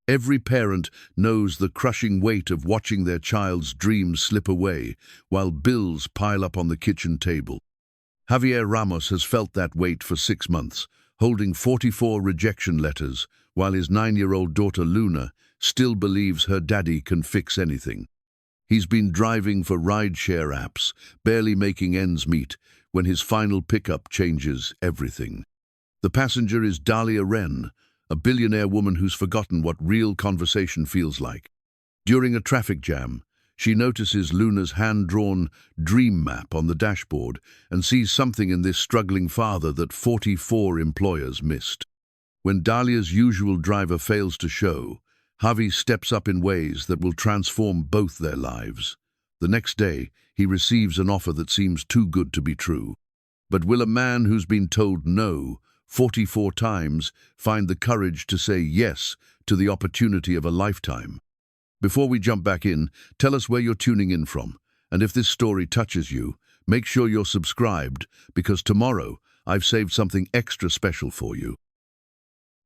Every parent knows the crushing weight of watching their child's dreams slip away while bills pile up on the kitchen table. Javier Ramos has felt that weight for 6 months, holding 44 rejection letters, while his 9-year-old daughter Luna still believes her daddy can fix anything. He's been driving for rideshare apps, barely making ends meet, when his final pickup changes everything. The passenger is Dalia Ren, a billionaire woman who's forgotten what real conversation feels like. During a traffic jam, she notices Luna's hand-drawn dream map on the dashboard and sees something in this struggling father that 44 employers missed. When Dalia's usual driver fails to show, Javi steps up in ways that will transform both their lives. The next day, he receives an offer that seems too good to be true. But will a man who's been told no 44 times find the courage to say yes to the opportunity of a lifetime? Before we jump back in, tell us where you're tuning in from. And if this story touches you, make sure you're subscribed, because tomorrow I've saved something extra special for you.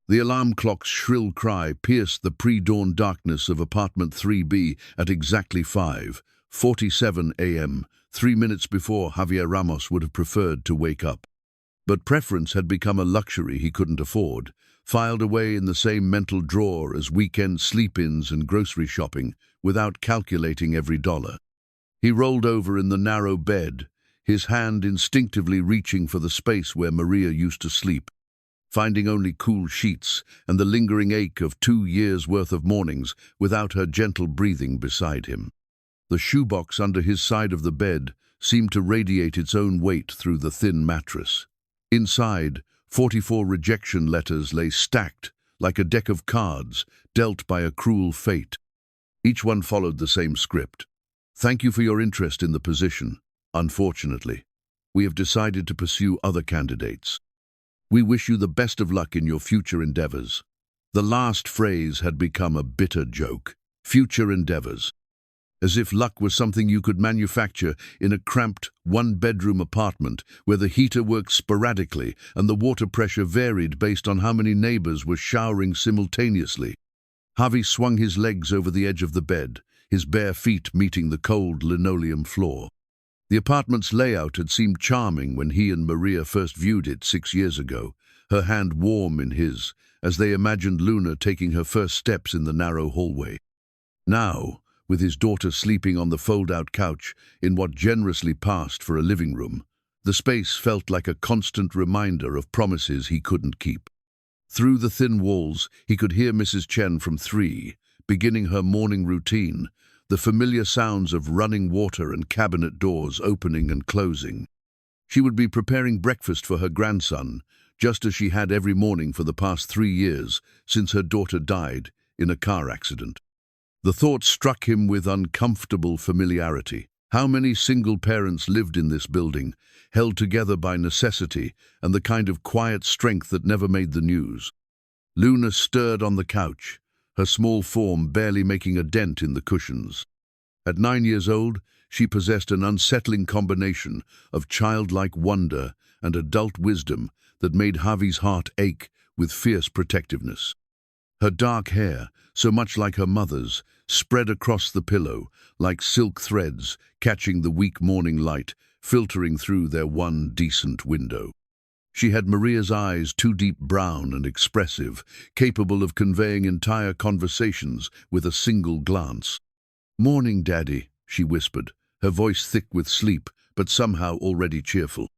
The alarm clock's shrill cry pierced the pre-dawn darkness of apartment 3B at exactly 5:47 a.m., 3 minutes before Javier Ramos would have preferred to wake up. But preference had become a luxury he couldn't afford, filed away in the same mental drawer as weekend sleep-ins and grocery shopping, without calculating every dollar. He rolled over in the narrow bed, his hand instinctively reaching for the space where Maria used to sleep, finding only cool sheets and the lingering ache of 2 years' worth of mornings without her gentle breathing beside him. The shoebox under his side of the bed seemed to radiate its own weight through the thin mattress. Inside, 44 rejection letters lay stacked like a deck of cards dealt by a cruel fate. Each one followed the same script. Thank you for your interest in the position. Unfortunately, we have decided to pursue other candidates. We wish you the best of luck in your future endeavors. The last phrase had become a bitter joke. Future endeavors. As if luck was something you could manufacture in a cramped, one-bedroom apartment where the heater worked sporadically and the water pressure varied based on how many neighbors were showering simultaneously. Javi swung his legs over the edge of the bed, his bare feet meeting the cold linoleum floor. The apartment's layout had seemed charming when he and Maria first viewed it 6 years ago, her hand warm in his, as they imagined Luna taking her first steps in the narrow hallway. Now, with his daughter sleeping on the fold-out couch in what generously passed for a living room, the space felt like a constant reminder of promises he couldn't keep. Through the thin walls, he could hear Mrs. Chen from 3, beginning her morning routine, the familiar sounds of running water and cabinet doors opening and closing. She would be preparing breakfast for her grandson, just as she had every morning for the past 3 years since her daughter died in a car accident. The thought struck him with uncomfortable familiarity. How many single parents lived in this building, held together by necessity and the kind of quiet strength that never made the news? Luna stirred on the couch, her small form barely making a dent in the cushions. At 9 years old, she possessed an unsettling combination of childlike wonder and adult wisdom that made Javi's heart ache with fierce protectiveness. Her dark hair, so much like her mother's, spread across the pillow like silk threads catching the weak morning light filtering through their one decent window. She had Maria's eyes, too deep brown and expressive, capable of conveying entire conversations with a single glance. "Morning, Daddy," she whispered, her voice thick with sleep, but somehow already cheerful.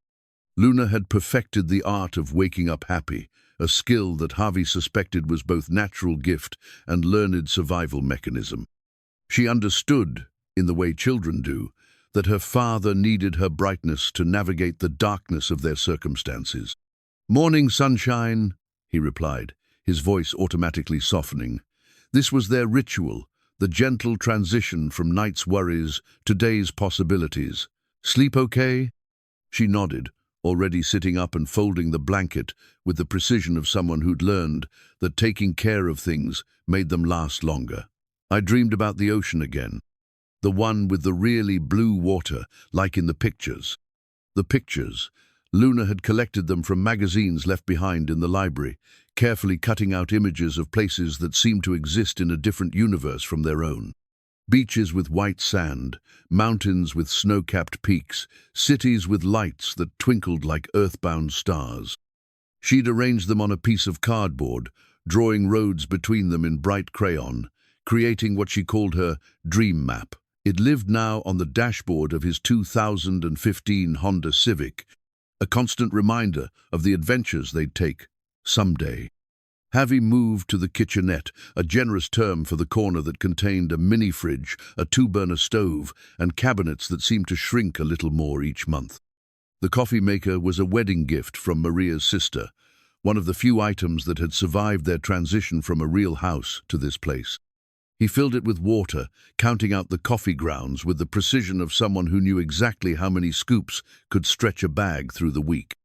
Luna had perfected the art of waking up happy, a skill that Javi suspected was both natural gift and learned survival mechanism. She understood, in the way children do, that her father needed her brightness to navigate the darkness of their circumstances. "Morning, sunshine," he replied, his voice automatically softening. This was their ritual, the gentle transition from night's worries to day's possibilities. "Sleep okay?" She nodded, already sitting up and folding the blanket with the precision of someone who'd learned that taking care of things made them last longer. "I dreamed about the ocean again. The one with the really blue water, like in the pictures." The pictures, Luna had collected them from magazines left behind in the library, carefully cutting out images of places that seemed to exist in a different universe from their own. Beaches with white sand, mountains with snow-capped peaks, cities with lights that twinkled like earthbound stars. She'd arranged them on a piece of cardboard, drawing roads between them in bright crayon, creating what she called her dream map. It lived now on the dashboard of his 2015 Honda Civic, a constant reminder of the adventures they'd take someday. Javi moved to the kitchenette, a generous term for the corner that contained a mini-fridge, a two-burner stove, and cabinets that seemed to shrink a little more each month. The coffee maker was a wedding gift from Maria's sister, one of the few items that had survived their transition from a real house to this place. He filled it with water, counting out the coffee grounds with the precision of someone who knew exactly how many scoops could stretch a bag through the week.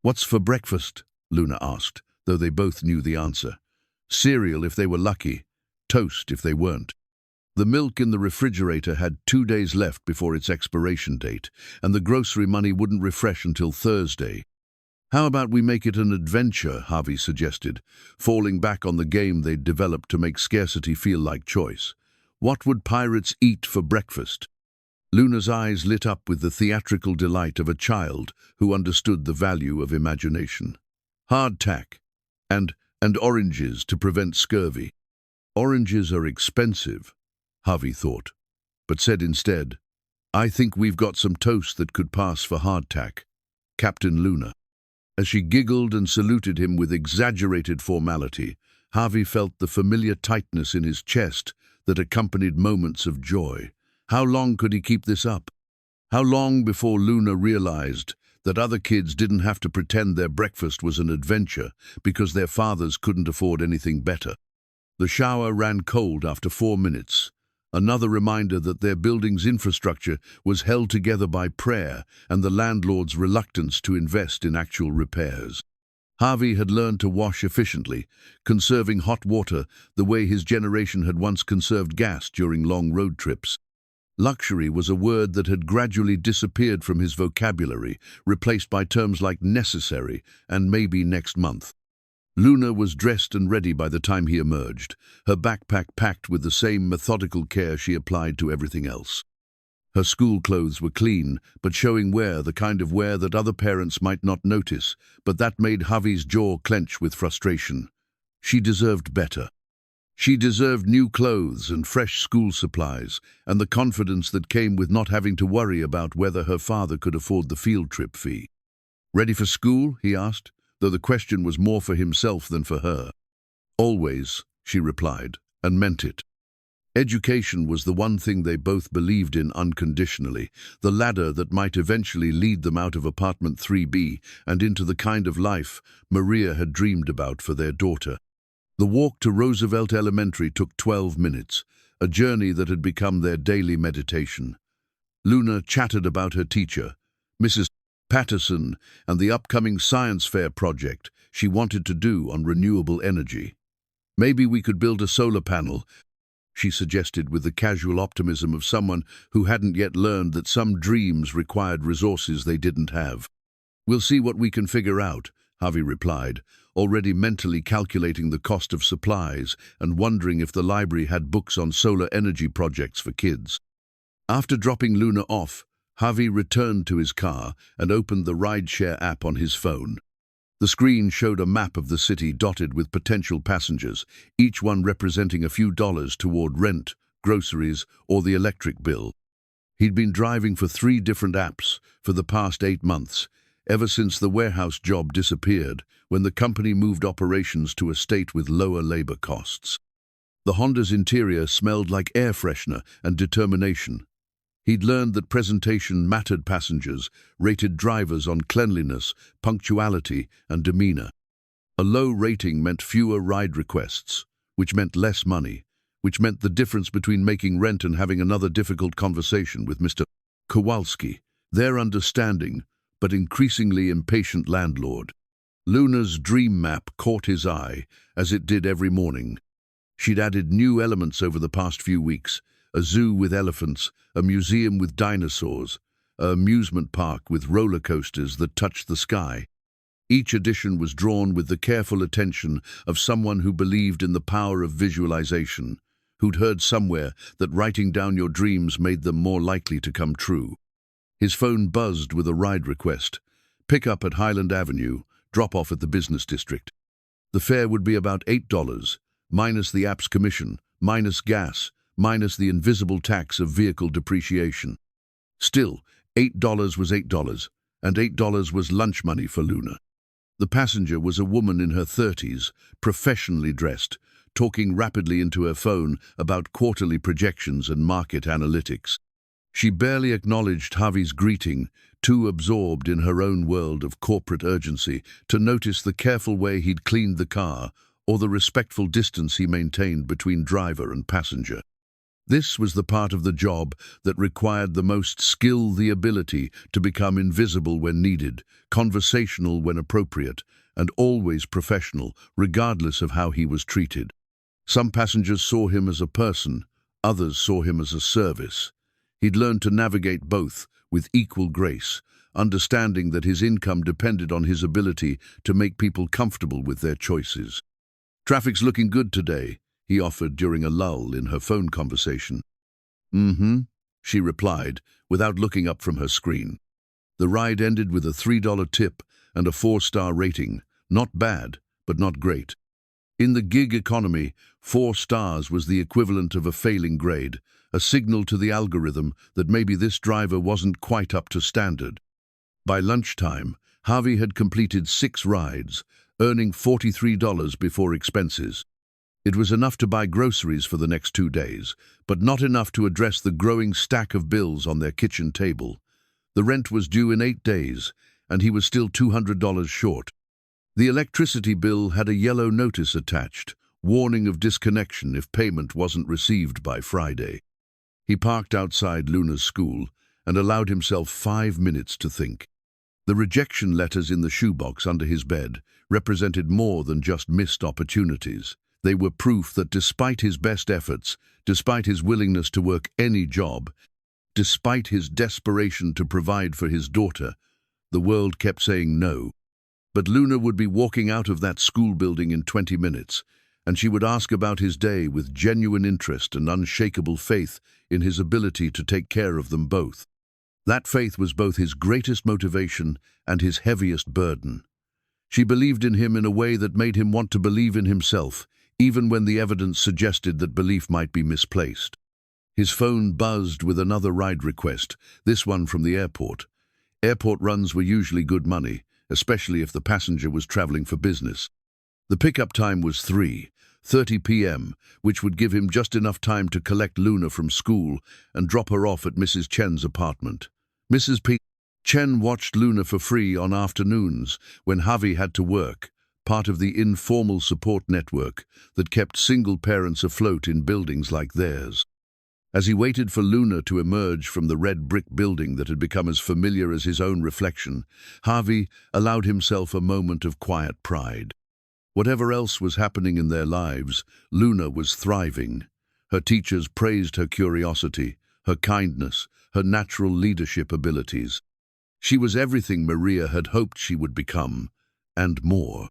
"What's for breakfast?" Luna asked, though they both knew the answer. Cereal if they were lucky, toast if they weren't. The milk in the refrigerator had 2 days left before its expiration date, and the grocery money wouldn't refresh until Thursday. "How about we make it an adventure?" Javi suggested, falling back on the game they'd developed to make scarcity feel like choice. What would pirates eat for breakfast? Luna's eyes lit up with the theatrical delight of a child who understood the value of imagination. "Hardtack, and oranges to prevent scurvy." "Oranges are expensive," Javi thought, but said instead, "I think we've got some toast that could pass for hardtack, Captain Luna." As she giggled and saluted him with exaggerated formality, Javi felt the familiar tightness in his chest that accompanied moments of joy. How long could he keep this up? How long before Luna realized that other kids didn't have to pretend their breakfast was an adventure because their fathers couldn't afford anything better? The shower ran cold after 4 minutes, another reminder that their building's infrastructure was held together by prayer and the landlord's reluctance to invest in actual repairs. Javi had learned to wash efficiently, conserving hot water the way his generation had once conserved gas during long road trips. Luxury was a word that had gradually disappeared from his vocabulary, replaced by terms like necessary and maybe next month. Luna was dressed and ready by the time he emerged, her backpack packed with the same methodical care she applied to everything else. Her school clothes were clean, but showing wear, the kind of wear that other parents might not notice, but that made Javi's jaw clench with frustration. She deserved better. She deserved new clothes and fresh school supplies, and the confidence that came with not having to worry about whether her father could afford the field trip fee. "Ready for school?" he asked, though the question was more for himself than for her. "Always," she replied, and meant it. Education was the one thing they both believed in unconditionally, the ladder that might eventually lead them out of apartment 3B and into the kind of life Maria had dreamed about for their daughter. The walk to Roosevelt Elementary took 12 minutes, a journey that had become their daily meditation. Luna chatted about her teacher, Mrs. Patterson, and the upcoming science fair project she wanted to do on renewable energy. "Maybe we could build a solar panel," she suggested with the casual optimism of someone who hadn't yet learned that some dreams required resources they didn't have. "We'll see what we can figure out," Javi replied, already mentally calculating the cost of supplies and wondering if the library had books on solar energy projects for kids. After dropping Luna off, Javi returned to his car and opened the rideshare app on his phone. The screen showed a map of the city dotted with potential passengers, each one representing a few dollars toward rent, groceries, or the electric bill. He'd been driving for 3 different apps for the past 8 months, ever since the warehouse job disappeared, when the company moved operations to a state with lower labor costs. The Honda's interior smelled like air freshener and determination. He'd learned that presentation mattered. Passengers rated drivers on cleanliness, punctuality, and demeanor. A low rating meant fewer ride requests, which meant less money, which meant the difference between making rent and having another difficult conversation with Mr. Kowalski, their understanding, but increasingly impatient landlord. Luna's dream map caught his eye, as it did every morning. She'd added new elements over the past few weeks: a zoo with elephants, a museum with dinosaurs, an amusement park with roller coasters that touched the sky. Each edition was drawn with the careful attention of someone who believed in the power of visualization, who'd heard somewhere that writing down your dreams made them more likely to come true. His phone buzzed with a ride request. Pick up at Highland Avenue, drop off at the business district. The fare would be about $8, minus the app's commission, minus gas, minus the invisible tax of vehicle depreciation. Still, $8 was $8, and $8 was lunch money for Luna. The passenger was a woman in her 30s, professionally dressed, talking rapidly into her phone about quarterly projections and market analytics. She barely acknowledged Javi's greeting, too absorbed in her own world of corporate urgency to notice the careful way he'd cleaned the car or the respectful distance he maintained between driver and passenger. This was the part of the job that required the most skill, the ability to become invisible when needed, conversational when appropriate, and always professional, regardless of how he was treated. Some passengers saw him as a person, others saw him as a service. He'd learned to navigate both with equal grace, understanding that his income depended on his ability to make people comfortable with their choices. "Traffic's looking good today," he offered during a lull in her phone conversation. "Mm-hmm," she replied, without looking up from her screen. The ride ended with a $3 tip and a 4-star rating. Not bad, but not great. In the gig economy, 4 stars was the equivalent of a failing grade, a signal to the algorithm that maybe this driver wasn't quite up to standard. By lunchtime, Javi had completed 6 rides, earning $43 before expenses. It was enough to buy groceries for the next 2 days, but not enough to address the growing stack of bills on their kitchen table. The rent was due in 8 days, and he was still $200 short. The electricity bill had a yellow notice attached, warning of disconnection if payment wasn't received by Friday. He parked outside Luna's school and allowed himself 5 minutes to think. The rejection letters in the shoebox under his bed represented more than just missed opportunities. They were proof that despite his best efforts, despite his willingness to work any job, despite his desperation to provide for his daughter, the world kept saying no. But Luna would be walking out of that school building in 20 minutes, and she would ask about his day with genuine interest and unshakable faith in his ability to take care of them both. That faith was both his greatest motivation and his heaviest burden. She believed in him in a way that made him want to believe in himself, even when the evidence suggested that belief might be misplaced. His phone buzzed with another ride request, this one from the airport. Airport runs were usually good money, especially if the passenger was traveling for business. The pickup time was 3:30 p.m., which would give him just enough time to collect Luna from school and drop her off at Mrs. Chen's apartment. Mrs. Chen watched Luna for free on afternoons when Javi had to work, part of the informal support network that kept single parents afloat in buildings like theirs. As he waited for Luna to emerge from the red brick building that had become as familiar as his own reflection, Javi allowed himself a moment of quiet pride. Whatever else was happening in their lives, Luna was thriving. Her teachers praised her curiosity, her kindness, her natural leadership abilities. She was everything Maria had hoped she would become, and more.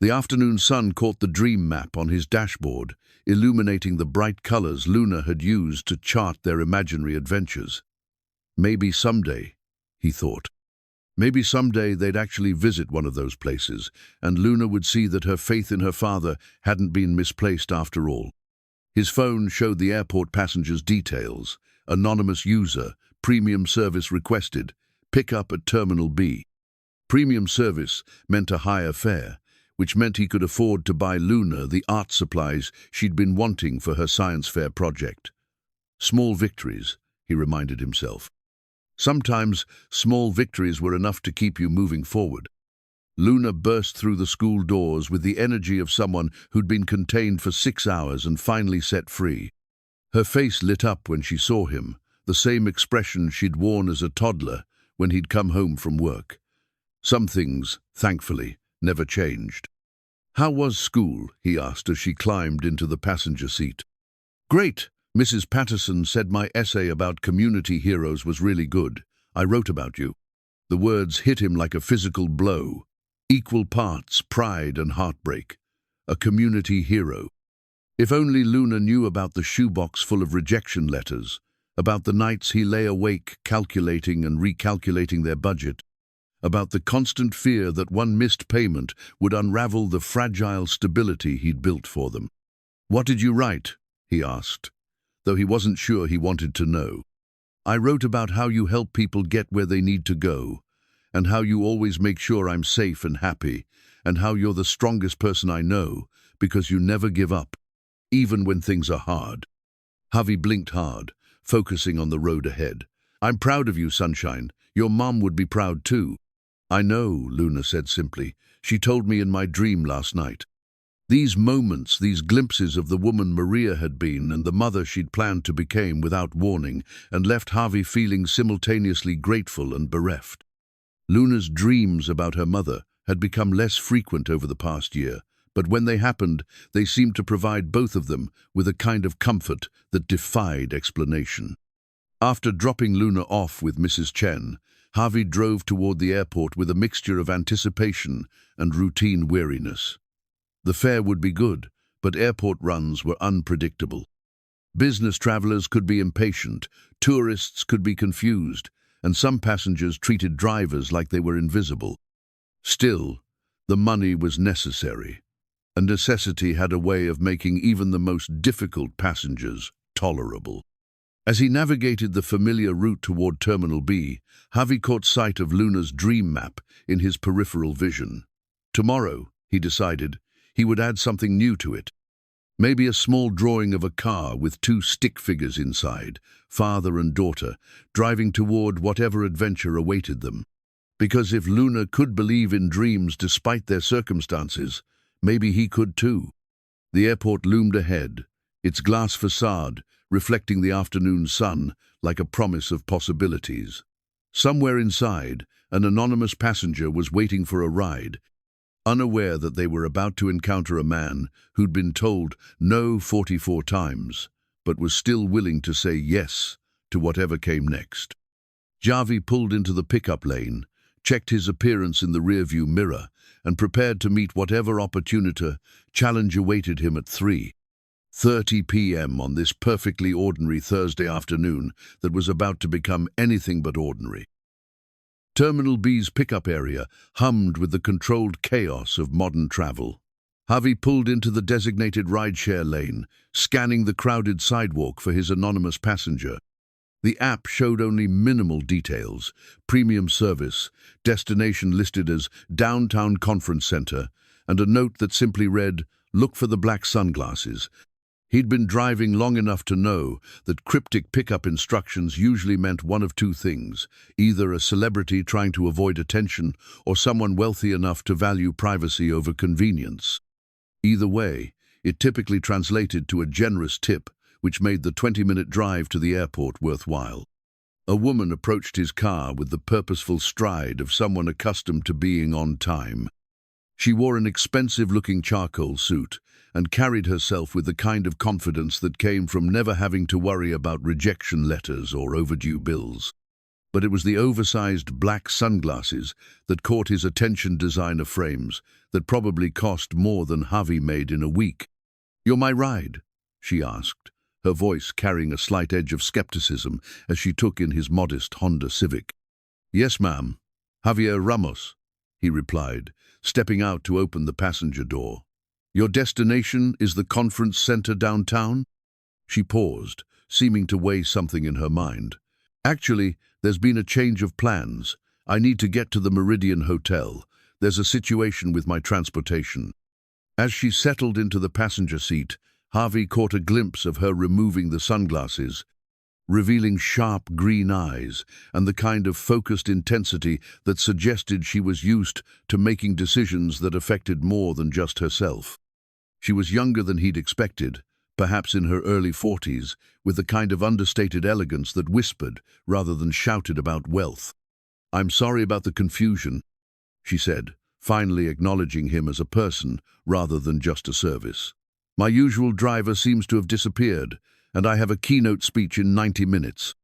The afternoon sun caught the dream map on his dashboard, illuminating the bright colors Luna had used to chart their imaginary adventures. Maybe someday, he thought. Maybe someday they'd actually visit one of those places, and Luna would see that her faith in her father hadn't been misplaced after all. His phone showed the airport passengers' details: anonymous user, premium service requested, pick up at Terminal B. Premium service meant a higher fare, which meant he could afford to buy Luna the art supplies she'd been wanting for her science fair project. Small victories, he reminded himself. Sometimes small victories were enough to keep you moving forward. Luna burst through the school doors with the energy of someone who'd been contained for 6 hours and finally set free. Her face lit up when she saw him, the same expression she'd worn as a toddler when he'd come home from work. Some things, thankfully, never changed. "How was school?" he asked as she climbed into the passenger seat. "Great. Mrs. Patterson said my essay about community heroes was really good. I wrote about you." The words hit him like a physical blow. Equal parts pride and heartbreak. A community hero. If only Luna knew about the shoebox full of rejection letters, about the nights he lay awake calculating and recalculating their budget, about the constant fear that one missed payment would unravel the fragile stability he'd built for them. "What did you write?" he asked, though he wasn't sure he wanted to know. "I wrote about how you help people get where they need to go, and how you always make sure I'm safe and happy, and how you're the strongest person I know, because you never give up, even when things are hard." Javi blinked hard, focusing on the road ahead. "I'm proud of you, sunshine. Your mom would be proud too." "I know," Luna said simply. "She told me in my dream last night." These moments, these glimpses of the woman Maria had been and the mother she'd planned to become without warning, and left Javi feeling simultaneously grateful and bereft. Luna's dreams about her mother had become less frequent over the past year, but when they happened, they seemed to provide both of them with a kind of comfort that defied explanation. After dropping Luna off with Mrs. Chen, Javi drove toward the airport with a mixture of anticipation and routine weariness. The fare would be good, but airport runs were unpredictable. Business travelers could be impatient, tourists could be confused, and some passengers treated drivers like they were invisible. Still, the money was necessary. A necessity had a way of making even the most difficult passengers tolerable. As he navigated the familiar route toward Terminal B, Javi caught sight of Luna's dream map in his peripheral vision. Tomorrow, he decided, he would add something new to it. Maybe a small drawing of a car with two stick figures inside, father and daughter, driving toward whatever adventure awaited them. Because if Luna could believe in dreams despite their circumstances, maybe he could too. The airport loomed ahead, its glass facade reflecting the afternoon sun like a promise of possibilities. Somewhere inside, an anonymous passenger was waiting for a ride, unaware that they were about to encounter a man who'd been told no 44 times, but was still willing to say yes to whatever came next. Javi pulled into the pickup lane, checked his appearance in the rearview mirror, and prepared to meet whatever opportunity challenge awaited him at 3:30 p.m. on this perfectly ordinary Thursday afternoon that was about to become anything but ordinary. Terminal B's pickup area hummed with the controlled chaos of modern travel. Javi pulled into the designated rideshare lane, scanning the crowded sidewalk for his anonymous passenger. The app showed only minimal details: premium service, destination listed as Downtown Conference Center, and a note that simply read, "Look for the black sunglasses." He'd been driving long enough to know that cryptic pickup instructions usually meant one of two things: either a celebrity trying to avoid attention or someone wealthy enough to value privacy over convenience. Either way, it typically translated to a generous tip, which made the 20-minute drive to the airport worthwhile. A woman approached his car with the purposeful stride of someone accustomed to being on time. She wore an expensive-looking charcoal suit and carried herself with the kind of confidence that came from never having to worry about rejection letters or overdue bills. But it was the oversized black sunglasses that caught his attention. Designer frames that probably cost more than Javi made in a week. "You're my ride?" she asked, her voice carrying a slight edge of skepticism as she took in his modest Honda Civic. "Yes, ma'am. Javier Ramos," he replied, stepping out to open the passenger door. "Your destination is the conference center downtown?" She paused, seeming to weigh something in her mind. "Actually, there's been a change of plans. I need to get to the Meridian Hotel. There's a situation with my transportation." As she settled into the passenger seat, Javi caught a glimpse of her removing the sunglasses, revealing sharp green eyes and the kind of focused intensity that suggested she was used to making decisions that affected more than just herself. She was younger than he'd expected, perhaps in her early 40s, with the kind of understated elegance that whispered rather than shouted about wealth. "I'm sorry about the confusion," she said, finally acknowledging him as a person rather than just a service. "My usual driver seems to have disappeared, and I have a keynote speech in 90 minutes.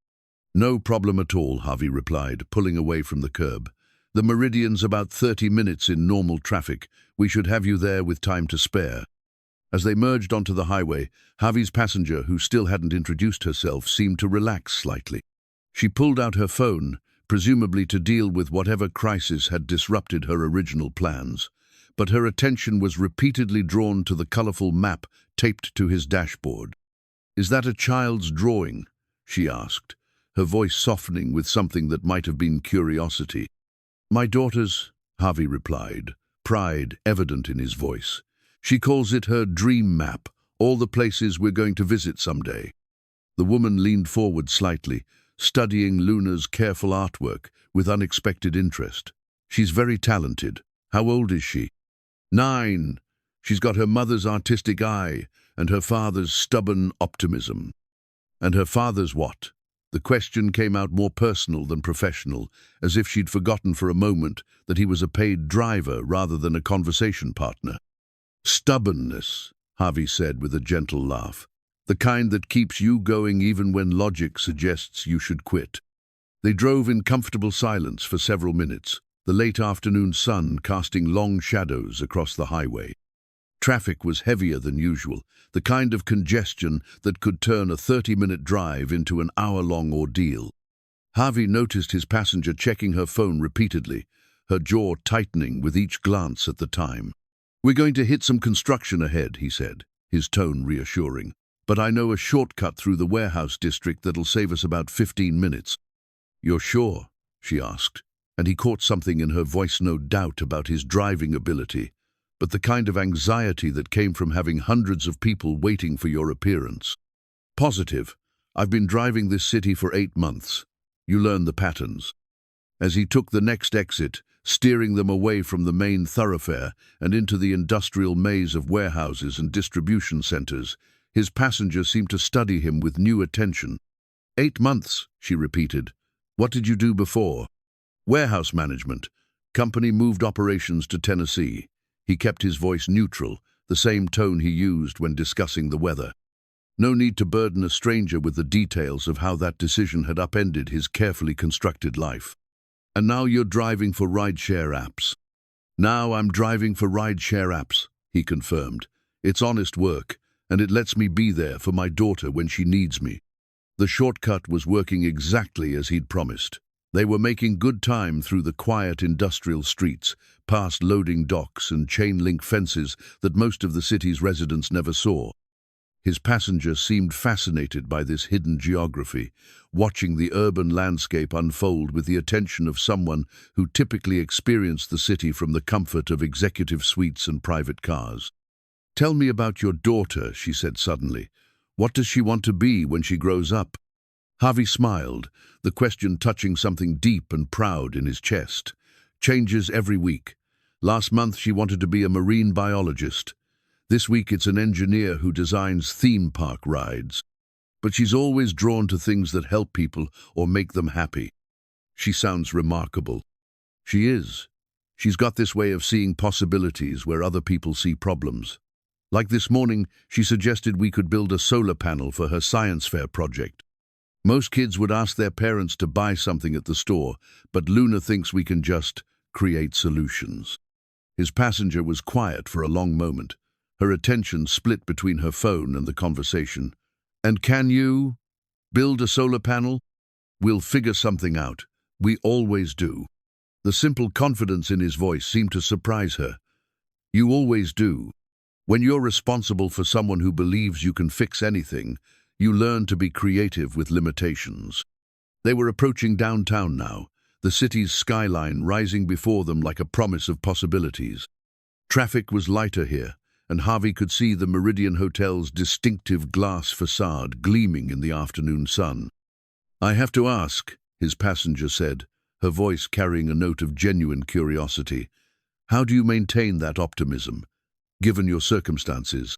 No problem at all, Javi replied, pulling away from the curb. The Meridian's about 30 minutes in normal traffic. We should have you there with time to spare. As they merged onto the highway, Javi's passenger, who still hadn't introduced herself, seemed to relax slightly. She pulled out her phone, presumably to deal with whatever crisis had disrupted her original plans. But her attention was repeatedly drawn to the colorful map taped to his dashboard. "Is that a child's drawing?" she asked, her voice softening with something that might have been curiosity. "My daughter's," Javi replied, pride evident in his voice. "She calls it her dream map, all the places we're going to visit someday." The woman leaned forward slightly, studying Luna's careful artwork with unexpected interest. "She's very talented. How old is she?" 9. She's got her mother's artistic eye and her father's stubborn optimism. "And her father's what?" The question came out more personal than professional, as if she'd forgotten for a moment that he was a paid driver rather than a conversation partner. "Stubbornness," Javi said with a gentle laugh. "The kind that keeps you going even when logic suggests you should quit." They drove in comfortable silence for several minutes, the late afternoon sun casting long shadows across the highway. Traffic was heavier than usual, the kind of congestion that could turn a 30-minute drive into an hour-long ordeal. Javi noticed his passenger checking her phone repeatedly, her jaw tightening with each glance at the time. "We're going to hit some construction ahead," he said, his tone reassuring. "But I know a shortcut through the warehouse district that'll save us about 15 minutes. "You're sure?" she asked, and he caught something in her voice, no doubt about his driving ability, but the kind of anxiety that came from having hundreds of people waiting for your appearance. "Positive. I've been driving this city for 8 months. You learn the patterns." As he took the next exit, steering them away from the main thoroughfare and into the industrial maze of warehouses and distribution centers, his passenger seemed to study him with new attention. 8 months, she repeated. "What did you do before?" "Warehouse management. Company moved operations to Tennessee." He kept his voice neutral, the same tone he used when discussing the weather. No need to burden a stranger with the details of how that decision had upended his carefully constructed life. "And now you're driving for rideshare apps." "Now I'm driving for rideshare apps," he confirmed. "It's honest work, and it lets me be there for my daughter when she needs me." The shortcut was working exactly as he'd promised. They were making good time through the quiet industrial streets, past loading docks and chain-link fences that most of the city's residents never saw. His passenger seemed fascinated by this hidden geography, watching the urban landscape unfold with the attention of someone who typically experienced the city from the comfort of executive suites and private cars. "Tell me about your daughter," she said suddenly. "What does she want to be when she grows up?" Javi smiled, the question touching something deep and proud in his chest. "Changes every week. Last month she wanted to be a marine biologist. This week it's an engineer who designs theme park rides. But she's always drawn to things that help people or make them happy." "She sounds remarkable." "She is. She's got this way of seeing possibilities where other people see problems. Like this morning, she suggested we could build a solar panel for her science fair project. Most kids would ask their parents to buy something at the store, but Luna thinks we can just create solutions." His passenger was quiet for a long moment, her attention split between her phone and the conversation. "And can you build a solar panel?" "We'll figure something out. We always do." The simple confidence in his voice seemed to surprise her. "You always do. When you're responsible for someone who believes you can fix anything, you learn to be creative with limitations." They were approaching downtown now, the city's skyline rising before them like a promise of possibilities. Traffic was lighter here, and Javi could see the Meridian Hotel's distinctive glass facade gleaming in the afternoon sun. "I have to ask," his passenger said, her voice carrying a note of genuine curiosity, "how do you maintain that optimism, given your circumstances?"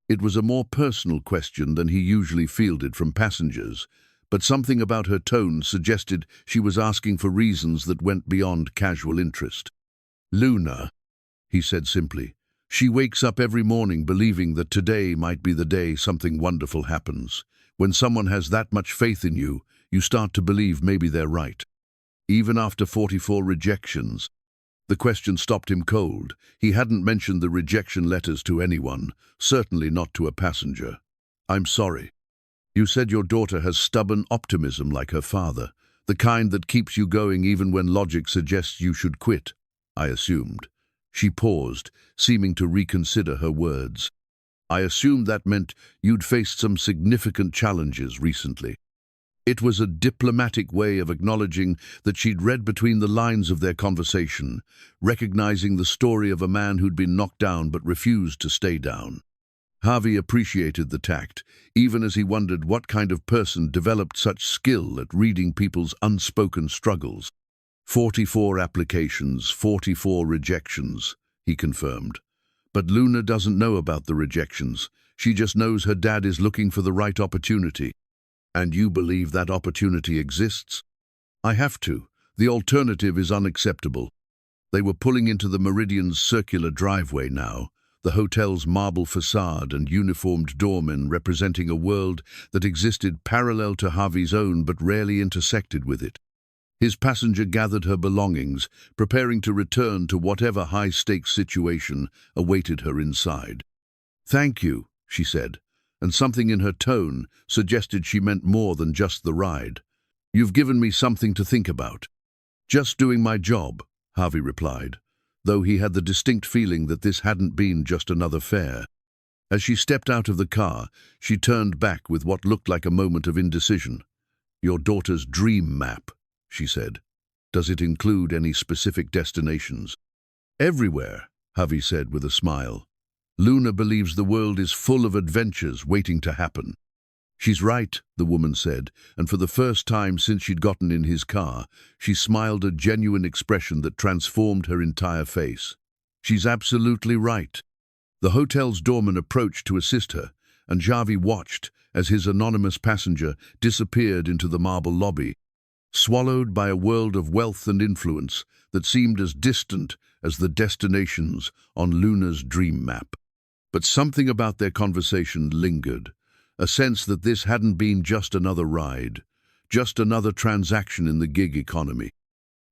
It was a more personal question than he usually fielded from passengers, but something about her tone suggested she was asking for reasons that went beyond casual interest. "Luna," he said simply. "She wakes up every morning believing that today might be the day something wonderful happens. When someone has that much faith in you, you start to believe maybe they're right. Even after 44 rejections, the question stopped him cold. He hadn't mentioned the rejection letters to anyone, certainly not to a passenger. I'm sorry. You said your daughter has stubborn optimism like her father, the kind that keeps you going even when logic suggests you should quit, I assumed. She paused, seeming to reconsider her words. I assumed that meant you'd faced some significant challenges recently. It was a diplomatic way of acknowledging that she'd read between the lines of their conversation, recognizing the story of a man who'd been knocked down but refused to stay down. Javi appreciated the tact, even as he wondered what kind of person developed such skill at reading people's unspoken struggles. 44 applications, 44 rejections, he confirmed. But Luna doesn't know about the rejections. She just knows her dad is looking for the right opportunity. And you believe that opportunity exists? I have to. The alternative is unacceptable. They were pulling into the Meridian's circular driveway now, the hotel's marble facade and uniformed doormen representing a world that existed parallel to Javi's own but rarely intersected with it. His passenger gathered her belongings, preparing to return to whatever high-stakes situation awaited her inside. Thank you, she said, and something in her tone suggested she meant more than just the ride. You've given me something to think about. Just doing my job, Javi replied, though he had the distinct feeling that this hadn't been just another fare. As she stepped out of the car, she turned back with what looked like a moment of indecision. Your daughter's dream map, she said. Does it include any specific destinations? Everywhere, Javi said with a smile. Luna believes the world is full of adventures waiting to happen. She's right, the woman said, and for the first time since she'd gotten in his car, she smiled a genuine expression that transformed her entire face. She's absolutely right. The hotel's doorman approached to assist her, and Javi watched as his anonymous passenger disappeared into the marble lobby, swallowed by a world of wealth and influence that seemed as distant as the destinations on Luna's dream map. But something about their conversation lingered, a sense that this hadn't been just another ride, just another transaction in the gig economy.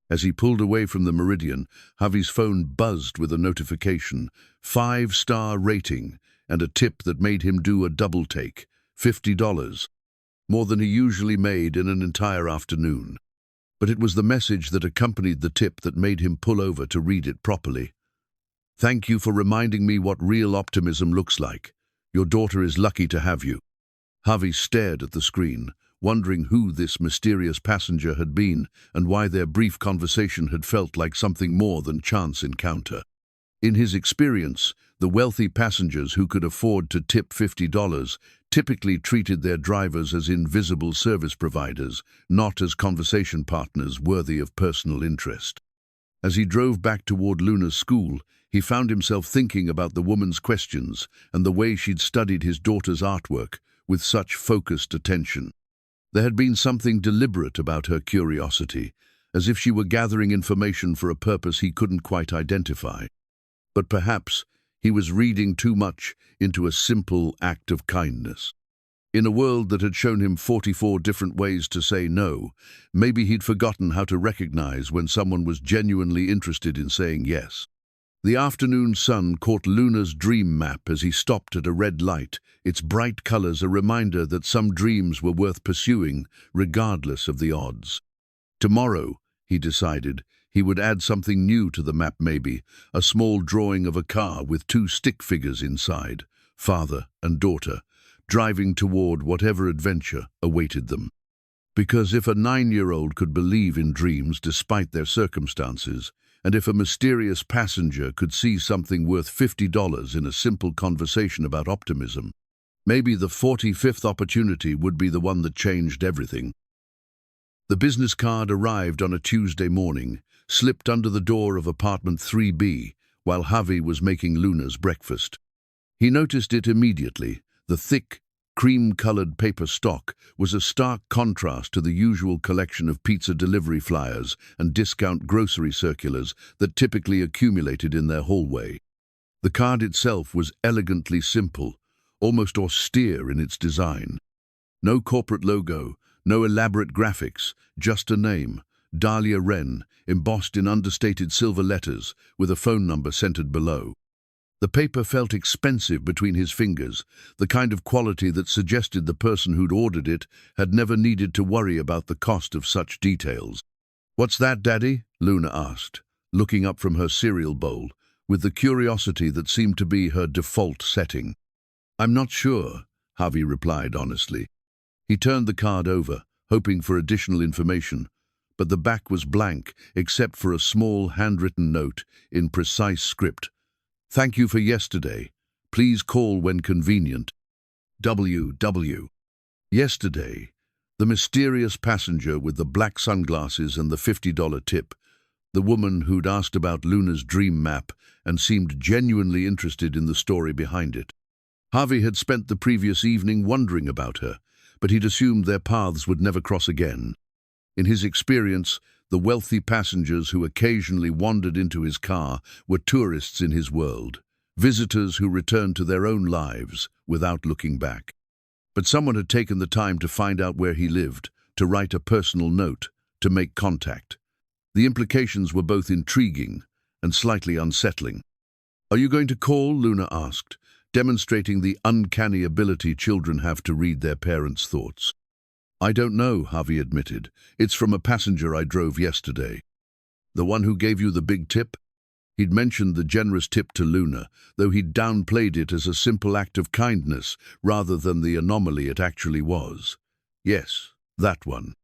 As he pulled away from the Meridian, Javi's phone buzzed with a notification, 5-star rating, and a tip that made him do a double take, $50, more than he usually made in an entire afternoon. But it was the message that accompanied the tip that made him pull over to read it properly. Thank you for reminding me what real optimism looks like. Your daughter is lucky to have you. Javi stared at the screen, wondering who this mysterious passenger had been and why their brief conversation had felt like something more than chance encounter. In his experience, the wealthy passengers who could afford to tip $50 typically treated their drivers as invisible service providers, not as conversation partners worthy of personal interest. As he drove back toward Luna's school, he found himself thinking about the woman's questions and the way she'd studied his daughter's artwork with such focused attention. There had been something deliberate about her curiosity, as if she were gathering information for a purpose he couldn't quite identify. But perhaps he was reading too much into a simple act of kindness. In a world that had shown him 44 different ways to say no, maybe he'd forgotten how to recognize when someone was genuinely interested in saying yes. The afternoon sun caught Luna's dream map as he stopped at a red light, its bright colors a reminder that some dreams were worth pursuing, regardless of the odds. Tomorrow, he decided, he would add something new to the map maybe, a small drawing of a car with 2 stick figures inside, father and daughter, driving toward whatever adventure awaited them. Because if a 9-year-old could believe in dreams despite their circumstances, and if a mysterious passenger could see something worth $50 in a simple conversation about optimism, maybe the 45th opportunity would be the one that changed everything. The business card arrived on a Tuesday morning, slipped under the door of apartment 3B, while Javi was making Luna's breakfast. He noticed it immediately. The thick, cream-colored paper stock was a stark contrast to the usual collection of pizza delivery flyers and discount grocery circulars that typically accumulated in their hallway. The card itself was elegantly simple, almost austere in its design. No corporate logo, No elaborate graphics, just a name, Dahlia Ren, embossed in understated silver letters, with a phone number centered below. The paper felt expensive between his fingers, the kind of quality that suggested the person who'd ordered it had never needed to worry about the cost of such details. "What's that, Daddy?" Luna asked, looking up from her cereal bowl, with the curiosity that seemed to be her default setting. "I'm not sure," Javi replied honestly. He turned the card over, hoping for additional information, but the back was blank except for a small handwritten note in precise script. "Thank you for yesterday. Please call when convenient. W.W." Yesterday, the mysterious passenger with the black sunglasses and the $50 tip, the woman who'd asked about Luna's dream map and seemed genuinely interested in the story behind it. Javi had spent the previous evening wondering about her, but he'd assumed their paths would never cross again. In his experience, the wealthy passengers who occasionally wandered into his car were tourists in his world, visitors who returned to their own lives without looking back. But someone had taken the time to find out where he lived, to write a personal note, to make contact. The implications were both intriguing and slightly unsettling. "Are you going to call?" Luna asked, demonstrating the uncanny ability children have to read their parents' thoughts. "I don't know," Javi admitted. "It's from a passenger I drove yesterday." "The one who gave you the big tip?" He'd mentioned the generous tip to Luna, though he'd downplayed it as a simple act of kindness rather than the anomaly it actually was. "Yes, that one."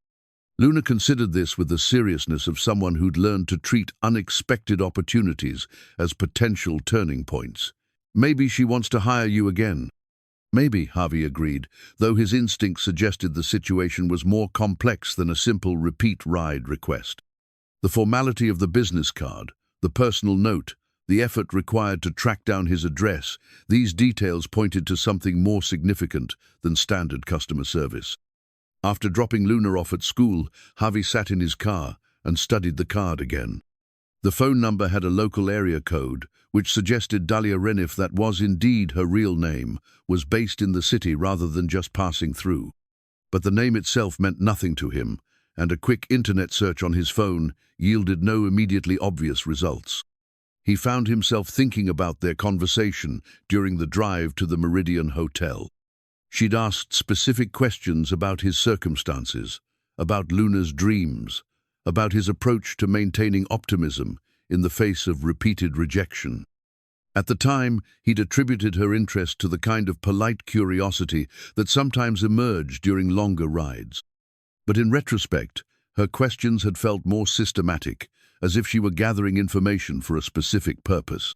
Luna considered this with the seriousness of someone who'd learned to treat unexpected opportunities as potential turning points. "Maybe she wants to hire you again." "Maybe," Javi agreed, though his instinct suggested the situation was more complex than a simple repeat ride request. The formality of the business card, the personal note, the effort required to track down his address, these details pointed to something more significant than standard customer service. After dropping Luna off at school, Javi sat in his car and studied the card again. The phone number had a local area code, which suggested Dalia Ren, if that was indeed her real name, was based in the city rather than just passing through. But the name itself meant nothing to him, and a quick internet search on his phone yielded no immediately obvious results. He found himself thinking about their conversation during the drive to the Meridian hotel. She'd asked specific questions about his circumstances, about Luna's dreams, about his approach to maintaining optimism in the face of repeated rejection. At the time, he'd attributed her interest to the kind of polite curiosity that sometimes emerged during longer rides. But in retrospect, her questions had felt more systematic, as if she were gathering information for a specific purpose.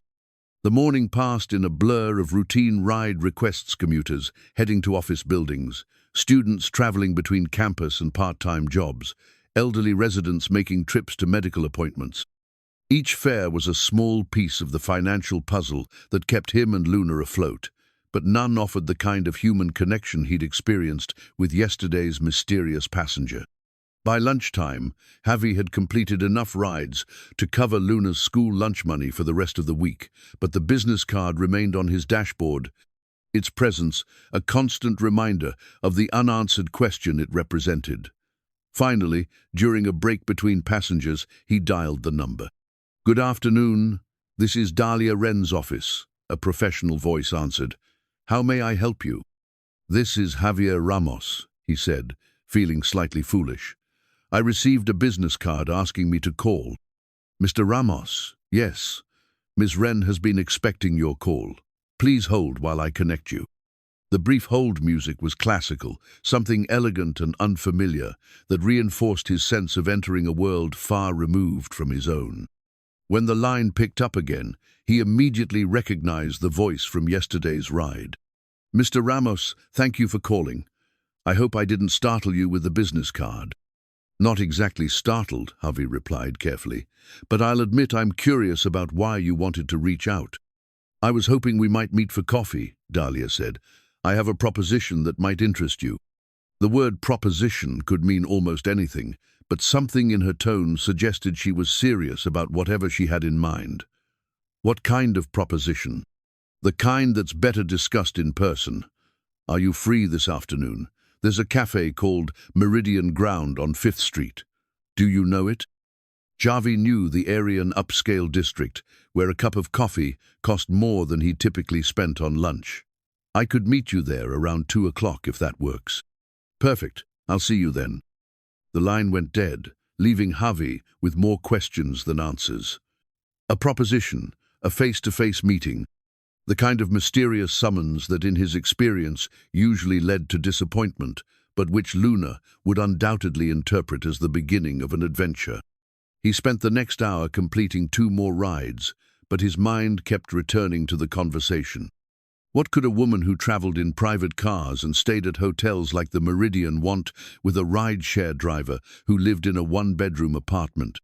The morning passed in a blur of routine ride requests, commuters heading to office buildings, students traveling between campus and part-time jobs, elderly residents making trips to medical appointments. Each fare was a small piece of the financial puzzle that kept him and Luna afloat, but none offered the kind of human connection he'd experienced with yesterday's mysterious passenger. By lunchtime, Javi had completed enough rides to cover Luna's school lunch money for the rest of the week, but the business card remained on his dashboard, its presence a constant reminder of the unanswered question it represented. Finally, during a break between passengers, he dialed the number. "Good afternoon. This is Dahlia Wren's office," a professional voice answered. "How may I help you?" "This is Javier Ramos," he said, feeling slightly foolish. "I received a business card asking me to call." "Mr. Ramos?" "Yes. Ms. Wren has been expecting your call. Please hold while I connect you." The brief hold music was classical, something elegant and unfamiliar that reinforced his sense of entering a world far removed from his own. When the line picked up again, he immediately recognized the voice from yesterday's ride. "Mr. Ramos, thank you for calling. I hope I didn't startle you with the business card." "Not exactly startled," Javi replied carefully, "but I'll admit I'm curious about why you wanted to reach out." "I was hoping we might meet for coffee," Dalia said. "I have a proposition that might interest you." The word proposition could mean almost anything, but something in her tone suggested she was serious about whatever she had in mind. "What kind of proposition?" "The kind that's better discussed in person. Are you free this afternoon? There's a cafe called Meridian Ground on 5th Street. Do you know it? Javi knew the Aryan upscale district, where a cup of coffee cost more than he typically spent on lunch. I could meet you there around 2 o'clock if that works. Perfect. I'll see you then. The line went dead, leaving Javi with more questions than answers. A proposition, a face-to-face meeting, the kind of mysterious summons that in his experience usually led to disappointment, but which Luna would undoubtedly interpret as the beginning of an adventure. He spent the next hour completing 2 more rides, but his mind kept returning to the conversation. What could a woman who traveled in private cars and stayed at hotels like the Meridian want with a ride-share driver who lived in a 1-bedroom apartment?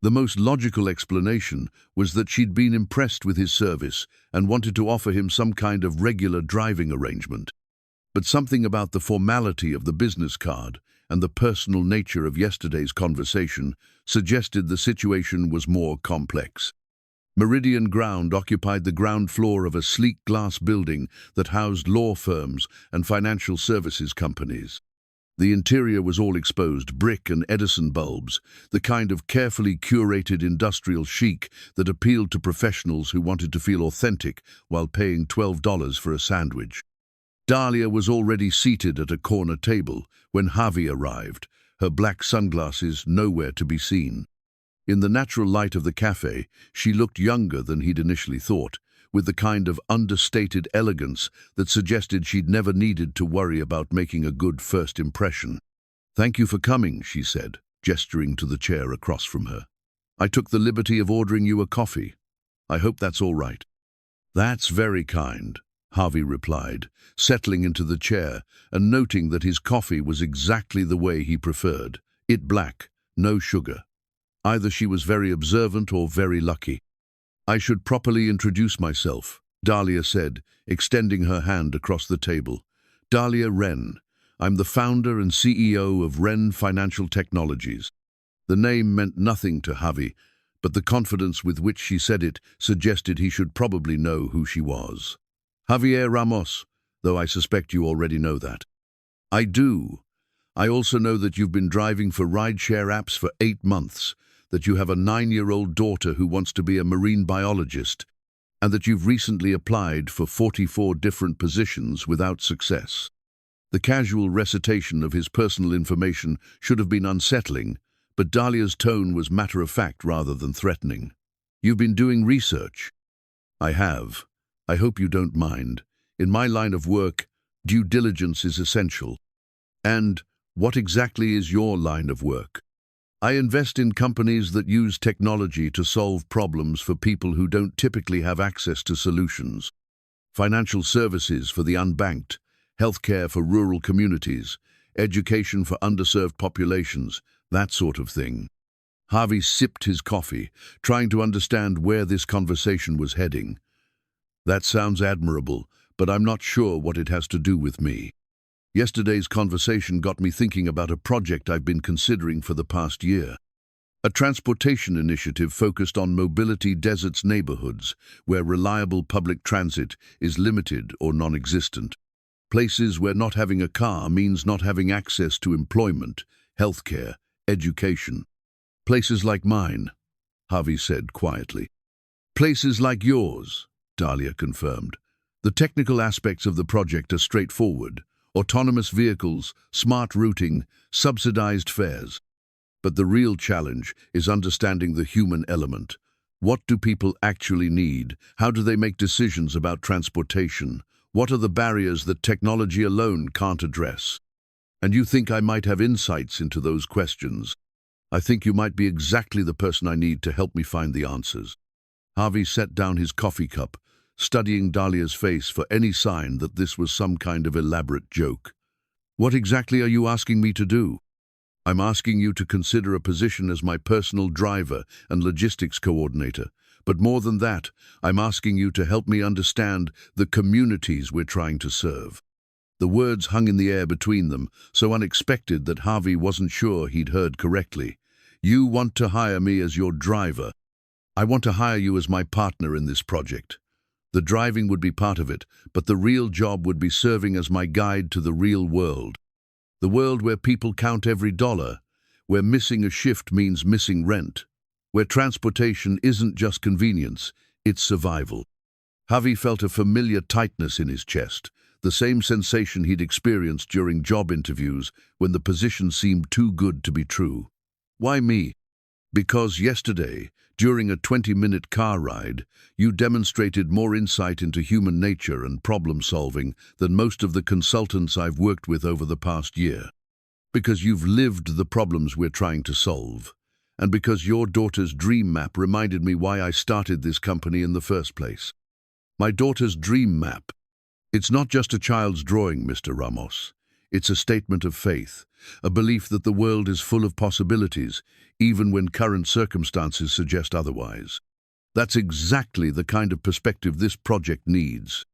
The most logical explanation was that she'd been impressed with his service and wanted to offer him some kind of regular driving arrangement. But something about the formality of the business card and the personal nature of yesterday's conversation suggested the situation was more complex. Meridian Ground occupied the ground floor of a sleek glass building that housed law firms and financial services companies. The interior was all exposed brick and Edison bulbs, the kind of carefully curated industrial chic that appealed to professionals who wanted to feel authentic while paying $12 for a sandwich. Dalia was already seated at a corner table when Javi arrived, her black sunglasses nowhere to be seen. In the natural light of the cafe, she looked younger than he'd initially thought, with the kind of understated elegance that suggested she'd never needed to worry about making a good first impression. "Thank you for coming," she said, gesturing to the chair across from her. "I took the liberty of ordering you a coffee. I hope that's all right." "That's very kind," Javi replied, settling into the chair and noting that his coffee was exactly the way he preferred, it black, no sugar. Either she was very observant or very lucky. "I should properly introduce myself," Dalia said, extending her hand across the table. "Dalia Ren. I'm the founder and CEO of Ren Financial Technologies." The name meant nothing to Javi, but the confidence with which she said it suggested he should probably know who she was. "Javier Ramos, though I suspect you already know that." "I do. I also know that you've been driving for rideshare apps for 8 months, that you have a 9-year-old daughter who wants to be a marine biologist, and that you've recently applied for 44 different positions without success." The casual recitation of his personal information should have been unsettling, but Dalia's tone was matter-of-fact rather than threatening. "You've been doing research." "I have. I hope you don't mind. In my line of work, due diligence is essential." "And what exactly is your line of work?" "I invest in companies that use technology to solve problems for people who don't typically have access to solutions. Financial services for the unbanked, healthcare for rural communities, education for underserved populations, that sort of thing." Javi sipped his coffee, trying to understand where this conversation was heading. "That sounds admirable, but I'm not sure what it has to do with me. Yesterday's conversation got me thinking about a project I've been considering for the past year. A transportation initiative focused on mobility deserts neighborhoods where reliable public transit is limited or non-existent. Places where not having a car means not having access to employment, healthcare, education. Places like mine," Javi said quietly. "Places like yours," Dalia confirmed. "The technical aspects of the project are straightforward. Autonomous vehicles, smart routing, subsidized fares. But the real challenge is understanding the human element. What do people actually need? How do they make decisions about transportation? What are the barriers that technology alone can't address? And you think I might have insights into those questions? I think you might be exactly the person I need to help me find the answers." Javi set down his coffee cup, studying Dalia's face for any sign that this was some kind of elaborate joke. "What exactly are you asking me to do?" "I'm asking you to consider a position as my personal driver and logistics coordinator. But more than that, I'm asking you to help me understand the communities we're trying to serve." The words hung in the air between them, so unexpected that Javi wasn't sure he'd heard correctly. "You want to hire me as your driver. I want to hire you as my partner in this project. The driving would be part of it, but the real job would be serving as my guide to the real world." The world where people count every dollar, where missing a shift means missing rent, where transportation isn't just convenience, it's survival. Javi felt a familiar tightness in his chest, the same sensation he'd experienced during job interviews when the position seemed too good to be true. Why me? Because yesterday, during a 20-minute car ride, you demonstrated more insight into human nature and problem-solving than most of the consultants I've worked with over the past year. Because you've lived the problems we're trying to solve. And because your daughter's dream map reminded me why I started this company in the first place. My daughter's dream map. It's not just a child's drawing, Mr. Ramos. It's a statement of faith, a belief that the world is full of possibilities, even when current circumstances suggest otherwise. That's exactly the kind of perspective this project needs.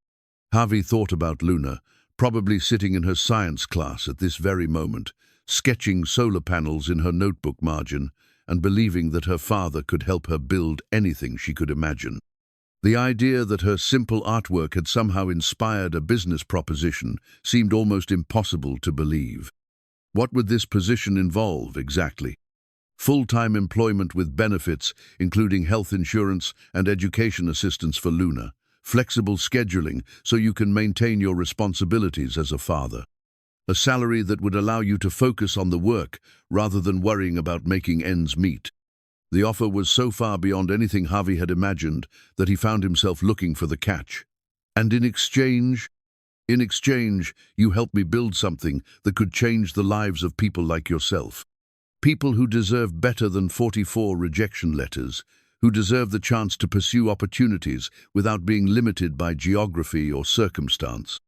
Javi thought about Luna, probably sitting in her science class at this very moment, sketching solar panels in her notebook margin and believing that her father could help her build anything she could imagine. The idea that her simple artwork had somehow inspired a business proposition seemed almost impossible to believe. What would this position involve exactly? Full-time employment with benefits, including health insurance and education assistance for Luna, flexible scheduling so you can maintain your responsibilities as a father. A salary that would allow you to focus on the work rather than worrying about making ends meet. The offer was so far beyond anything Javi had imagined that he found himself looking for the catch. And in exchange, you helped me build something that could change the lives of people like yourself. People who deserve better than 44 rejection letters, who deserve the chance to pursue opportunities without being limited by geography or circumstance.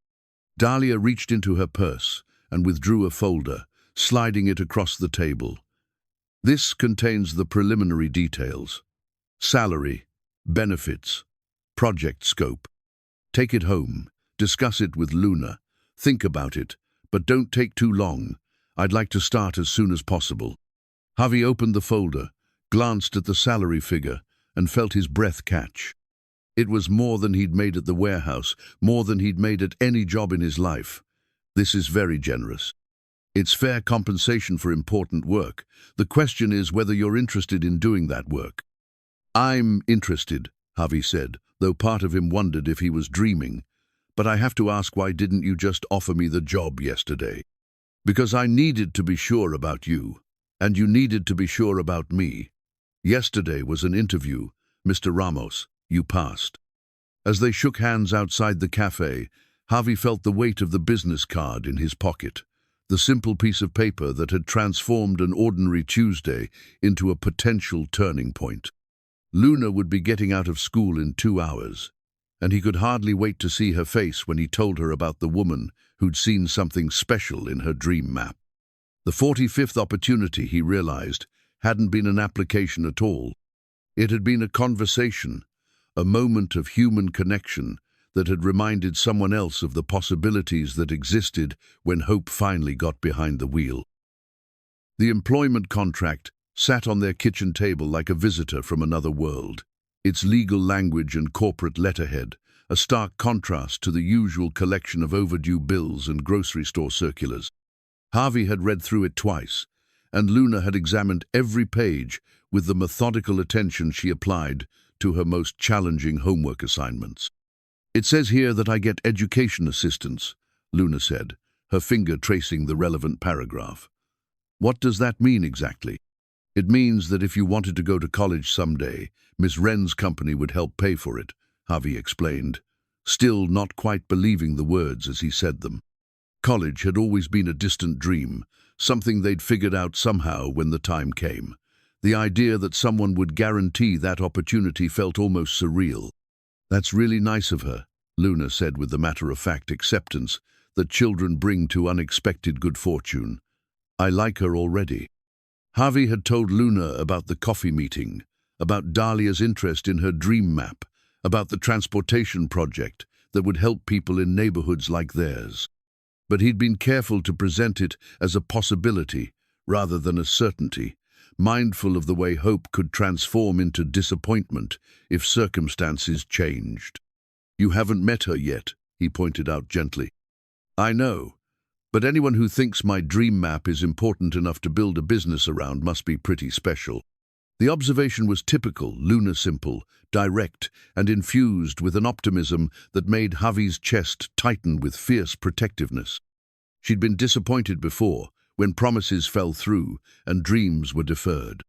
Dalia reached into her purse and withdrew a folder, sliding it across the table. This contains the preliminary details. Salary, benefits, project scope. Take it home, discuss it with Luna, think about it, but don't take too long. I'd like to start as soon as possible. Javi opened the folder, glanced at the salary figure, and felt his breath catch. It was more than he'd made at the warehouse, more than he'd made at any job in his life. This is very generous. It's fair compensation for important work. The question is whether you're interested in doing that work. I'm interested, Javi said, though part of him wondered if he was dreaming. But I have to ask, why didn't you just offer me the job yesterday? Because I needed to be sure about you, and you needed to be sure about me. Yesterday was an interview, Mr. Ramos. You passed. As they shook hands outside the cafe, Javi felt the weight of the business card in his pocket. The simple piece of paper that had transformed an ordinary Tuesday into a potential turning point. Luna would be getting out of school in 2 hours, and he could hardly wait to see her face when he told her about the woman who'd seen something special in her dream map. The 45th opportunity, he realized, hadn't been an application at all. It had been a conversation, a moment of human connection that had reminded someone else of the possibilities that existed when hope finally got behind the wheel. The employment contract sat on their kitchen table like a visitor from another world, its legal language and corporate letterhead, a stark contrast to the usual collection of overdue bills and grocery store circulars. Javi had read through it twice, and Luna had examined every page with the methodical attention she applied to her most challenging homework assignments. It says here that I get education assistance, Luna said, her finger tracing the relevant paragraph. What does that mean exactly? It means that if you wanted to go to college someday, Miss Wren's company would help pay for it, Javi explained, still not quite believing the words as he said them. College had always been a distant dream, something they'd figured out somehow when the time came. The idea that someone would guarantee that opportunity felt almost surreal. That's really nice of her, Luna said with the matter-of-fact acceptance that children bring to unexpected good fortune. I like her already. Javi had told Luna about the coffee meeting, about Dalia's interest in her dream map, about the transportation project that would help people in neighborhoods like theirs. But he'd been careful to present it as a possibility rather than a certainty, mindful of the way hope could transform into disappointment if circumstances changed. You haven't met her yet, he pointed out gently. I know, But anyone who thinks my dream map is important enough to build a business around must be pretty special. The observation was typical, lunar simple, direct, and infused with an optimism that made Javi's chest tighten with fierce protectiveness. She'd been disappointed before, when promises fell through and dreams were deferred.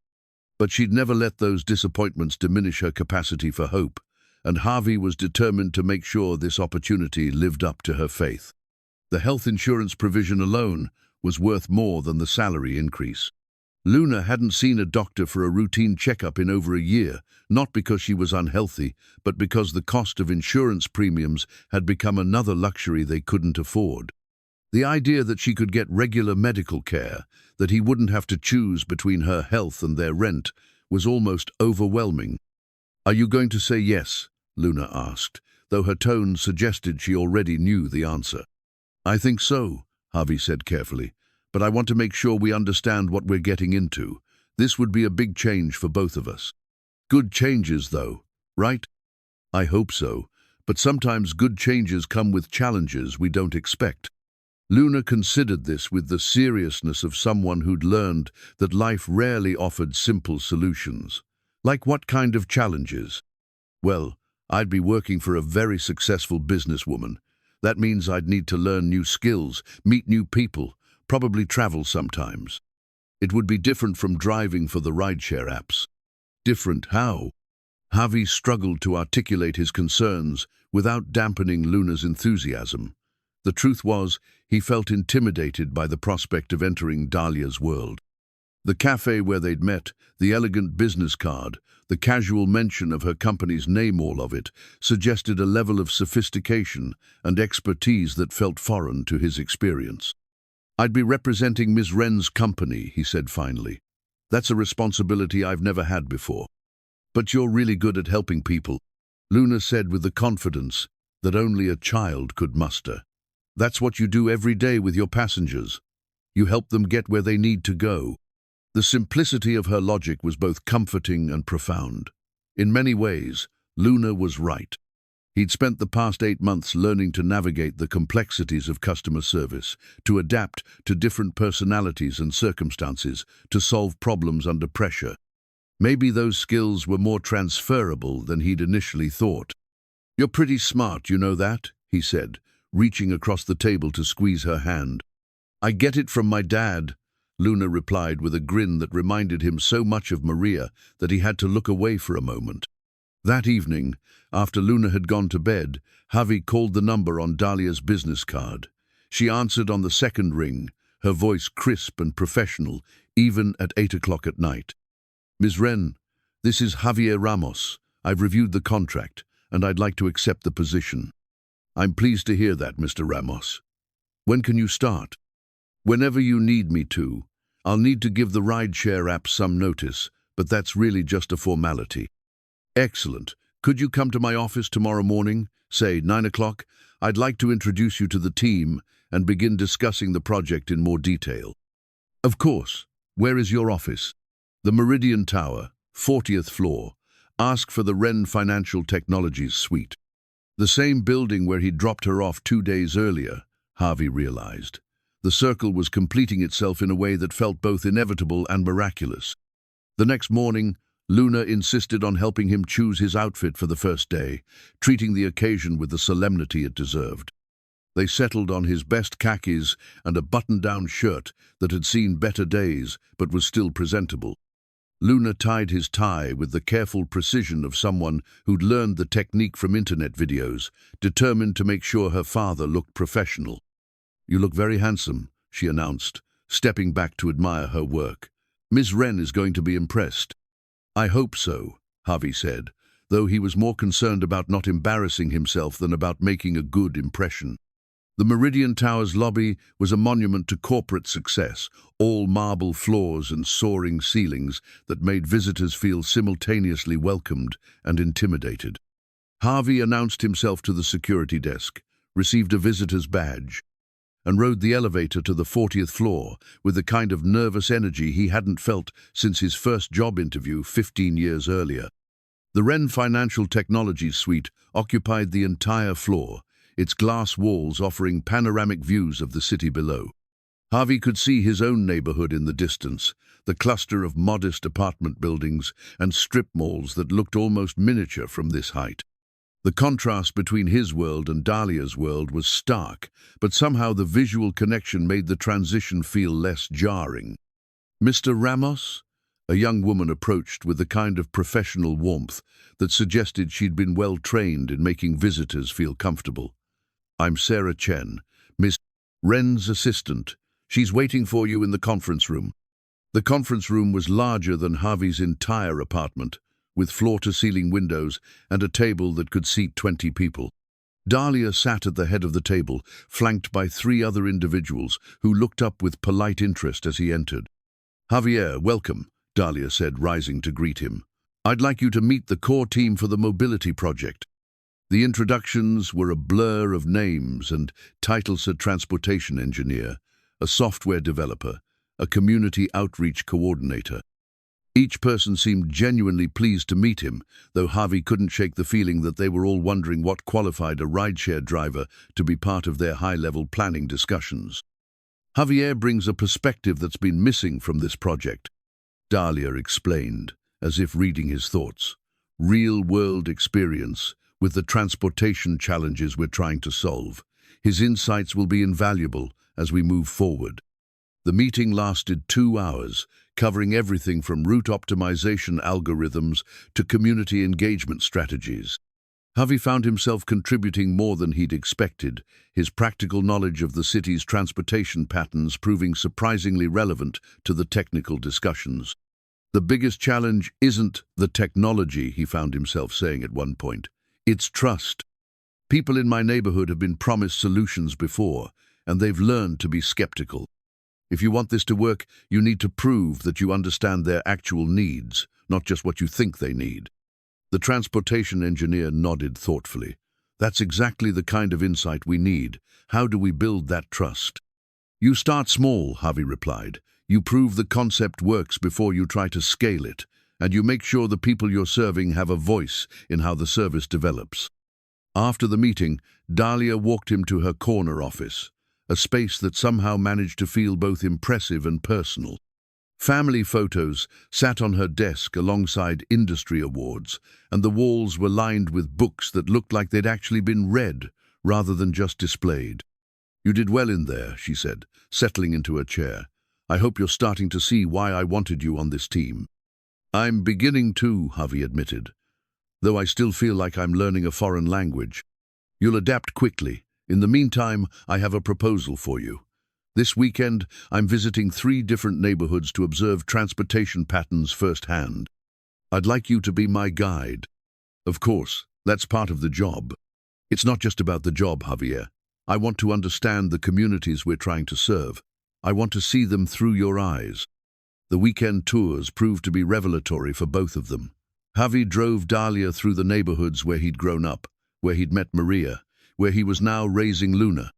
But she'd never let those disappointments diminish her capacity for hope, and Javi was determined to make sure this opportunity lived up to her faith. The health insurance provision alone was worth more than the salary increase. Luna hadn't seen a doctor for a routine checkup in over a year, not because she was unhealthy, but because the cost of insurance premiums had become another luxury they couldn't afford. The idea that she could get regular medical care, that he wouldn't have to choose between her health and their rent, was almost overwhelming. "Are you going to say yes?" Luna asked, though her tone suggested she already knew the answer. "I think so," Javi said carefully, "but I want to make sure we understand what we're getting into. This would be a big change for both of us." "Good changes, though, right?" "I hope so, but sometimes good changes come with challenges we don't expect." Luna considered this with the seriousness of someone who'd learned that life rarely offered simple solutions. "Like what kind of challenges?" "Well, I'd be working for a very successful businesswoman. That means I'd need to learn new skills, meet new people, probably travel sometimes. It would be different from driving for the rideshare apps." "Different how?" Javi struggled to articulate his concerns without dampening Luna's enthusiasm. The truth was, he felt intimidated by the prospect of entering Dalia's world. The cafe where they'd met, the elegant business card, the casual mention of her company's name, all of it, suggested a level of sophistication and expertise that felt foreign to his experience. "I'd be representing Ms. Wren's company," he said finally. "That's a responsibility I've never had before." "But you're really good at helping people," Luna said with the confidence that only a child could muster. "That's what you do every day with your passengers. You help them get where they need to go." The simplicity of her logic was both comforting and profound. In many ways, Luna was right. He'd spent the past 8 months learning to navigate the complexities of customer service, to adapt to different personalities and circumstances, to solve problems under pressure. Maybe those skills were more transferable than he'd initially thought. "You're pretty smart, you know that?" he said, reaching across the table to squeeze her hand. "I get it from my dad," Luna replied with a grin that reminded him so much of Maria that he had to look away for a moment. That evening, after Luna had gone to bed, Javi called the number on Dalia's business card. She answered on the second ring, her voice crisp and professional, even at 8 o'clock at night. "Ms. Wren, this is Javier Ramos. I've reviewed the contract, and I'd like to accept the position." "I'm pleased to hear that, Mr. Ramos. When can you start?" "Whenever you need me to. I'll need to give the rideshare app some notice, but that's really just a formality." "Excellent. Could you come to my office tomorrow morning, say 9 o'clock? I'd like to introduce you to the team and begin discussing the project in more detail." "Of course. Where is your office?" "The Meridian Tower, 40th floor. Ask for the Wren Financial Technologies suite." The same building where he'd dropped her off 2 days earlier, Javi realized. The circle was completing itself in a way that felt both inevitable and miraculous. The next morning, Luna insisted on helping him choose his outfit for the first day, treating the occasion with the solemnity it deserved. They settled on his best khakis and a button-down shirt that had seen better days but was still presentable. Luna tied his tie with the careful precision of someone who'd learned the technique from internet videos, determined to make sure her father looked professional. "You look very handsome," she announced, stepping back to admire her work. "Ms. Wren is going to be impressed." "I hope so," Javi said, though he was more concerned about not embarrassing himself than about making a good impression. The Meridian Tower's lobby was a monument to corporate success, all marble floors and soaring ceilings that made visitors feel simultaneously welcomed and intimidated. Javi announced himself to the security desk, received a visitor's badge, and rode the elevator to the 40th floor with the kind of nervous energy he hadn't felt since his first job interview 15 years earlier. The Wren Financial Technologies suite occupied the entire floor, its glass walls offering panoramic views of the city below. Javi could see his own neighborhood in the distance, the cluster of modest apartment buildings and strip malls that looked almost miniature from this height. The contrast between his world and Dalia's world was stark, but somehow the visual connection made the transition feel less jarring. "Mr. Ramos?" A young woman approached with the kind of professional warmth that suggested she'd been well trained in making visitors feel comfortable. "I'm Sarah Chen, Miss Wren's assistant. She's waiting for you in the conference room." The conference room was larger than Javi's entire apartment, with floor-to-ceiling windows and a table that could seat 20 people. Dalia sat at the head of the table, flanked by 3 other individuals who looked up with polite interest as he entered. "Javier, welcome," Dalia said, rising to greet him. "I'd like you to meet the core team for the mobility project." The introductions were a blur of names and titles: a transportation engineer, a software developer, a community outreach coordinator. Each person seemed genuinely pleased to meet him, though Javi couldn't shake the feeling that they were all wondering what qualified a rideshare driver to be part of their high-level planning discussions. "Javier brings a perspective that's been missing from this project," Dalia explained, as if reading his thoughts. "Real-world experience with the transportation challenges we're trying to solve. His insights will be invaluable as we move forward." The meeting lasted 2 hours, covering everything from route optimization algorithms to community engagement strategies. Javi found himself contributing more than he'd expected, his practical knowledge of the city's transportation patterns proving surprisingly relevant to the technical discussions. "The biggest challenge isn't the technology," he found himself saying at one point. "It's trust. People in my neighborhood have been promised solutions before, and they've learned to be skeptical. If you want this to work, you need to prove that you understand their actual needs, not just what you think they need." The transportation engineer nodded thoughtfully. "That's exactly the kind of insight we need. How do we build that trust?" "You start small," Javi replied. "You prove the concept works before you try to scale it, and you make sure the people you're serving have a voice in how the service develops." After the meeting, Dalia walked him to her corner office, a space that somehow managed to feel both impressive and personal. Family photos sat on her desk alongside industry awards, and the walls were lined with books that looked like they'd actually been read rather than just displayed. "You did well in there," she said, settling into her chair. "I hope you're starting to see why I wanted you on this team." "I'm beginning to," Javi admitted, "though I still feel like I'm learning a foreign language." "You'll adapt quickly. In the meantime, I have a proposal for you. This weekend, I'm visiting 3 different neighborhoods to observe transportation patterns firsthand. I'd like you to be my guide." "Of course, that's part of the job." "It's not just about the job, Javier. I want to understand the communities we're trying to serve. I want to see them through your eyes." The weekend tours proved to be revelatory for both of them. Javi drove Dalia through the neighborhoods where he'd grown up, where he'd met Maria, where he was now raising Luna.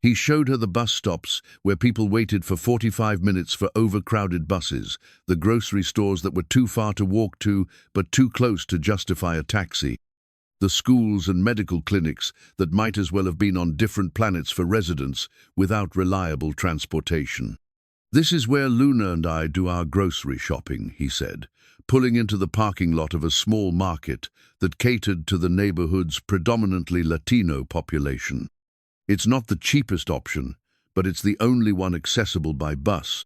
He showed her the bus stops where people waited for 45 minutes for overcrowded buses, the grocery stores that were too far to walk to but too close to justify a taxi, the schools and medical clinics that might as well have been on different planets for residents without reliable transportation. "This is where Luna and I do our grocery shopping," he said, pulling into the parking lot of a small market that catered to the neighborhood's predominantly Latino population. "It's not the cheapest option, but it's the only one accessible by bus."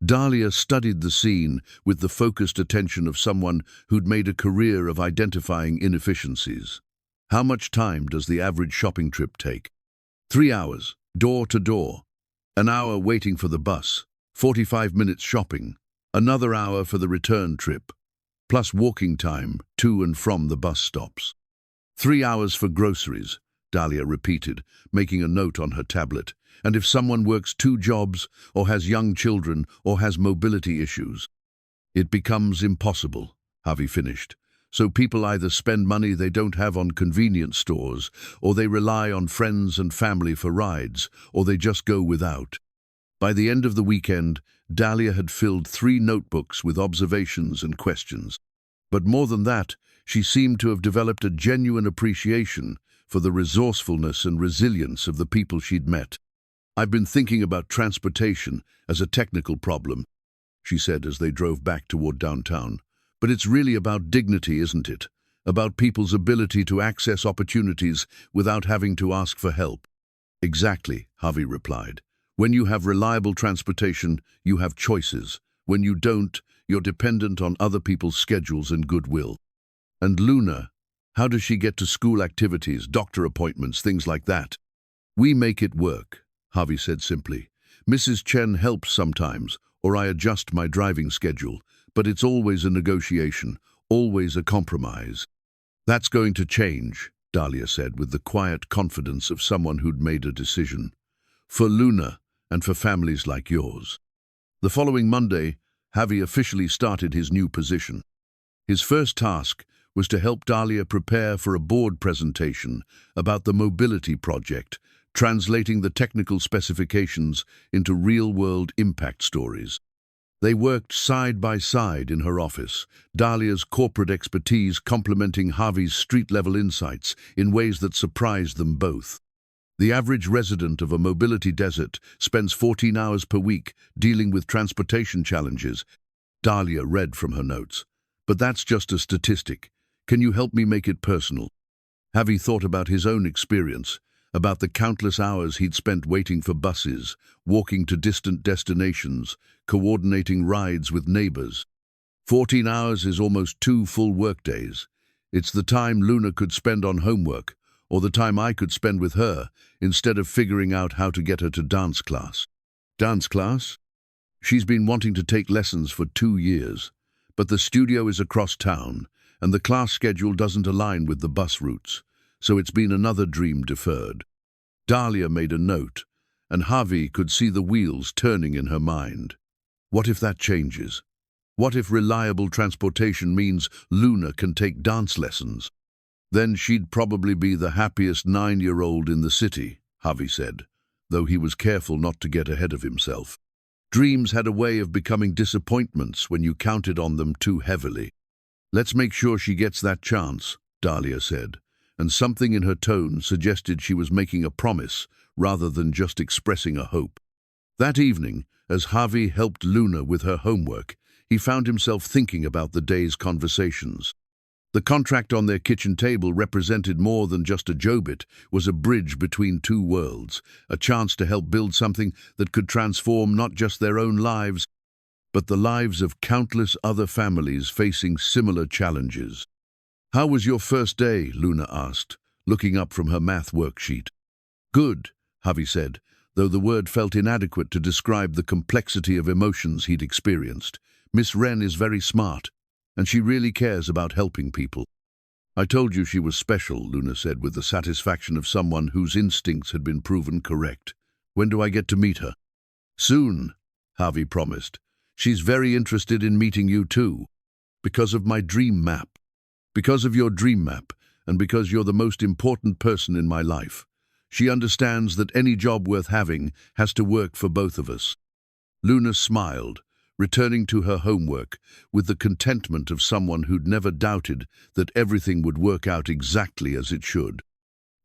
Dalia studied the scene with the focused attention of someone who'd made a career of identifying inefficiencies. "How much time does the average shopping trip take?" 3 hours, door to door. An hour waiting for the bus, 45 minutes shopping, another hour for the return trip, plus walking time to and from the bus stops. 3 hours for groceries, Dalia repeated, making a note on her tablet. "And if someone works 2 jobs, or has young children, or has mobility issues?" "It becomes impossible," Javi finished. "So people either spend money they don't have on convenience stores, or they rely on friends and family for rides, or they just go without." By the end of the weekend, Dalia had filled 3 notebooks with observations and questions. But more than that, she seemed to have developed a genuine appreciation for the resourcefulness and resilience of the people she'd met. "I've been thinking about transportation as a technical problem," she said as they drove back toward downtown. "But it's really about dignity, isn't it? About people's ability to access opportunities without having to ask for help." "Exactly," Javi replied. "When you have reliable transportation, you have choices. When you don't, you're dependent on other people's schedules and goodwill." "And Luna, how does she get to school activities, doctor appointments, things like that?" "We make it work," Javi said simply. "Mrs. Chen helps sometimes, or I adjust my driving schedule, but it's always a negotiation, always a compromise." "That's going to change," Dalia said with the quiet confidence of someone who'd made a decision. "For Luna and for families like yours." The following Monday, Javi officially started his new position. His first task was to help Dalia prepare for a board presentation about the mobility project, translating the technical specifications into real-world impact stories. They worked side by side in her office, Dalia's corporate expertise complementing Javi's street-level insights in ways that surprised them both. The average resident of a mobility desert spends 14 hours per week dealing with transportation challenges, Dalia read from her notes. "But that's just a statistic. Can you help me make it personal?" Javi thought about his own experience, about the countless hours he'd spent waiting for buses, walking to distant destinations, coordinating rides with neighbors. 14 hours is almost 2 full workdays. It's the time Luna could spend on homework, or the time I could spend with her, instead of figuring out how to get her to dance class. Dance class? She's been wanting to take lessons for 2 years, but the studio is across town, and the class schedule doesn't align with the bus routes, so it's been another dream deferred. Dalia made a note, and Javi could see the wheels turning in her mind. What if that changes? What if reliable transportation means Luna can take dance lessons? Then she'd probably be the happiest 9-year-old in the city, Javi said, though he was careful not to get ahead of himself. Dreams had a way of becoming disappointments when you counted on them too heavily. "Let's make sure she gets that chance," Dalia said, and something in her tone suggested she was making a promise rather than just expressing a hope. That evening, as Javi helped Luna with her homework, he found himself thinking about the day's conversations. The contract on their kitchen table represented more than just a jobit, was a bridge between two worlds, a chance to help build something that could transform not just their own lives, but the lives of countless other families facing similar challenges. "How was your first day?" Luna asked, looking up from her math worksheet. "Good," Javi said, though the word felt inadequate to describe the complexity of emotions he'd experienced. "Miss Wren is very smart, and she really cares about helping people." "I told you she was special," Luna said with the satisfaction of someone whose instincts had been proven correct. "When do I get to meet her?" "Soon," Javi promised. "She's very interested in meeting you too. Because of my dream map. Because of your dream map, and because you're the most important person in my life. She understands that any job worth having has to work for both of us." Luna smiled, returning to her homework with the contentment of someone who'd never doubted that everything would work out exactly as it should.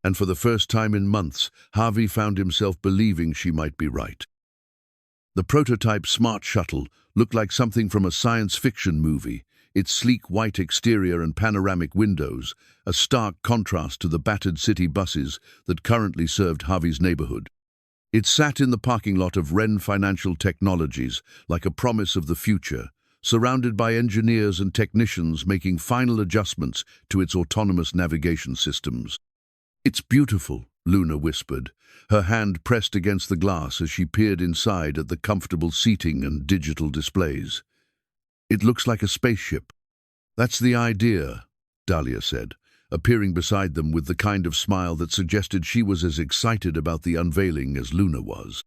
And for the first time in months, Javi found himself believing she might be right. The prototype smart shuttle looked like something from a science fiction movie, its sleek white exterior and panoramic windows, a stark contrast to the battered city buses that currently served Javi's neighborhood. It sat in the parking lot of Wren Financial Technologies like a promise of the future, surrounded by engineers and technicians making final adjustments to its autonomous navigation systems. "It's beautiful," Luna whispered, her hand pressed against the glass as she peered inside at the comfortable seating and digital displays. "It looks like a spaceship." "That's the idea," Dalia said, appearing beside them with the kind of smile that suggested she was as excited about the unveiling as Luna was.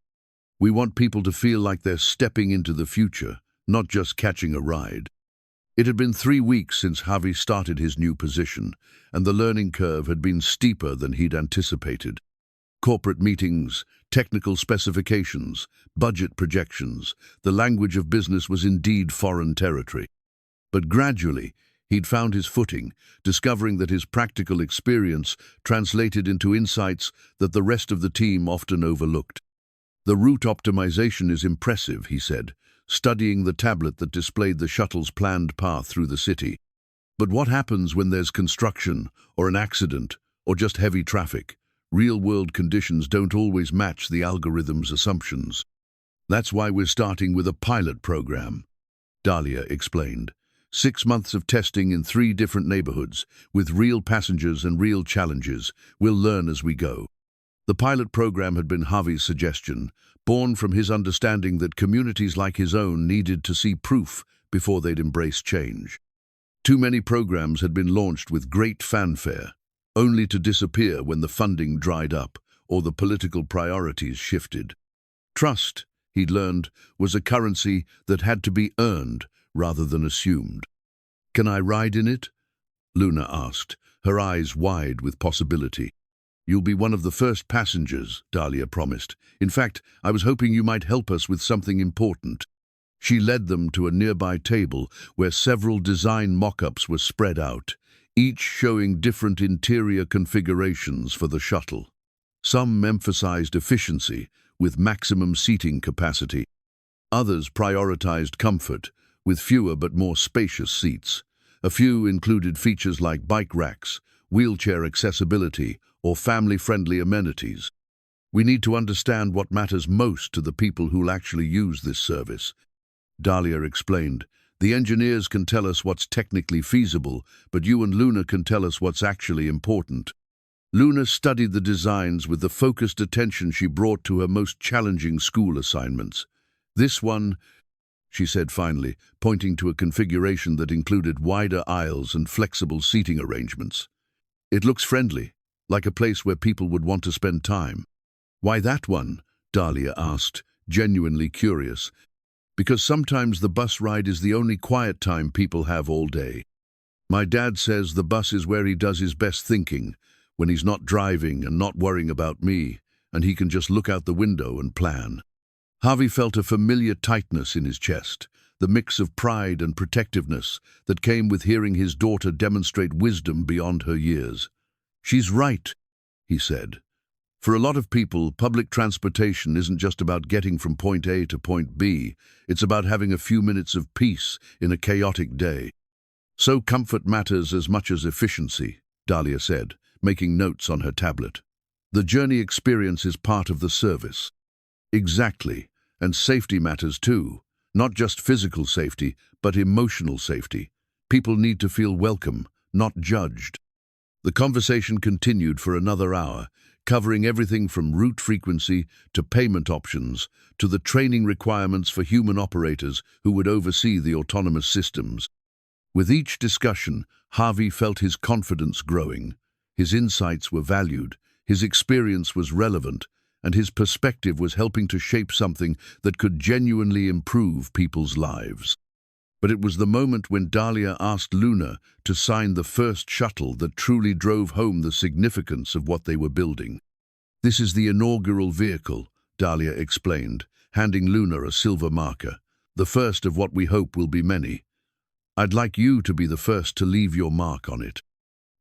"We want people to feel like they're stepping into the future, not just catching a ride." It had been 3 weeks since Javi started his new position, and the learning curve had been steeper than he'd anticipated. Corporate meetings, technical specifications, budget projections, the language of business was indeed foreign territory. But gradually, he'd found his footing, discovering that his practical experience translated into insights that the rest of the team often overlooked. The route optimization is impressive, he said, studying the tablet that displayed the shuttle's planned path through the city. But what happens when there's construction, or an accident, or just heavy traffic? Real-world conditions don't always match the algorithm's assumptions. That's why we're starting with a pilot program, Dalia explained. 6 months of testing in 3 different neighborhoods, with real passengers and real challenges. We'll learn as we go. The pilot program had been Javi's suggestion, born from his understanding that communities like his own needed to see proof before they'd embrace change. Too many programs had been launched with great fanfare, only to disappear when the funding dried up or the political priorities shifted. Trust, he'd learned, was a currency that had to be earned rather than assumed. "Can I ride in it?" Luna asked, her eyes wide with possibility. "You'll be one of the first passengers," Dalia promised. "In fact, I was hoping you might help us with something important." She led them to a nearby table where several design mock-ups were spread out, each showing different interior configurations for the shuttle. Some emphasized efficiency, with maximum seating capacity. Others prioritized comfort, with fewer but more spacious seats. A few included features like bike racks, wheelchair accessibility, or family-friendly amenities. "We need to understand what matters most to the people who'll actually use this service," Dalia explained. "The engineers can tell us what's technically feasible, but you and Luna can tell us what's actually important." Luna studied the designs with the focused attention she brought to her most challenging school assignments. "This one," she said finally, pointing to a configuration that included wider aisles and flexible seating arrangements. "It looks friendly, like a place where people would want to spend time." "Why that one?" Dalia asked, genuinely curious. "Because sometimes the bus ride is the only quiet time people have all day. My dad says the bus is where he does his best thinking, when he's not driving and not worrying about me, and he can just look out the window and plan." Javi felt a familiar tightness in his chest, the mix of pride and protectiveness that came with hearing his daughter demonstrate wisdom beyond her years. "She's right," he said. "For a lot of people, public transportation isn't just about getting from point A to point B. It's about having a few minutes of peace in a chaotic day. So comfort matters as much as efficiency," Dalia said, making notes on her tablet. "The journey experience is part of the service." "Exactly. And safety matters too. Not just physical safety, but emotional safety. People need to feel welcome, not judged." The conversation continued for another hour, covering everything from route frequency to payment options to the training requirements for human operators who would oversee the autonomous systems. With each discussion, Javi felt his confidence growing. His insights were valued, his experience was relevant, and his perspective was helping to shape something that could genuinely improve people's lives. But it was the moment when Dalia asked Luna to sign the first shuttle that truly drove home the significance of what they were building. "This is the inaugural vehicle," Dalia explained, handing Luna a silver marker, "the first of what we hope will be many. I'd like you to be the first to leave your mark on it."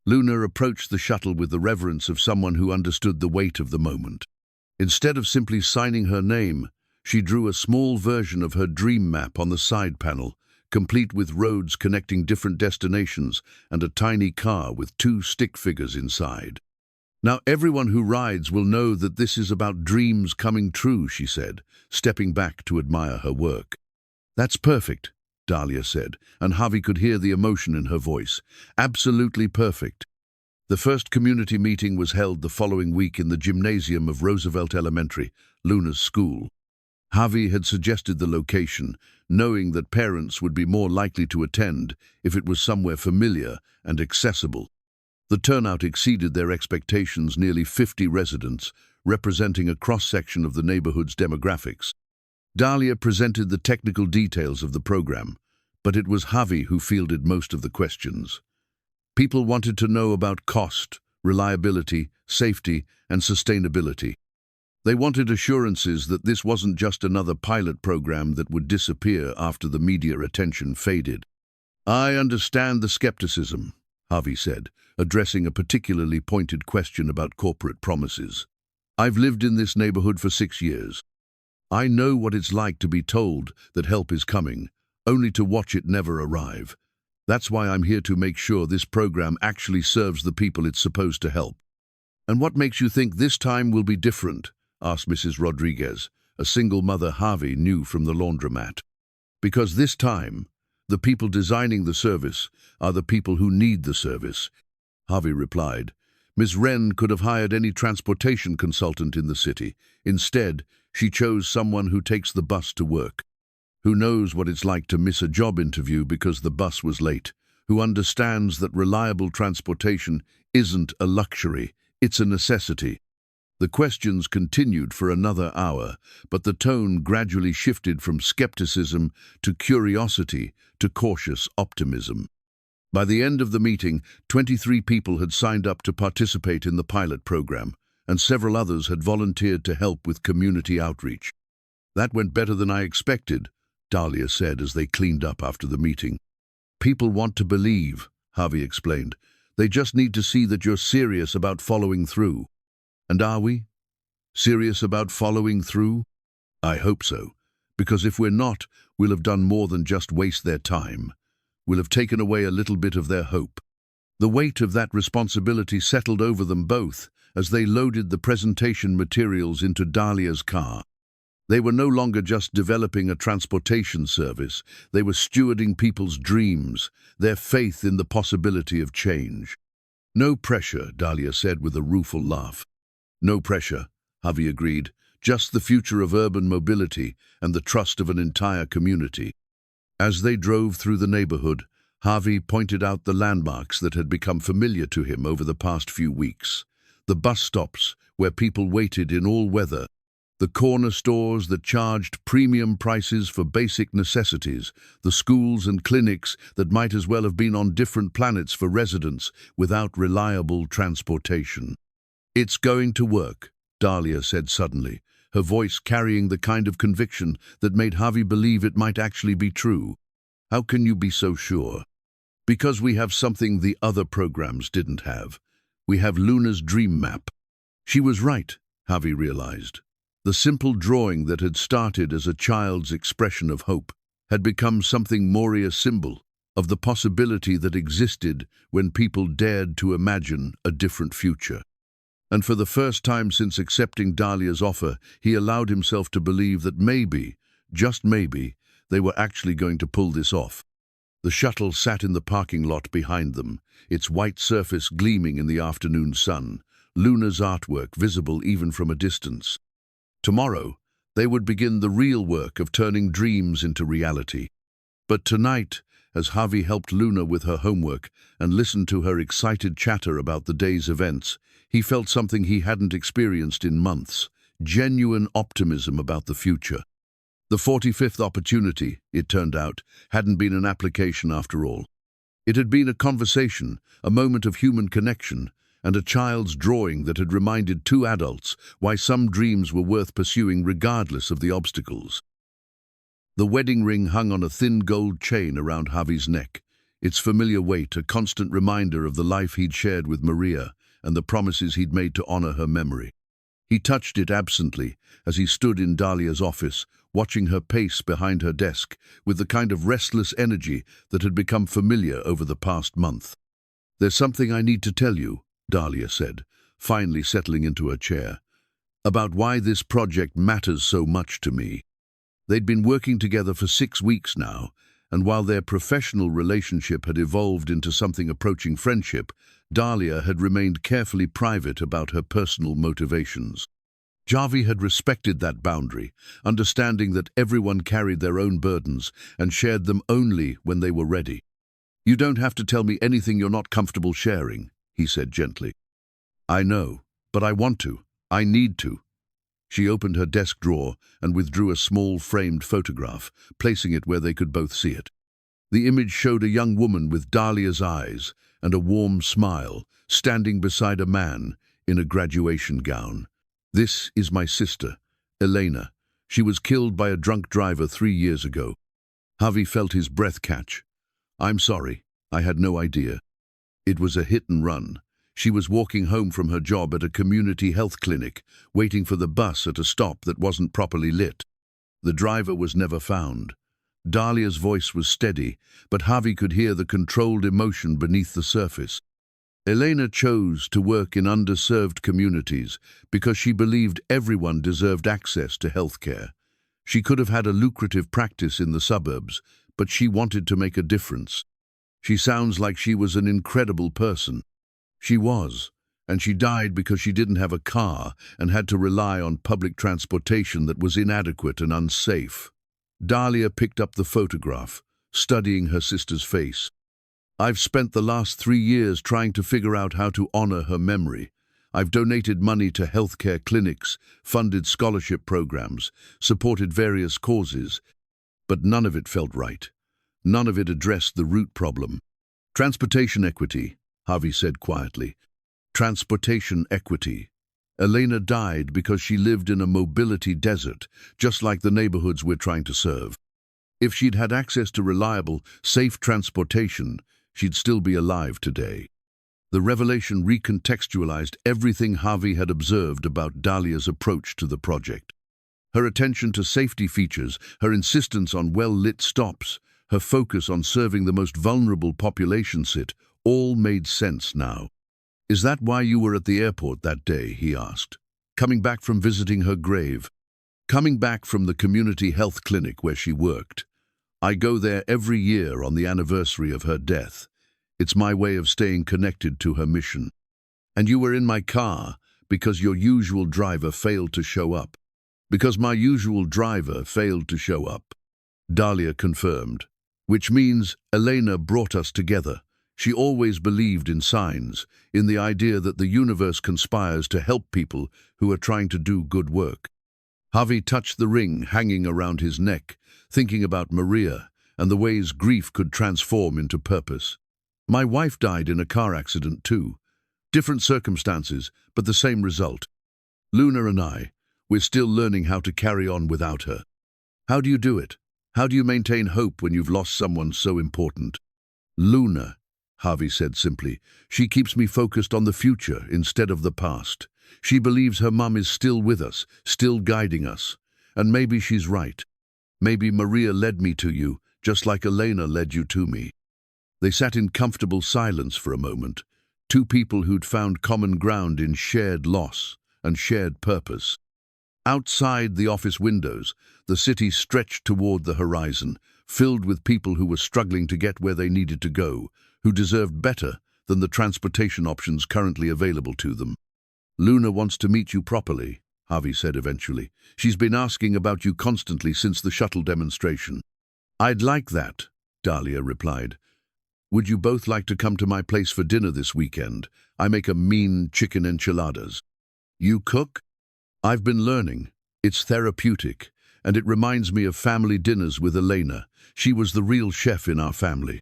Luna approached the shuttle with the reverence of someone who understood the weight of the moment. Instead of simply signing her name, she drew a small version of her dream map on the side panel, complete with roads connecting different destinations and a tiny car with 2 stick figures inside. "Now everyone who rides will know that this is about dreams coming true," she said, stepping back to admire her work. "That's perfect," Dalia said, and Javi could hear the emotion in her voice. "Absolutely perfect." The first community meeting was held the following week in the gymnasium of Roosevelt Elementary, Luna's school. Javi had suggested the location, knowing that parents would be more likely to attend if it was somewhere familiar and accessible. The turnout exceeded their expectations, nearly 50 residents, representing a cross-section of the neighborhood's demographics. Dalia presented the technical details of the program, but it was Javi who fielded most of the questions. People wanted to know about cost, reliability, safety, and sustainability. They wanted assurances that this wasn't just another pilot program that would disappear after the media attention faded. "I understand the skepticism," Javi said, addressing a particularly pointed question about corporate promises. "I've lived in this neighborhood for 6 years. I know what it's like to be told that help is coming, only to watch it never arrive. That's why I'm here to make sure this program actually serves the people it's supposed to help." "And what makes you think this time will be different?" asked Mrs. Rodriguez, a single mother Javi knew from the laundromat. "Because this time, the people designing the service are the people who need the service," Javi replied. "Ms. Wren could have hired any transportation consultant in the city. Instead, she chose someone who takes the bus to work, who knows what it's like to miss a job interview because the bus was late, who understands that reliable transportation isn't a luxury, it's a necessity." The questions continued for another hour, but the tone gradually shifted from skepticism to curiosity to cautious optimism. By the end of the meeting, 23 people had signed up to participate in the pilot program, and several others had volunteered to help with community outreach. "That went better than I expected," Dalia said as they cleaned up after the meeting. "People want to believe," Javi explained. "They just need to see that you're serious about following through." "And are we? Serious about following through?" "I hope so, because if we're not, we'll have done more than just waste their time. We'll have taken away a little bit of their hope." The weight of that responsibility settled over them both as they loaded the presentation materials into Dalia's car. They were no longer just developing a transportation service, they were stewarding people's dreams, their faith in the possibility of change. "No pressure," Dalia said with a rueful laugh. "No pressure," Javi agreed, "just the future of urban mobility and the trust of an entire community." As they drove through the neighborhood, Javi pointed out the landmarks that had become familiar to him over the past few weeks. The bus stops where people waited in all weather, the corner stores that charged premium prices for basic necessities, the schools and clinics that might as well have been on different planets for residents without reliable transportation. "It's going to work," Dalia said suddenly, her voice carrying the kind of conviction that made Javi believe it might actually be true. "How can you be so sure?" "Because we have something the other programs didn't have. We have Luna's dream map." She was right, Javi realized. The simple drawing that had started as a child's expression of hope had become something more a symbol of the possibility that existed when people dared to imagine a different future. And for the first time since accepting Dalia's offer, he allowed himself to believe that maybe, just maybe, they were actually going to pull this off. The shuttle sat in the parking lot behind them, its white surface gleaming in the afternoon sun, Luna's artwork visible even from a distance. Tomorrow, they would begin the real work of turning dreams into reality. But tonight, as Javi helped Luna with her homework and listened to her excited chatter about the day's events, he felt something he hadn't experienced in months, genuine optimism about the future. The 45th opportunity, it turned out, hadn't been an application after all. It had been a conversation, a moment of human connection, and a child's drawing that had reminded two adults why some dreams were worth pursuing regardless of the obstacles. The wedding ring hung on a thin gold chain around Javi's neck, its familiar weight a constant reminder of the life he'd shared with Maria and the promises he'd made to honor her memory. He touched it absently as he stood in Dalia's office, watching her pace behind her desk with the kind of restless energy that had become familiar over the past month. "There's something I need to tell you," Dalia said, finally settling into her chair, "about why this project matters so much to me." They'd been working together for 6 weeks now, and while their professional relationship had evolved into something approaching friendship, Dalia had remained carefully private about her personal motivations. Javi had respected that boundary, understanding that everyone carried their own burdens and shared them only when they were ready. "You don't have to tell me anything you're not comfortable sharing," he said gently. "I know, but I want to. I need to." She opened her desk drawer and withdrew a small framed photograph, placing it where they could both see it. The image showed a young woman with Dalia's eyes and a warm smile, standing beside a man in a graduation gown. "This is my sister, Elena. She was killed by a drunk driver 3 years ago." Javi felt his breath catch. "I'm sorry, I had no idea. It was a hit and run. She was walking home from her job at a community health clinic, waiting for the bus at a stop that wasn't properly lit. The driver was never found. Dalia's voice was steady, but Javi could hear the controlled emotion beneath the surface. Elena chose to work in underserved communities because she believed everyone deserved access to healthcare. She could have had a lucrative practice in the suburbs, but she wanted to make a difference. She sounds like she was an incredible person. She was, and she died because she didn't have a car and had to rely on public transportation that was inadequate and unsafe. Dalia picked up the photograph, studying her sister's face. I've spent the last 3 years trying to figure out how to honor her memory. I've donated money to healthcare clinics, funded scholarship programs, supported various causes, but none of it felt right. None of it addressed the root problem. Transportation equity, Javi said quietly. Transportation equity. Elena died because she lived in a mobility desert, just like the neighborhoods we're trying to serve. If she'd had access to reliable, safe transportation, she'd still be alive today. The revelation recontextualized everything Javi had observed about Dalia's approach to the project. Her attention to safety features, her insistence on well-lit stops, her focus on serving the most vulnerable population all made sense now. Is that why you were at the airport that day, he asked. Coming back from visiting her grave. Coming back from the community health clinic where she worked. I go there every year on the anniversary of her death. It's my way of staying connected to her mission. And you were in my car because your usual driver failed to show up. Because my usual driver failed to show up. Dalia confirmed. Which means Elena brought us together. She always believed in signs, in the idea that the universe conspires to help people who are trying to do good work. Javi touched the ring hanging around his neck, thinking about Maria and the ways grief could transform into purpose. My wife died in a car accident too. Different circumstances, but the same result. Luna and we're still learning how to carry on without her. How do you do it? How do you maintain hope when you've lost someone so important? Luna, Javi said simply. She keeps me focused on the future instead of the past. She believes her mum is still with us, still guiding us. And maybe she's right. Maybe Maria led me to you, just like Elena led you to me. They sat in comfortable silence for a moment, two people who'd found common ground in shared loss and shared purpose. Outside the office windows, the city stretched toward the horizon, filled with people who were struggling to get where they needed to go, who deserved better than the transportation options currently available to them. Luna wants to meet you properly, Javi said eventually. She's been asking about you constantly since the shuttle demonstration. I'd like that, Dalia replied. Would you both like to come to my place for dinner this weekend? I make a mean chicken enchiladas. You cook? I've been learning. It's therapeutic, and it reminds me of family dinners with Elena. She was the real chef in our family.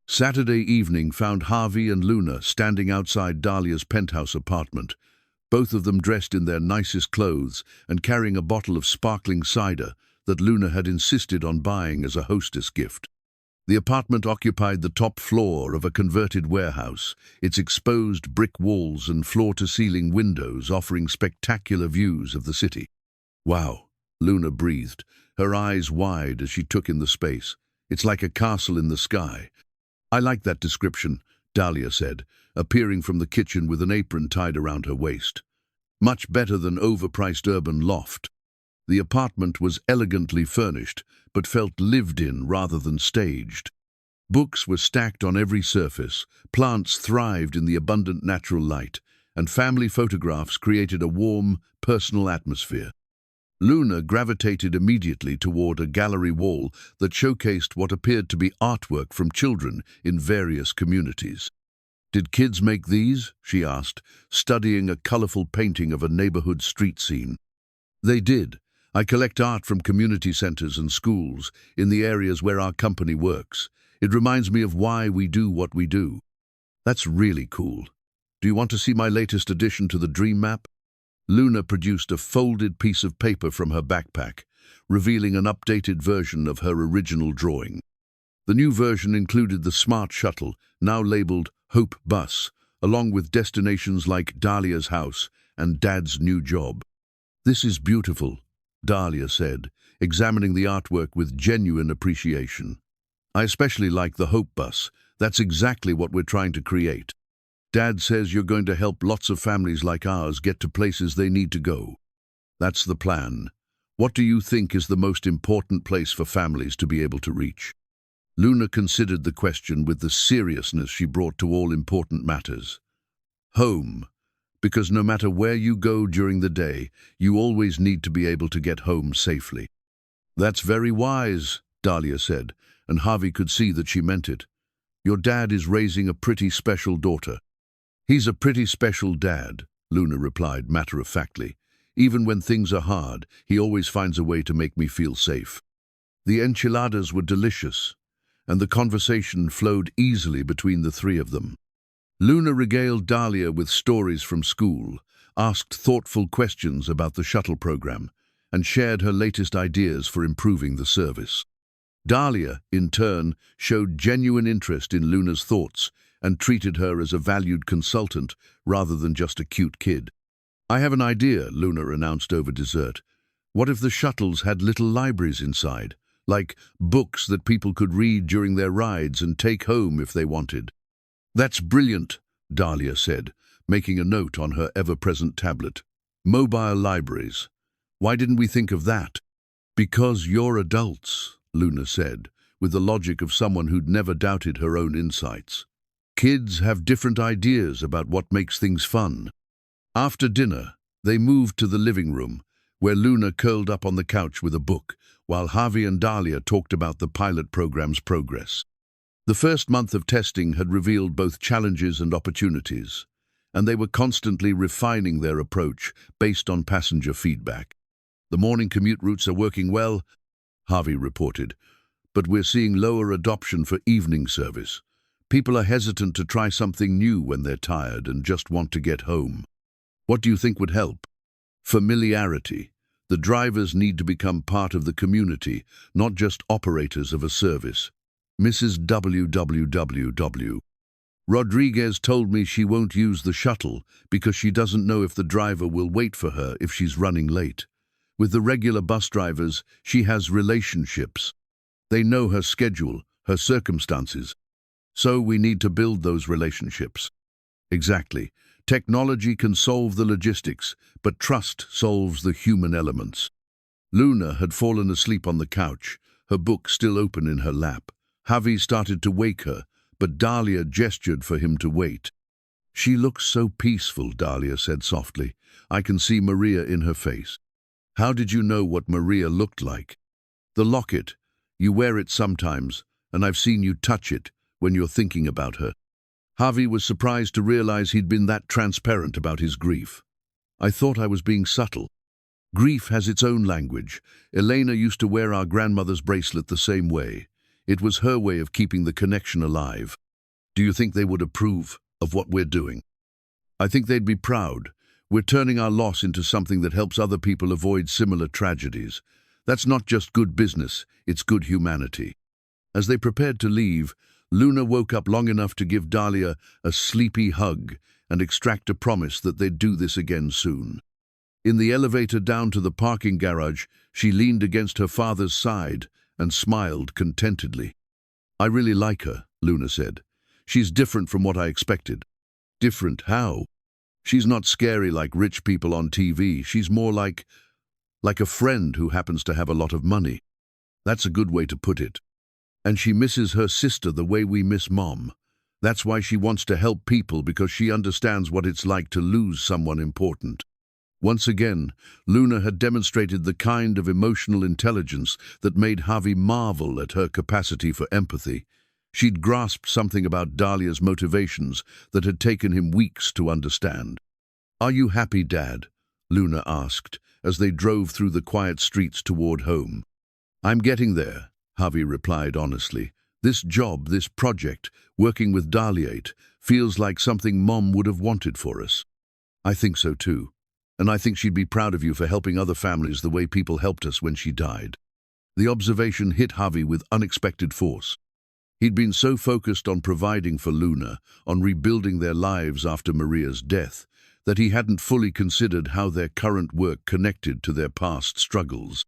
Saturday evening found Javi and Luna standing outside Dalia's penthouse apartment, both of them dressed in their nicest clothes and carrying a bottle of sparkling cider that Luna had insisted on buying as a hostess gift. The apartment occupied the top floor of a converted warehouse, its exposed brick walls and floor-to-ceiling windows offering spectacular views of the city. Wow, Luna breathed, her eyes wide as she took in the space. It's like a castle in the sky. I like that description, Dalia said, appearing from the kitchen with an apron tied around her waist. Much better than overpriced urban loft. The apartment was elegantly furnished, but felt lived in rather than staged. Books were stacked on every surface, plants thrived in the abundant natural light, and family photographs created a warm, personal atmosphere. Luna gravitated immediately toward a gallery wall that showcased what appeared to be artwork from children in various communities. Did kids make these? She asked, studying a colorful painting of a neighborhood street scene. They did. I collect art from community centers and schools in the areas where our company works. It reminds me of why we do what we do. That's really cool. Do you want to see my latest addition to the dream map? Luna produced a folded piece of paper from her backpack, revealing an updated version of her original drawing. The new version included the smart shuttle, now labeled Hope Bus, along with destinations like Dalia's house and Dad's new job. This is beautiful, Dalia said, examining the artwork with genuine appreciation. I especially like the Hope Bus. That's exactly what we're trying to create. Dad says you're going to help lots of families like ours get to places they need to go. That's the plan. What do you think is the most important place for families to be able to reach? Luna considered the question with the seriousness she brought to all important matters. Home. Because no matter where you go during the day, you always need to be able to get home safely. That's very wise, Dalia said, and Javi could see that she meant it. Your dad is raising a pretty special daughter. He's a pretty special dad, Luna replied matter-of-factly. Even when things are hard, he always finds a way to make me feel safe. The enchiladas were delicious, and the conversation flowed easily between the three of them. Luna regaled Dalia with stories from school, asked thoughtful questions about the shuttle program, and shared her latest ideas for improving the service. Dalia, in turn, showed genuine interest in Luna's thoughts and treated her as a valued consultant rather than just a cute kid. I have an idea, Luna announced over dessert. What if the shuttles had little libraries inside, like books that people could read during their rides and take home if they wanted? That's brilliant, Dalia said, making a note on her ever-present tablet. Mobile libraries. Why didn't we think of that? Because you're adults, Luna said, with the logic of someone who'd never doubted her own insights. Kids have different ideas about what makes things fun. After dinner, they moved to the living room, where Luna curled up on the couch with a book, while Javi and Dalia talked about the pilot program's progress. The first month of testing had revealed both challenges and opportunities, and they were constantly refining their approach based on passenger feedback. The morning commute routes are working well, Javi reported, but we're seeing lower adoption for evening service. People are hesitant to try something new when they're tired and just want to get home. What do you think would help? Familiarity. The drivers need to become part of the community, not just operators of a service. Mrs. WWWW. Rodriguez told me she won't use the shuttle because she doesn't know if the driver will wait for her if she's running late. With the regular bus drivers, she has relationships. They know her schedule, her circumstances. So we need to build those relationships. Exactly. Technology can solve the logistics, but trust solves the human elements. Luna had fallen asleep on the couch, her book still open in her lap. Javi started to wake her, but Dalia gestured for him to wait. She looks so peaceful, Dalia said softly. I can see Maria in her face. How did you know what Maria looked like? The locket. You wear it sometimes, and I've seen you touch it when you're thinking about her. Javi was surprised to realize he'd been that transparent about his grief. I thought I was being subtle. Grief has its own language. Elena used to wear our grandmother's bracelet the same way. It was her way of keeping the connection alive. Do you think they would approve of what we're doing? I think they'd be proud. We're turning our loss into something that helps other people avoid similar tragedies. That's not just good business, it's good humanity. As they prepared to leave, Luna woke up long enough to give Dalia a sleepy hug and extract a promise that they'd do this again soon. In the elevator down to the parking garage, she leaned against her father's side and smiled contentedly. I really like her, Luna said. She's different from what I expected. Different how? She's not scary like rich people on TV. She's more like a friend who happens to have a lot of money. That's a good way to put it. And she misses her sister the way we miss Mom. That's why she wants to help people, because she understands what it's like to lose someone important. Once again, Luna had demonstrated the kind of emotional intelligence that made Javi marvel at her capacity for empathy. She'd grasped something about Dalia's motivations that had taken him weeks to understand. Are you happy, Dad? Luna asked, as they drove through the quiet streets toward home. I'm getting there, Javi replied honestly. This job, this project, working with Dalia, feels like something Mom would have wanted for us. I think so too. And I think she'd be proud of you for helping other families the way people helped us when she died. The observation hit Javi with unexpected force. He'd been so focused on providing for Luna, on rebuilding their lives after Maria's death, that he hadn't fully considered how their current work connected to their past struggles.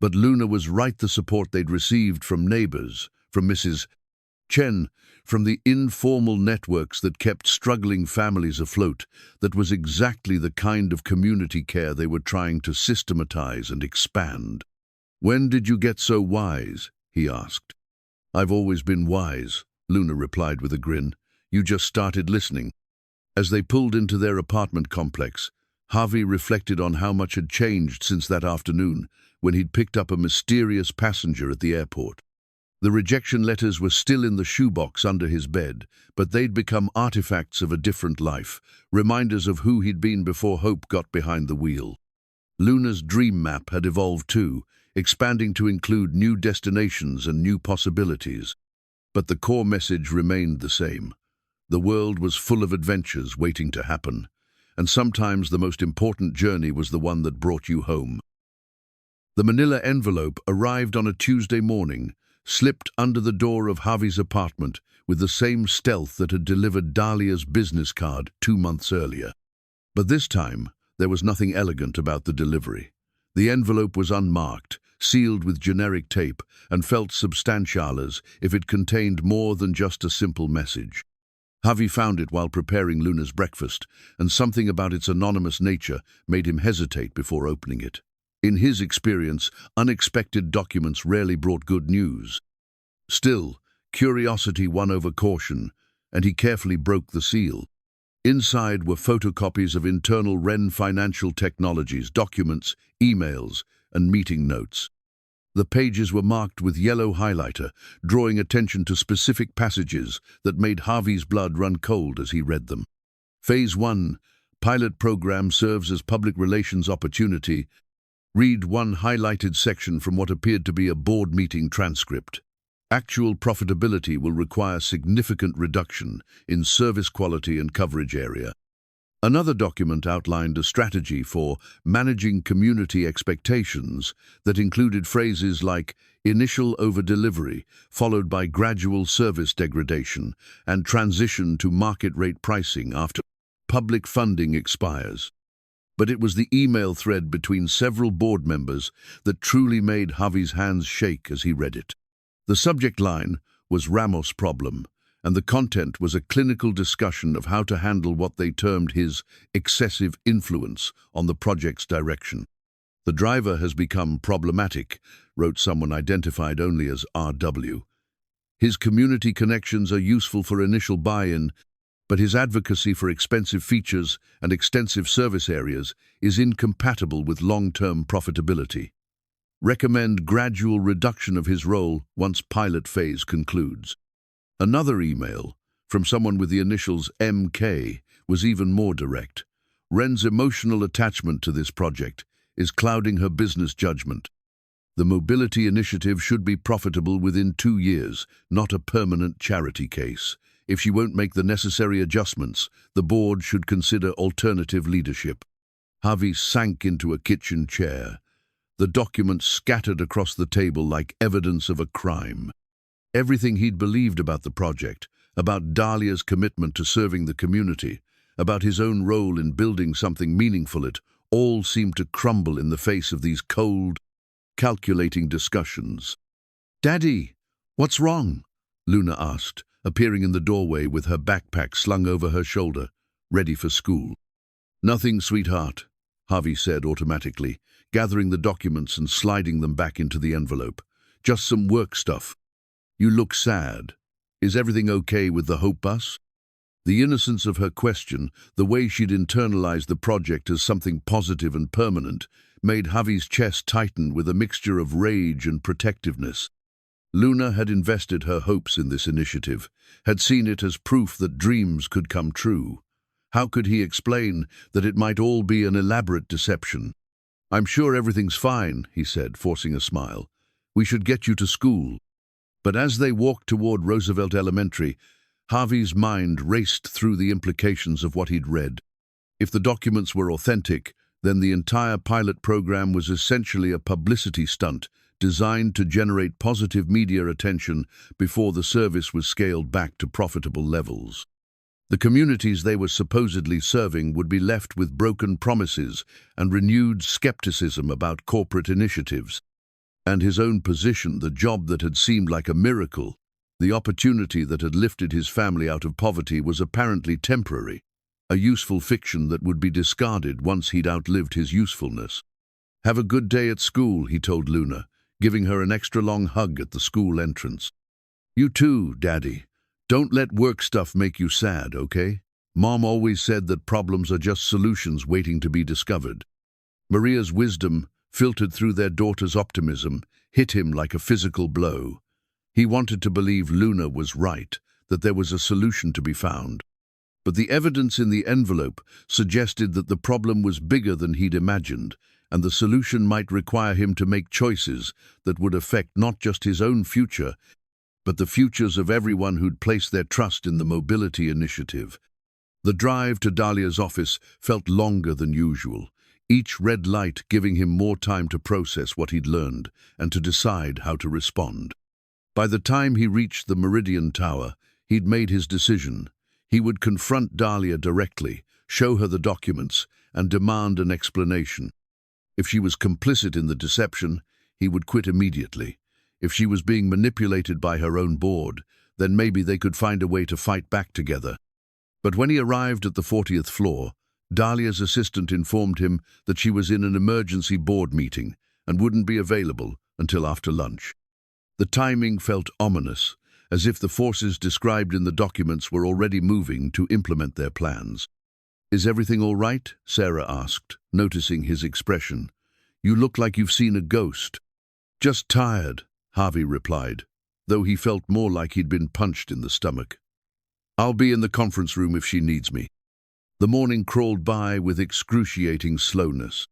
But Luna was right, the support they'd received from neighbors, from Mrs. Chen, from the informal networks that kept struggling families afloat, that was exactly the kind of community care they were trying to systematize and expand. "When did you get so wise?" he asked. "I've always been wise," Luna replied with a grin. "You just started listening." As they pulled into their apartment complex, Javi reflected on how much had changed since that afternoon when he'd picked up a mysterious passenger at the airport. The rejection letters were still in the shoebox under his bed, but they'd become artifacts of a different life, reminders of who he'd been before hope got behind the wheel. Luna's dream map had evolved too, expanding to include new destinations and new possibilities. But the core message remained the same. The world was full of adventures waiting to happen, and sometimes the most important journey was the one that brought you home. The manila envelope arrived on a Tuesday morning, slipped under the door of Javi's apartment with the same stealth that had delivered Dalia's business card 2 months earlier. But this time, there was nothing elegant about the delivery. The envelope was unmarked, sealed with generic tape, and felt substantial, as if it contained more than just a simple message. Javi found it while preparing Luna's breakfast, and something about its anonymous nature made him hesitate before opening it. In his experience, unexpected documents rarely brought good news. Still, curiosity won over caution, and he carefully broke the seal. Inside were photocopies of internal Wren Financial Technologies documents, emails, and meeting notes. The pages were marked with yellow highlighter, drawing attention to specific passages that made Javi's blood run cold as he read them. Phase 1, pilot program serves as public relations opportunity. Read one highlighted section from what appeared to be a board meeting transcript. Actual profitability will require significant reduction in service quality and coverage area. Another document outlined a strategy for managing community expectations that included phrases like initial over-delivery, followed by gradual service degradation, and transition to market rate pricing after public funding expires. But it was the email thread between several board members that truly made Javi's hands shake as he read it. The subject line was Ramos' problem, and the content was a clinical discussion of how to handle what they termed his excessive influence on the project's direction. "The driver has become problematic," wrote someone identified only as RW. "His community connections are useful for initial buy-in, but his advocacy for expensive features and extensive service areas is incompatible with long-term profitability. Recommend gradual reduction of his role once pilot phase concludes." Another email, from someone with the initials MK, was even more direct. "Wren's emotional attachment to this project is clouding her business judgment. The mobility initiative should be profitable within 2 years, not a permanent charity case. If she won't make the necessary adjustments, the board should consider alternative leadership." Javi sank into a kitchen chair. The documents scattered across the table like evidence of a crime. Everything he'd believed about the project, about Dalia's commitment to serving the community, about his own role in building something meaningful, it all seemed to crumble in the face of these cold, calculating discussions. "Daddy, what's wrong?" Luna asked, appearing in the doorway with her backpack slung over her shoulder, ready for school. "Nothing, sweetheart," Javi said automatically, gathering the documents and sliding them back into the envelope. "Just some work stuff. You look sad. Is everything okay with the Hope Bus?" The innocence of her question, the way she'd internalized the project as something positive and permanent, made Javi's chest tighten with a mixture of rage and protectiveness. Luna had invested her hopes in this initiative, had seen it as proof that dreams could come true. How could he explain that it might all be an elaborate deception? "I'm sure everything's fine," he said, forcing a smile. "We should get you to school." But as they walked toward Roosevelt Elementary, Javi's mind raced through the implications of what he'd read. If the documents were authentic, then the entire pilot program was essentially a publicity stunt designed to generate positive media attention before the service was scaled back to profitable levels. The communities they were supposedly serving would be left with broken promises and renewed skepticism about corporate initiatives. And his own position, the job that had seemed like a miracle, the opportunity that had lifted his family out of poverty, was apparently temporary, a useful fiction that would be discarded once he'd outlived his usefulness. "Have a good day at school," he told Luna, giving her an extra long hug at the school entrance. "You too, Daddy. Don't let work stuff make you sad, okay? Mom always said that problems are just solutions waiting to be discovered." Maria's wisdom, filtered through their daughter's optimism, hit him like a physical blow. He wanted to believe Luna was right, that there was a solution to be found. But the evidence in the envelope suggested that the problem was bigger than he'd imagined, and the solution might require him to make choices that would affect not just his own future, but the futures of everyone who'd placed their trust in the mobility initiative. The drive to Dahlia's office felt longer than usual, each red light giving him more time to process what he'd learned and to decide how to respond. By the time he reached the Meridian Tower, he'd made his decision. He would confront Dalia directly, show her the documents, and demand an explanation. If she was complicit in the deception, he would quit immediately. If she was being manipulated by her own board, then maybe they could find a way to fight back together. But when he arrived at the 40th floor, Dalia's assistant informed him that she was in an emergency board meeting and wouldn't be available until after lunch. The timing felt ominous, as if the forces described in the documents were already moving to implement their plans. "Is everything all right?" Sarah asked, noticing his expression. "You look like you've seen a ghost." "Just tired," Javi replied, though he felt more like he'd been punched in the stomach. "I'll be in the conference room if she needs me." The morning crawled by with excruciating slowness.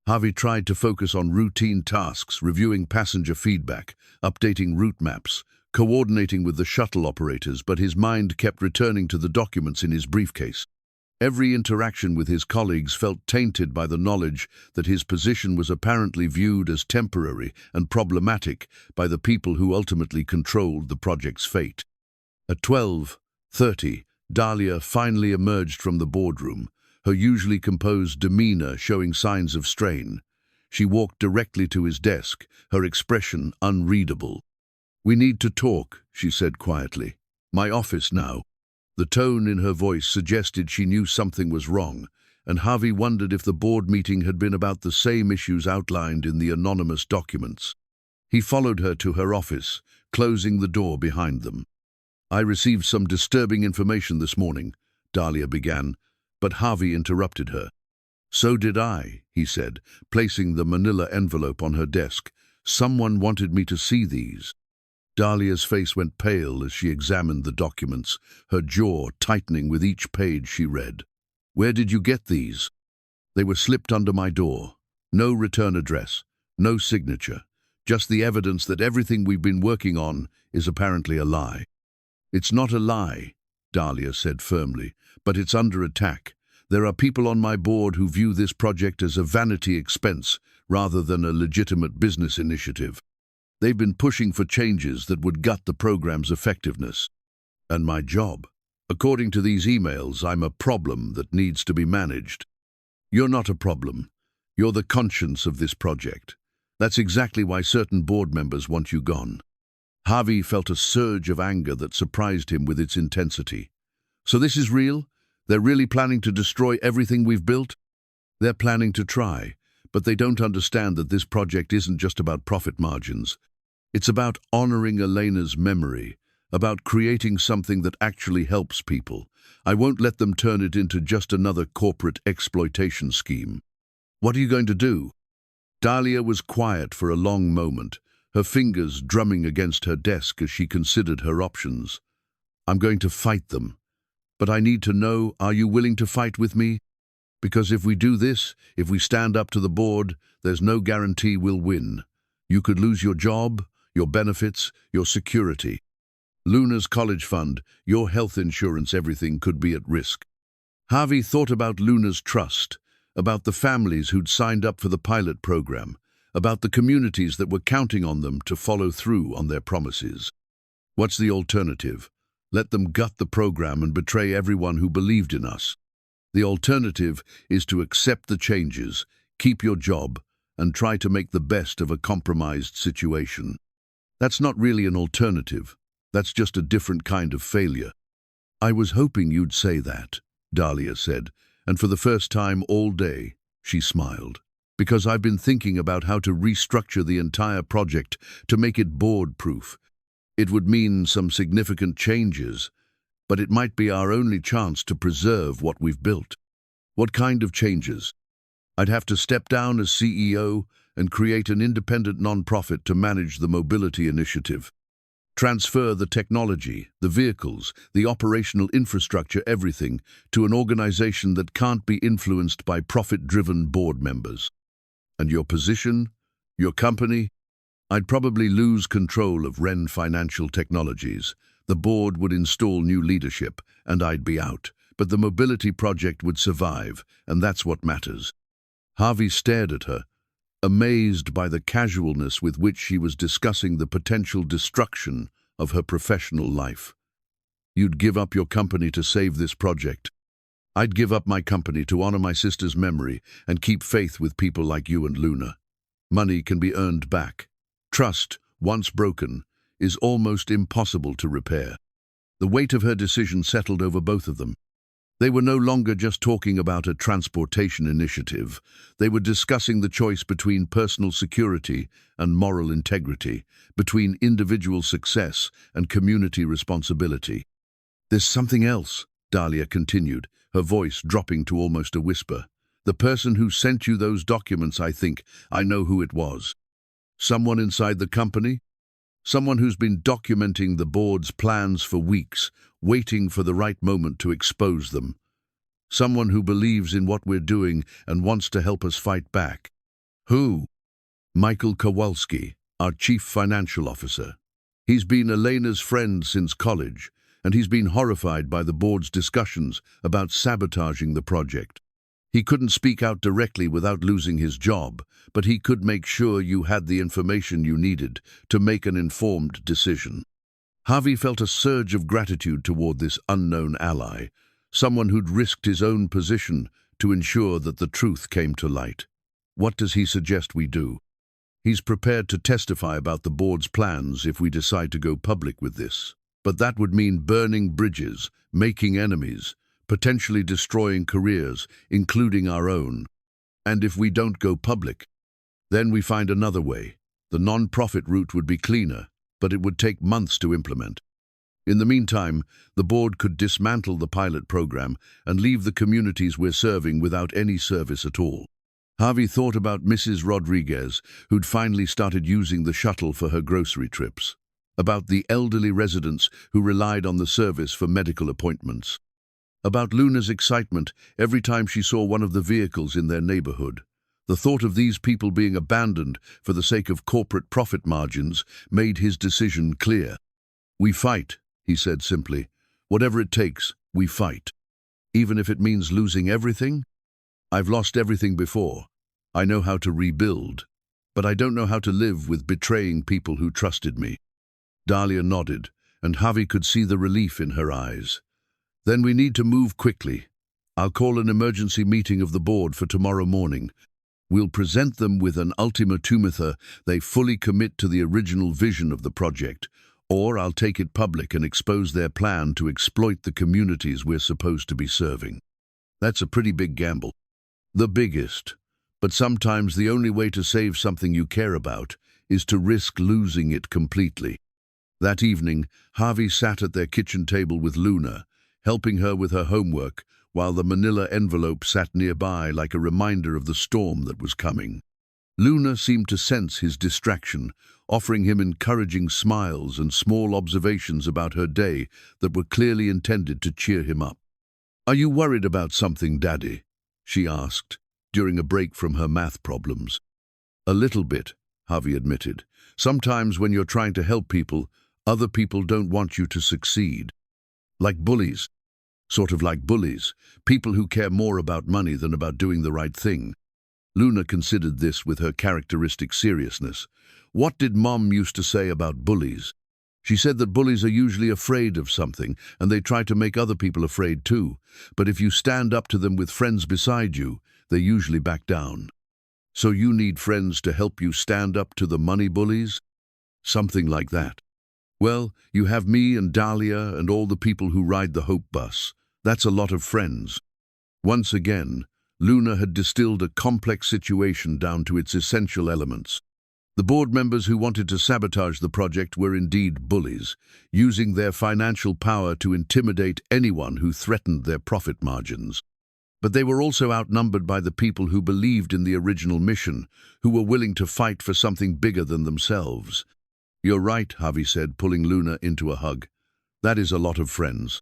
Javi tried to focus on routine tasks, reviewing passenger feedback, updating route maps, coordinating with the shuttle operators, but his mind kept returning to the documents in his briefcase. Every interaction with his colleagues felt tainted by the knowledge that his position was apparently viewed as temporary and problematic by the people who ultimately controlled the project's fate. At 12:30, Dalia finally emerged from the boardroom, her usually composed demeanor showing signs of strain. She walked directly to his desk, her expression unreadable. "We need to talk," she said quietly. "My office now." The tone in her voice suggested she knew something was wrong, and Javi wondered if the board meeting had been about the same issues outlined in the anonymous documents. He followed her to her office, closing the door behind them. "I received some disturbing information this morning," Dalia began, but Javi interrupted her. "So did I," he said, placing the manila envelope on her desk. "Someone wanted me to see these." Dalia's face went pale as she examined the documents, her jaw tightening with each page she read. "Where did you get these?" "They were slipped under my door. No return address, no signature, just the evidence that everything we've been working on is apparently a lie." "It's not a lie," Dalia said firmly, "but it's under attack. There are people on my board who view this project as a vanity expense rather than a legitimate business initiative. They've been pushing for changes that would gut the program's effectiveness. And my job? According to these emails, I'm a problem that needs to be managed." "You're not a problem. You're the conscience of this project. That's exactly why certain board members want you gone." Javi felt a surge of anger that surprised him with its intensity. "So this is real? They're really planning to destroy everything we've built?" "They're planning to try, but they don't understand that this project isn't just about profit margins. It's about honoring Elena's memory, about creating something that actually helps people. I won't let them turn it into just another corporate exploitation scheme." "What are you going to do?" Dalia was quiet for a long moment, her fingers drumming against her desk as she considered her options. "I'm going to fight them. But I need to know, are you willing to fight with me? Because if we do this, if we stand up to the board, there's no guarantee we'll win. You could lose your job, your benefits, your security. Luna's college fund, your health insurance, everything could be at risk." Javi thought about Luna's trust, about the families who'd signed up for the pilot program, about the communities that were counting on them to follow through on their promises. What's the alternative? Let them gut the program and betray everyone who believed in us. The alternative is to accept the changes, keep your job, and try to make the best of a compromised situation. That's not really an alternative. That's just a different kind of failure. I was hoping you'd say that, Dalia said, and for the first time all day, she smiled. Because I've been thinking about how to restructure the entire project to make it board-proof. It would mean some significant changes, but it might be our only chance to preserve what we've built. What kind of changes? I'd have to step down as CEO and create an independent non-profit to manage the mobility initiative. Transfer the technology, the vehicles, the operational infrastructure, everything, to an organization that can't be influenced by profit-driven board members. And your position? Your company? I'd probably lose control of Wren Financial Technologies. The board would install new leadership, and I'd be out. But the mobility project would survive, and that's what matters. Javi stared at her, amazed by the casualness with which she was discussing the potential destruction of her professional life. You'd give up your company to save this project. I'd give up my company to honor my sister's memory and keep faith with people like you and Luna. Money can be earned back. Trust, once broken, is almost impossible to repair. The weight of her decision settled over both of them. They were no longer just talking about a transportation initiative. They were discussing the choice between personal security and moral integrity, between individual success and community responsibility. There's something else, Dalia continued, her voice dropping to almost a whisper. The person who sent you those documents, I think, I know who it was. Someone inside the company? Someone who's been documenting the board's plans for weeks, waiting for the right moment to expose them. Someone who believes in what we're doing and wants to help us fight back. Who? Michael Kowalski, our chief financial officer. He's been Elena's friend since college, and he's been horrified by the board's discussions about sabotaging the project. He couldn't speak out directly without losing his job, but he could make sure you had the information you needed to make an informed decision. Javi felt a surge of gratitude toward this unknown ally, someone who'd risked his own position to ensure that the truth came to light. What does he suggest we do? He's prepared to testify about the board's plans if we decide to go public with this. But that would mean burning bridges, making enemies, potentially destroying careers, including our own. And if we don't go public, then we find another way. The non-profit route would be cleaner, but it would take months to implement. In the meantime, the board could dismantle the pilot program and leave the communities we're serving without any service at all. Javi thought about Mrs. Rodriguez, who'd finally started using the shuttle for her grocery trips. About the elderly residents who relied on the service for medical appointments. About Luna's excitement every time she saw one of the vehicles in their neighborhood. The thought of these people being abandoned for the sake of corporate profit margins made his decision clear. We fight, he said simply. Whatever it takes, we fight. Even if it means losing everything? I've lost everything before. I know how to rebuild, but I don't know how to live with betraying people who trusted me. Dalia nodded, and Javi could see the relief in her eyes. Then we need to move quickly. I'll call an emergency meeting of the board for tomorrow morning. We'll present them with an ultimatum either they fully commit to the original vision of the project, or I'll take it public and expose their plan to exploit the communities we're supposed to be serving. That's a pretty big gamble. The biggest. But sometimes the only way to save something you care about is to risk losing it completely. That evening, Javi sat at their kitchen table with Luna, helping her with her homework, while the manila envelope sat nearby like a reminder of the storm that was coming. Luna seemed to sense his distraction, offering him encouraging smiles and small observations about her day that were clearly intended to cheer him up. "Are you worried about something, Daddy?" she asked, during a break from her math problems. "A little bit," Javi admitted. "Sometimes when you're trying to help people, other people don't want you to succeed. Like bullies. Sort of like bullies. People who care more about money than about doing the right thing." Luna considered this with her characteristic seriousness. What did Mom used to say about bullies? She said that bullies are usually afraid of something, and they try to make other people afraid too. But if you stand up to them with friends beside you, they usually back down. So you need friends to help you stand up to the money bullies? Something like that. Well, you have me and Dahlia and all the people who ride the Hope Bus. That's a lot of friends. Once again, Luna had distilled a complex situation down to its essential elements. The board members who wanted to sabotage the project were indeed bullies, using their financial power to intimidate anyone who threatened their profit margins. But they were also outnumbered by the people who believed in the original mission, who were willing to fight for something bigger than themselves. "You're right," Javi said, pulling Luna into a hug. "That is a lot of friends.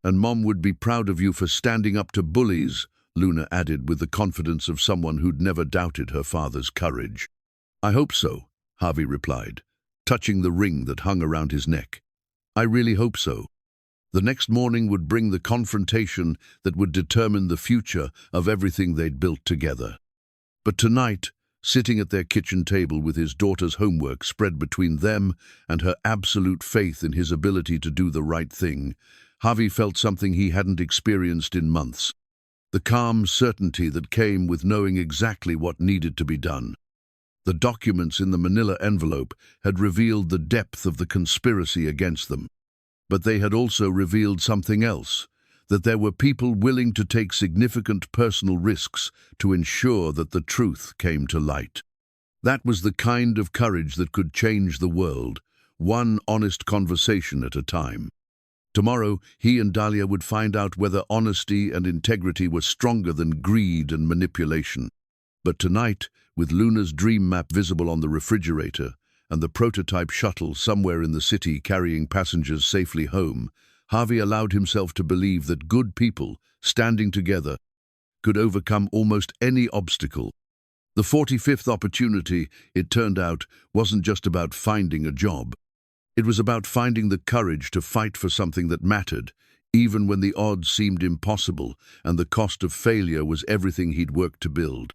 And Mom would be proud of you for standing up to bullies," Luna added with the confidence of someone who'd never doubted her father's courage. "I hope so," Javi replied, touching the ring that hung around his neck. "I really hope so." The next morning would bring the confrontation that would determine the future of everything they'd built together. But tonight, sitting at their kitchen table with his daughter's homework spread between them and her absolute faith in his ability to do the right thing, Javi felt something he hadn't experienced in months. The calm certainty that came with knowing exactly what needed to be done. The documents in the manila envelope had revealed the depth of the conspiracy against them. But they had also revealed something else, that there were people willing to take significant personal risks to ensure that the truth came to light. That was the kind of courage that could change the world, one honest conversation at a time. Tomorrow, he and Dalia would find out whether honesty and integrity were stronger than greed and manipulation. But tonight, with Luna's dream map visible on the refrigerator and the prototype shuttle somewhere in the city carrying passengers safely home, Javi allowed himself to believe that good people, standing together, could overcome almost any obstacle. The 45th opportunity, it turned out, wasn't just about finding a job. It was about finding the courage to fight for something that mattered, even when the odds seemed impossible and the cost of failure was everything he'd worked to build.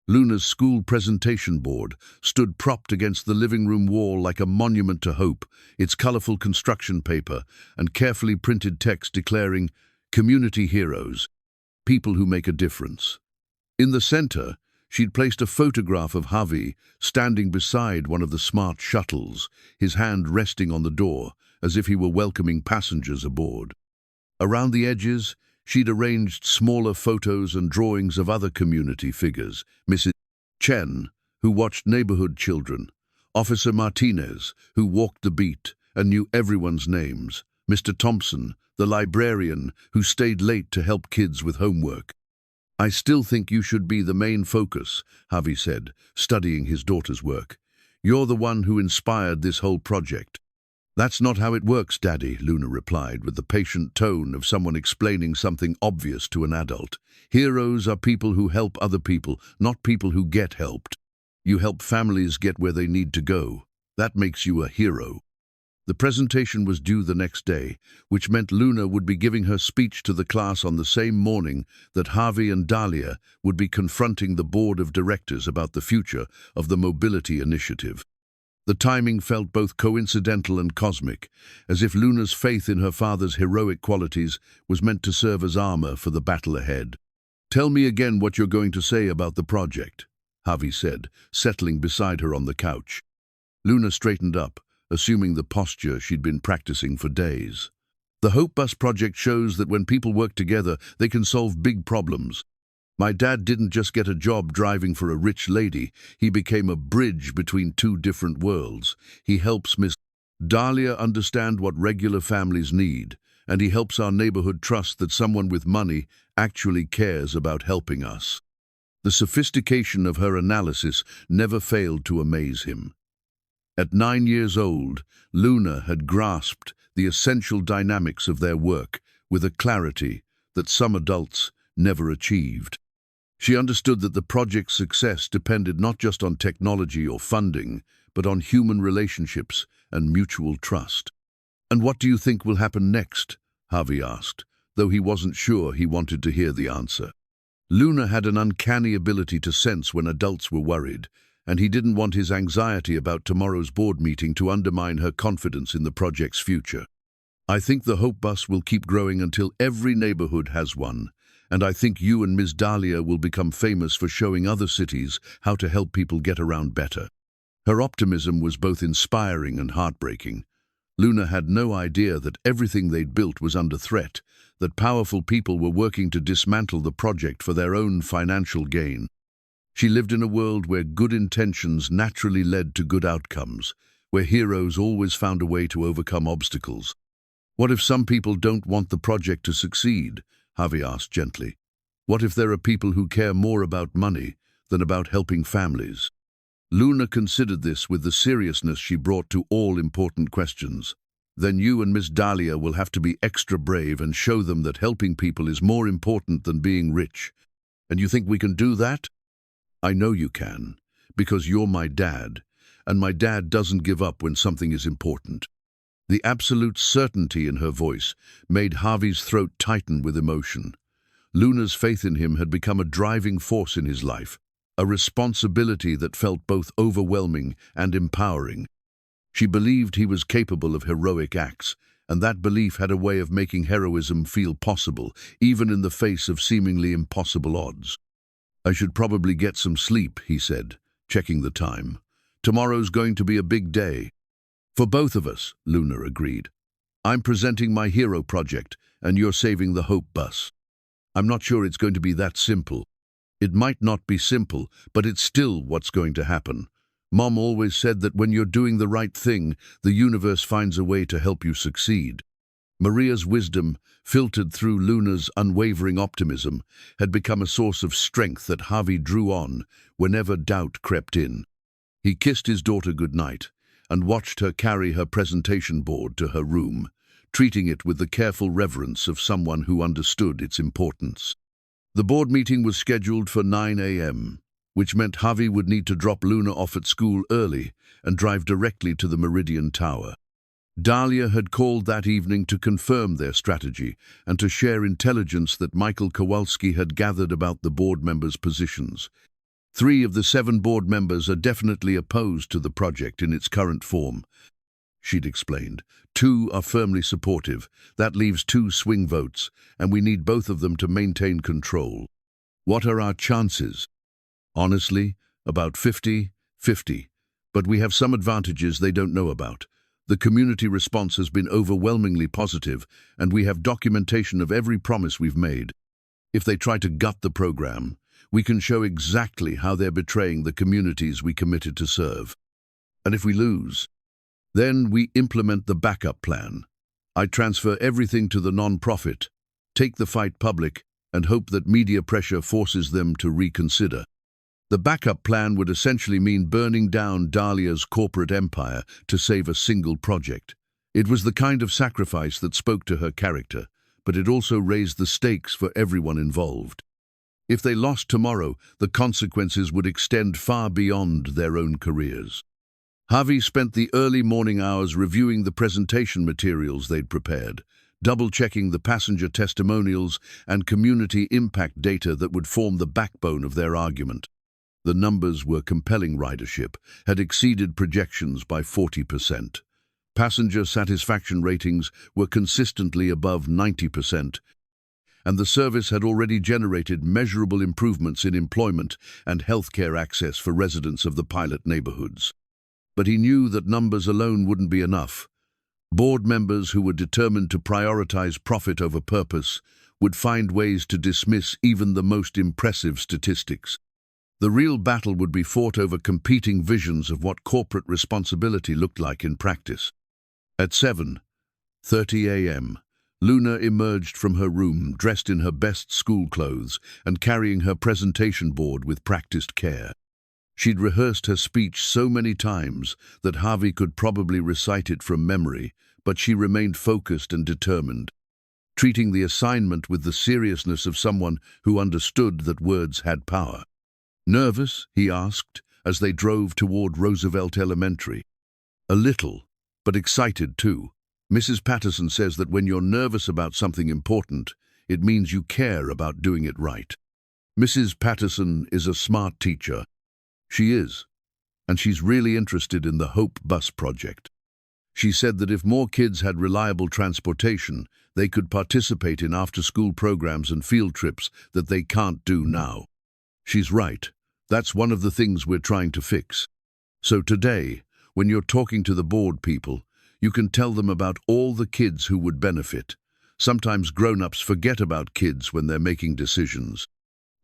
Luna's school presentation board stood propped against the living room wall like a monument to hope, its colorful construction paper and carefully printed text declaring, "Community heroes, people who make a difference." In the center, she'd placed a photograph of Javi standing beside one of the smart shuttles, his hand resting on the door as if he were welcoming passengers aboard. Around the edges, she'd arranged smaller photos and drawings of other community figures, Mrs. Chen, who watched neighborhood children, Officer Martinez, who walked the beat and knew everyone's names, Mr. Thompson, the librarian, who stayed late to help kids with homework. "I still think you should be the main focus," Javi said, studying his daughter's work. "You're the one who inspired this whole project." "That's not how it works, Daddy," Luna replied with the patient tone of someone explaining something obvious to an adult. "Heroes are people who help other people, not people who get helped. You help families get where they need to go. That makes you a hero." The presentation was due the next day, which meant Luna would be giving her speech to the class on the same morning that Javi and Dalia would be confronting the board of directors about the future of the mobility initiative. The timing felt both coincidental and cosmic, as if Luna's faith in her father's heroic qualities was meant to serve as armor for the battle ahead. "Tell me again what you're going to say about the project," Javi said, settling beside her on the couch. Luna straightened up, assuming the posture she'd been practicing for days. "The Hope Bus project shows that when people work together, they can solve big problems. My dad didn't just get a job driving for a rich lady, he became a bridge between two different worlds. He helps Miss Dalia understand what regular families need, and he helps our neighborhood trust that someone with money actually cares about helping us." The sophistication of her analysis never failed to amaze him. At 9 years old, Luna had grasped the essential dynamics of their work with a clarity that some adults never achieved. She understood that the project's success depended not just on technology or funding, but on human relationships and mutual trust. "And what do you think will happen next?" Javi asked, though he wasn't sure he wanted to hear the answer. Luna had an uncanny ability to sense when adults were worried, and he didn't want his anxiety about tomorrow's board meeting to undermine her confidence in the project's future. "I think the Hope Bus will keep growing until every neighborhood has one, And I think you and Ms. Dahlia will become famous for showing other cities how to help people get around better." Her optimism was both inspiring and heartbreaking. Luna had no idea that everything they'd built was under threat, that powerful people were working to dismantle the project for their own financial gain. She lived in a world where good intentions naturally led to good outcomes, where heroes always found a way to overcome obstacles. "What if some people don't want the project to succeed?" Javi asked gently. "What if there are people who care more about money than about helping families?" Luna considered this with the seriousness she brought to all important questions. "Then you and Miss Dahlia will have to be extra brave and show them that helping people is more important than being rich. And you think we can do that?" "I know you can, because you're my dad, and my dad doesn't give up when something is important." The absolute certainty in her voice made Javi's throat tighten with emotion. Luna's faith in him had become a driving force in his life, a responsibility that felt both overwhelming and empowering. She believed he was capable of heroic acts, and that belief had a way of making heroism feel possible, even in the face of seemingly impossible odds. "I should probably get some sleep," he said, checking the time. "Tomorrow's going to be a big day." "For both of us," Luna agreed. "I'm presenting my hero project, and you're saving the Hope Bus. I'm not sure it's going to be that simple." "It might not be simple, but it's still what's going to happen. Mom always said that when you're doing the right thing, the universe finds a way to help you succeed." Maria's wisdom, filtered through Luna's unwavering optimism, had become a source of strength that Javi drew on whenever doubt crept in. He kissed his daughter goodnight and watched her carry her presentation board to her room, treating it with the careful reverence of someone who understood its importance. The board meeting was scheduled for 9 a.m., which meant Javi would need to drop Luna off at school early and drive directly to the Meridian Tower. Dalia had called that evening to confirm their strategy and to share intelligence that Michael Kowalski had gathered about the board members' positions. 3 of the 7 board members are definitely opposed to the project in its current form, she'd explained. 2 are firmly supportive. That leaves 2 swing votes, and we need both of them to maintain control. "What are our chances?" "Honestly, about 50-50, but we have some advantages they don't know about. The community response has been overwhelmingly positive, and we have documentation of every promise we've made. If they try to gut the program, we can show exactly how they're betraying the communities we committed to serve. And if we lose, then we implement the backup plan. I transfer everything to the non-profit, take the fight public, and hope that media pressure forces them to reconsider." The backup plan would essentially mean burning down Dalia's corporate empire to save a single project. It was the kind of sacrifice that spoke to her character, but it also raised the stakes for everyone involved. If they lost tomorrow, the consequences would extend far beyond their own careers. Javi spent the early morning hours reviewing the presentation materials they'd prepared, double-checking the passenger testimonials and community impact data that would form the backbone of their argument. The numbers were compelling. Ridership had exceeded projections by 40%. Passenger satisfaction ratings were consistently above 90%, and the service had already generated measurable improvements in employment and healthcare access for residents of the pilot neighborhoods. But he knew that numbers alone wouldn't be enough. Board members who were determined to prioritize profit over purpose would find ways to dismiss even the most impressive statistics. The real battle would be fought over competing visions of what corporate responsibility looked like in practice. At 7:30 a.m., Luna emerged from her room dressed in her best school clothes and carrying her presentation board with practiced care. She'd rehearsed her speech so many times that Javi could probably recite it from memory, but she remained focused and determined, treating the assignment with the seriousness of someone who understood that words had power. "Nervous?" he asked as they drove toward Roosevelt Elementary. "A little, but excited too. Mrs. Patterson says that when you're nervous about something important, it means you care about doing it right. Mrs. Patterson is a smart teacher." "She is, and she's really interested in the Hope Bus project. She said that if more kids had reliable transportation, They could participate in after-school programs and field trips that they can't do now. She's right. That's one of the things we're trying to fix. So today, when you're talking to the board people, you can tell them about all the kids who would benefit. Sometimes grown-ups forget about kids when they're making decisions.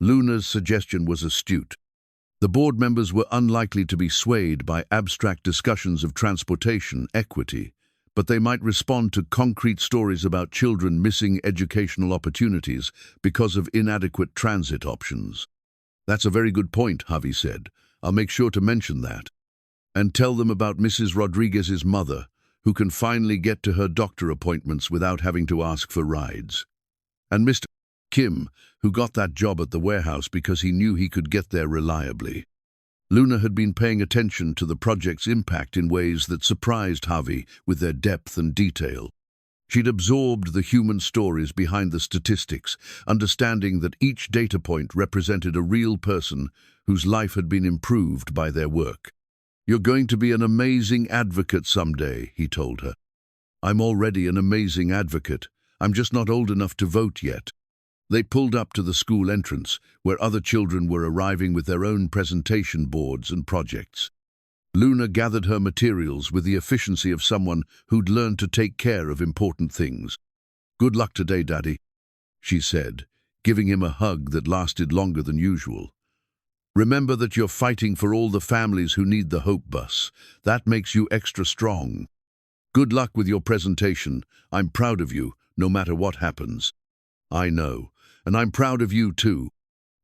Luna's suggestion was astute. The board members were unlikely to be swayed by abstract discussions of transportation equity, but they might respond to concrete stories about children missing educational opportunities because of inadequate transit options. That's a very good point, Javi said. I'll make sure to mention that. And tell them about Mrs. Rodriguez's mother, who can finally get to her doctor appointments without having to ask for rides. And Mr. Kim, who got that job at the warehouse because he knew he could get there reliably. Luna had been paying attention to the project's impact in ways that surprised Javi with their depth and detail. She'd absorbed the human stories behind the statistics, understanding that each data point represented a real person whose life had been improved by their work. "You're going to be an amazing advocate someday," he told her. "I'm already an amazing advocate. I'm just not old enough to vote yet." They pulled up to the school entrance, where other children were arriving with their own presentation boards and projects. Luna gathered her materials with the efficiency of someone who'd learned to take care of important things. "Good luck today, Daddy," she said, giving him a hug that lasted longer than usual. "Remember that you're fighting for all the families who need the Hope Bus. That makes you extra strong. Good luck with your presentation. I'm proud of you, no matter what happens." "I know, and I'm proud of you too."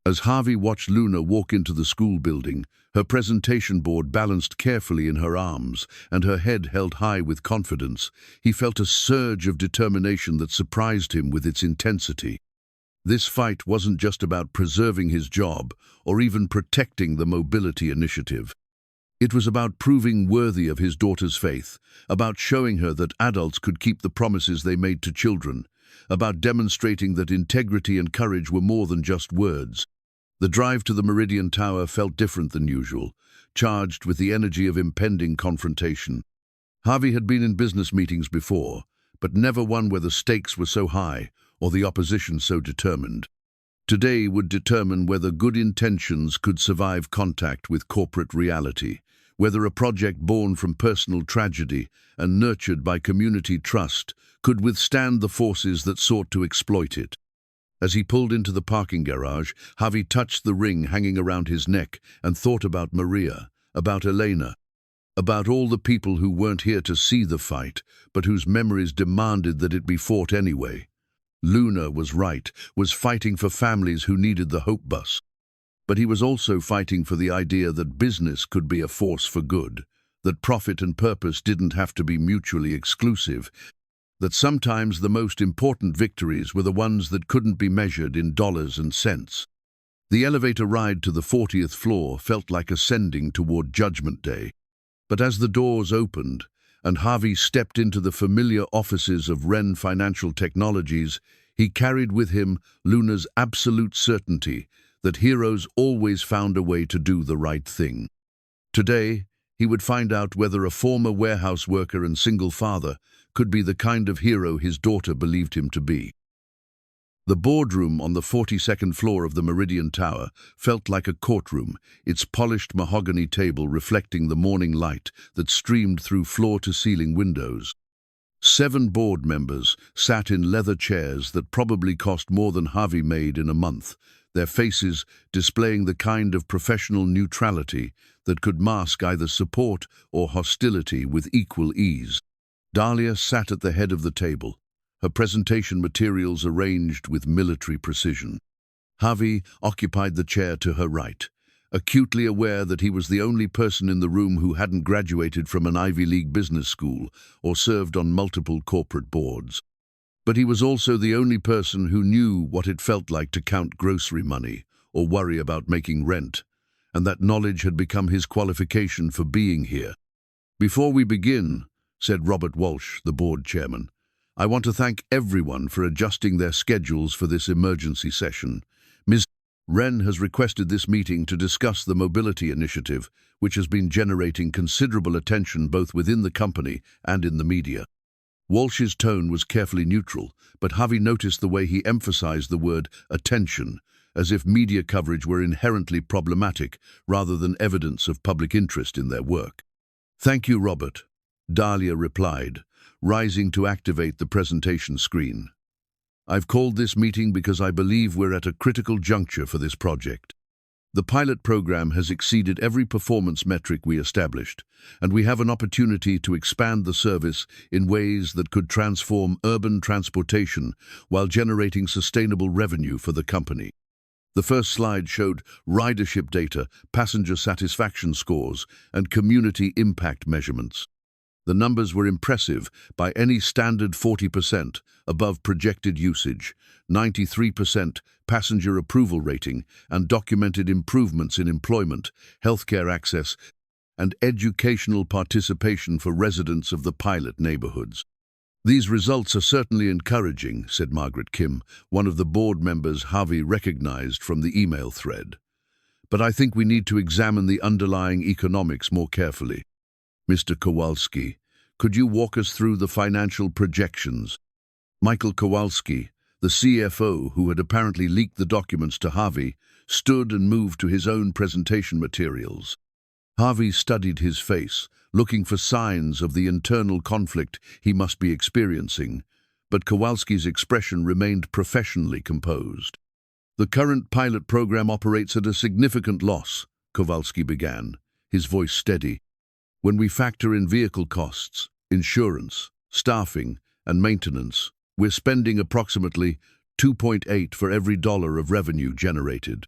As Javi watched Luna walk into the school building, her presentation board balanced carefully in her arms and her head held high with confidence, he felt a surge of determination that surprised him with its intensity. This fight wasn't just about preserving his job or even protecting the mobility initiative. It was about proving worthy of his daughter's faith, about showing her that adults could keep the promises they made to children, about demonstrating that integrity and courage were more than just words. The drive to the Meridian Tower felt different than usual, charged with the energy of impending confrontation. Javi had been in business meetings before, but never one where the stakes were so high or the opposition so determined. Today would determine whether good intentions could survive contact with corporate reality, whether a project born from personal tragedy and nurtured by community trust could withstand the forces that sought to exploit it. As he pulled into the parking garage, Javi touched the ring hanging around his neck and thought about Maria, about Elena, about all the people who weren't here to see the fight, but whose memories demanded that it be fought anyway. Luna was right, was fighting for families who needed the Hope Bus. But he was also fighting for the idea that business could be a force for good, that profit and purpose didn't have to be mutually exclusive, that sometimes the most important victories were the ones that couldn't be measured in dollars and cents. The elevator ride to the 40th floor felt like ascending toward Judgment Day. But as the doors opened and Javi stepped into the familiar offices of Wren Financial Technologies, he carried with him Luna's absolute certainty that heroes always found a way to do the right thing. Today, he would find out whether a former warehouse worker and single father could be the kind of hero his daughter believed him to be. The boardroom on the 42nd floor of the Meridian Tower felt like a courtroom, its polished mahogany table reflecting the morning light that streamed through floor-to-ceiling windows. 7 board members sat in leather chairs that probably cost more than Javi made in a month, their faces displaying the kind of professional neutrality that could mask either support or hostility with equal ease. Dalia sat at the head of the table, her presentation materials arranged with military precision. Javi occupied the chair to her right, acutely aware that he was the only person in the room who hadn't graduated from an Ivy League business school or served on multiple corporate boards. But he was also the only person who knew what it felt like to count grocery money or worry about making rent, and that knowledge had become his qualification for being here. "Before we begin," said Robert Walsh, the board chairman, "I want to thank everyone for adjusting their schedules for this emergency session. Ms. Wren has requested this meeting to discuss the mobility initiative, which has been generating considerable attention both within the company and in the media. Walsh's tone was carefully neutral, but Javi noticed the way he emphasized the word attention, as if media coverage were inherently problematic rather than evidence of public interest in their work. "Thank you, Robert," Dalia replied, rising to activate the presentation screen. "I've called this meeting because I believe we're at a critical juncture for this project. The pilot program has exceeded every performance metric we established, and we have an opportunity to expand the service in ways that could transform urban transportation while generating sustainable revenue for the company." The first slide showed ridership data, passenger satisfaction scores, and community impact measurements. The numbers were impressive by any standard: 40% above projected usage, 93% passenger approval rating, and documented improvements in employment, healthcare access, and educational participation for residents of the pilot neighborhoods. "These results are certainly encouraging," said Margaret Kim, one of the board members Javi recognized from the email thread. "But I think we need to examine the underlying economics more carefully. Mr. Kowalski, could you walk us through the financial projections?" Michael Kowalski, the CFO, who had apparently leaked the documents to Javi, stood and moved to his own presentation materials. Javi studied his face, looking for signs of the internal conflict he must be experiencing, but Kowalski's expression remained professionally composed. "The current pilot program operates at a significant loss," Kowalski began, his voice steady. "When we factor in vehicle costs, insurance, staffing, and maintenance, we're spending approximately 2.8 for every dollar of revenue generated.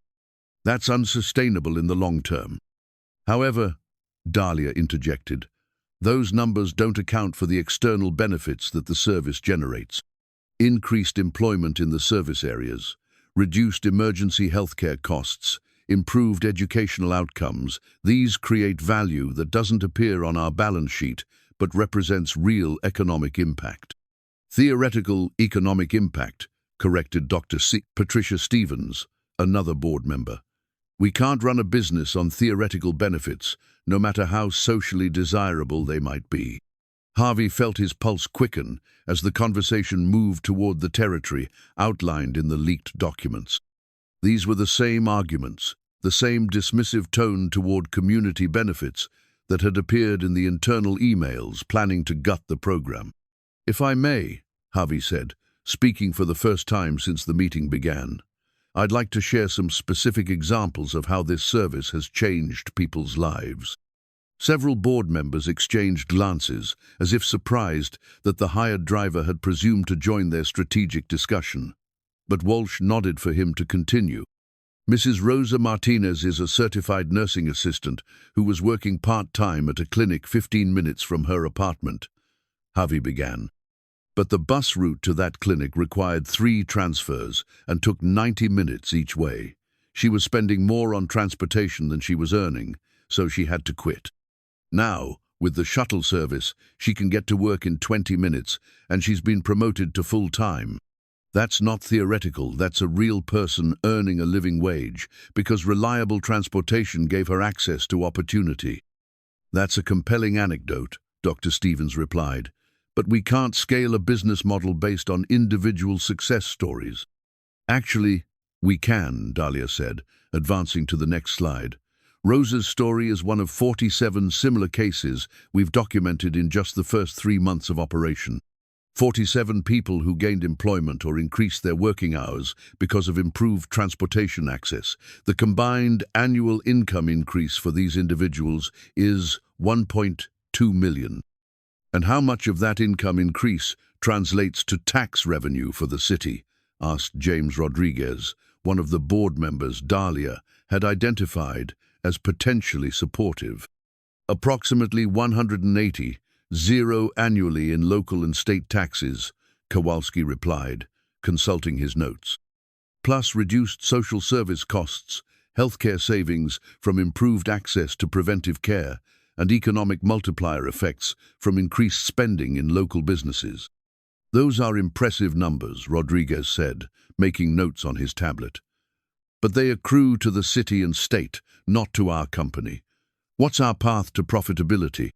That's unsustainable in the long term." "However," Dalia interjected, "those numbers don't account for the external benefits that the service generates. Increased employment in the service areas, reduced emergency healthcare costs, improved educational outcomes. These create value that doesn't appear on our balance sheet, but represents real economic impact." "Theoretical economic impact," corrected Patricia Stevens, another board member. "We can't run a business on theoretical benefits, no matter how socially desirable they might be." Javi felt his pulse quicken as the conversation moved toward the territory outlined in the leaked documents. These were the same arguments, the same dismissive tone toward community benefits that had appeared in the internal emails planning to gut the program. "If I may," Javi said, speaking for the first time since the meeting began, "I'd like to share some specific examples of how this service has changed people's lives." Several board members exchanged glances, as if surprised that the hired driver had presumed to join their strategic discussion. But Walsh nodded for him to continue. "Mrs. Rosa Martinez is a certified nursing assistant who was working part-time at a clinic 15 minutes from her apartment," Javi began. "But the bus route to that clinic required 3 transfers and took 90 minutes each way. She was spending more on transportation than she was earning, so she had to quit. Now, with the shuttle service, she can get to work in 20 minutes, and she's been promoted to full-time. That's not theoretical, that's a real person earning a living wage, because reliable transportation gave her access to opportunity." "That's a compelling anecdote," Dr. Stevens replied, "but we can't scale a business model based on individual success stories." "Actually, we can," Dalia said, advancing to the next slide. "Rosa's story is one of 47 similar cases we've documented in just the first 3 months of operation. 47 people who gained employment or increased their working hours because of improved transportation access. The combined annual income increase for these individuals is 1.2 million. And how much of that income increase translates to tax revenue for the city?" asked James Rodriguez, one of the board members Dalia had identified as potentially supportive. "Approximately 180, zero annually in local and state taxes," Kowalski replied, consulting his notes. "Plus reduced social service costs, healthcare savings from improved access to preventive care, and economic multiplier effects from increased spending in local businesses." "Those are impressive numbers," Rodriguez said, making notes on his tablet. "But they accrue to the city and state, not to our company. What's our path to profitability?"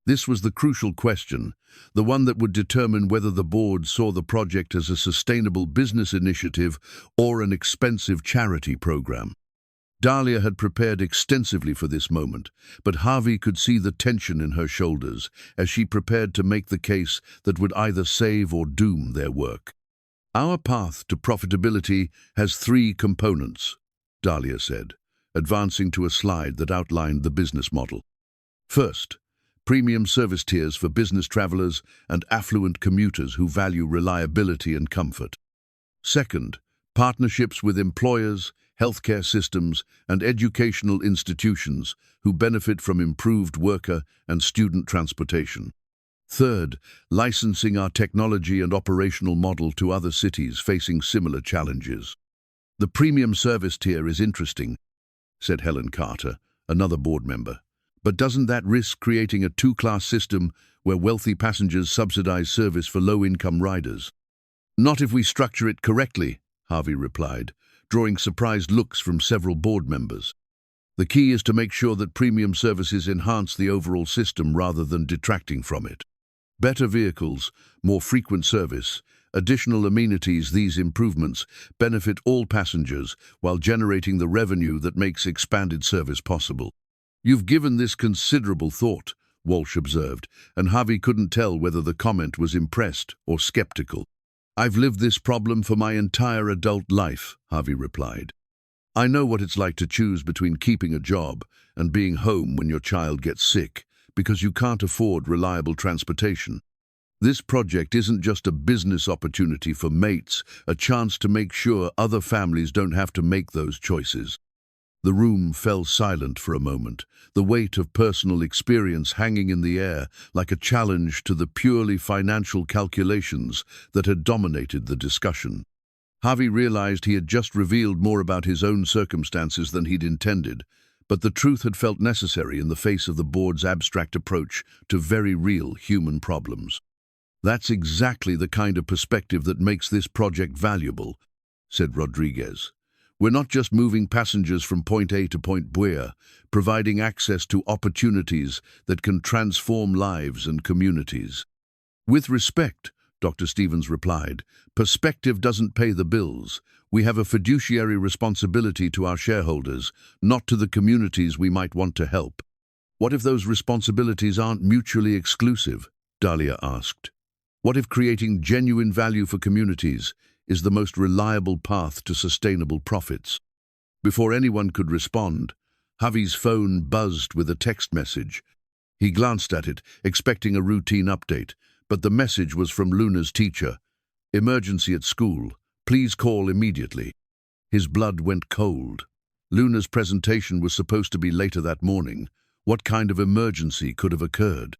This was the crucial question, the one that would determine whether the board saw the project as a sustainable business initiative or an expensive charity program. Dalia had prepared extensively for this moment, but Javi could see the tension in her shoulders as she prepared to make the case that would either save or doom their work. "Our path to profitability has three components," Dalia said, advancing to a slide that outlined the business model. "First, premium service tiers for business travelers and affluent commuters who value reliability and comfort. Second, partnerships with employers, healthcare systems, and educational institutions who benefit from improved worker and student transportation. Third, licensing our technology and operational model to other cities facing similar challenges." "The premium service tier is interesting," said Helen Carter, another board member. "But doesn't that risk creating a two-class system where wealthy passengers subsidize service for low-income riders?" "Not if we structure it correctly," Javi replied, drawing surprised looks from several board members. "The key is to make sure that premium services enhance the overall system rather than detracting from it. Better vehicles, more frequent service, additional amenities. These improvements benefit all passengers while generating the revenue that makes expanded service possible." "You've given this considerable thought," Walsh observed, and Javi couldn't tell whether the comment was impressed or skeptical. "I've lived this problem for my entire adult life," Javi replied. "I know what it's like to choose between keeping a job and being home when your child gets sick because you can't afford reliable transportation. This project isn't just a business opportunity for mates, a chance to make sure other families don't have to make those choices." The room fell silent for a moment, the weight of personal experience hanging in the air like a challenge to the purely financial calculations that had dominated the discussion. Javi realized he had just revealed more about his own circumstances than he'd intended, but the truth had felt necessary in the face of the board's abstract approach to very real human problems. "That's exactly the kind of perspective that makes this project valuable," said Rodriguez. "We're not just moving passengers from point A to point B, providing access to opportunities that can transform lives and communities." "With respect," Dr. Stevens replied, "perspective doesn't pay the bills. We have a fiduciary responsibility to our shareholders, not to the communities we might want to help." "What if those responsibilities aren't mutually exclusive?" Dalia asked. "What if creating genuine value for communities is the most reliable path to sustainable profits?" Before anyone could respond, Javi's phone buzzed with a text message. He glanced at it, expecting a routine update, but the message was from Luna's teacher. "Emergency at school. Please call immediately." His blood went cold. Luna's presentation was supposed to be later that morning. What kind of emergency could have occurred?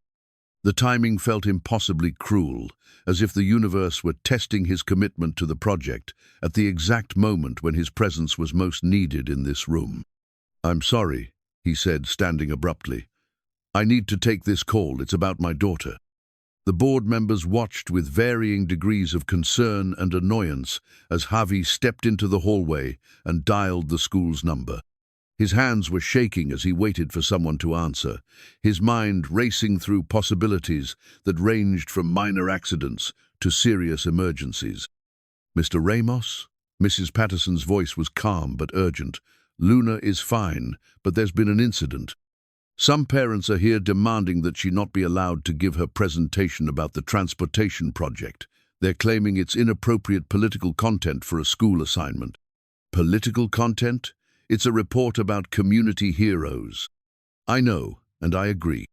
The timing felt impossibly cruel, as if the universe were testing his commitment to the project at the exact moment when his presence was most needed in this room. "I'm sorry," he said, standing abruptly. "I need to take this call. It's about my daughter." The board members watched with varying degrees of concern and annoyance as Javi stepped into the hallway and dialed the school's number. His hands were shaking as he waited for someone to answer, his mind racing through possibilities that ranged from minor accidents to serious emergencies. "Mr. Ramos?" Mrs. Patterson's voice was calm but urgent. "Luna is fine, but there's been an incident. Some parents are here demanding that she not be allowed to give her presentation about the transportation project. They're claiming it's inappropriate political content for a school assignment." "Political content? It's a report about community heroes." "I know, and I agree.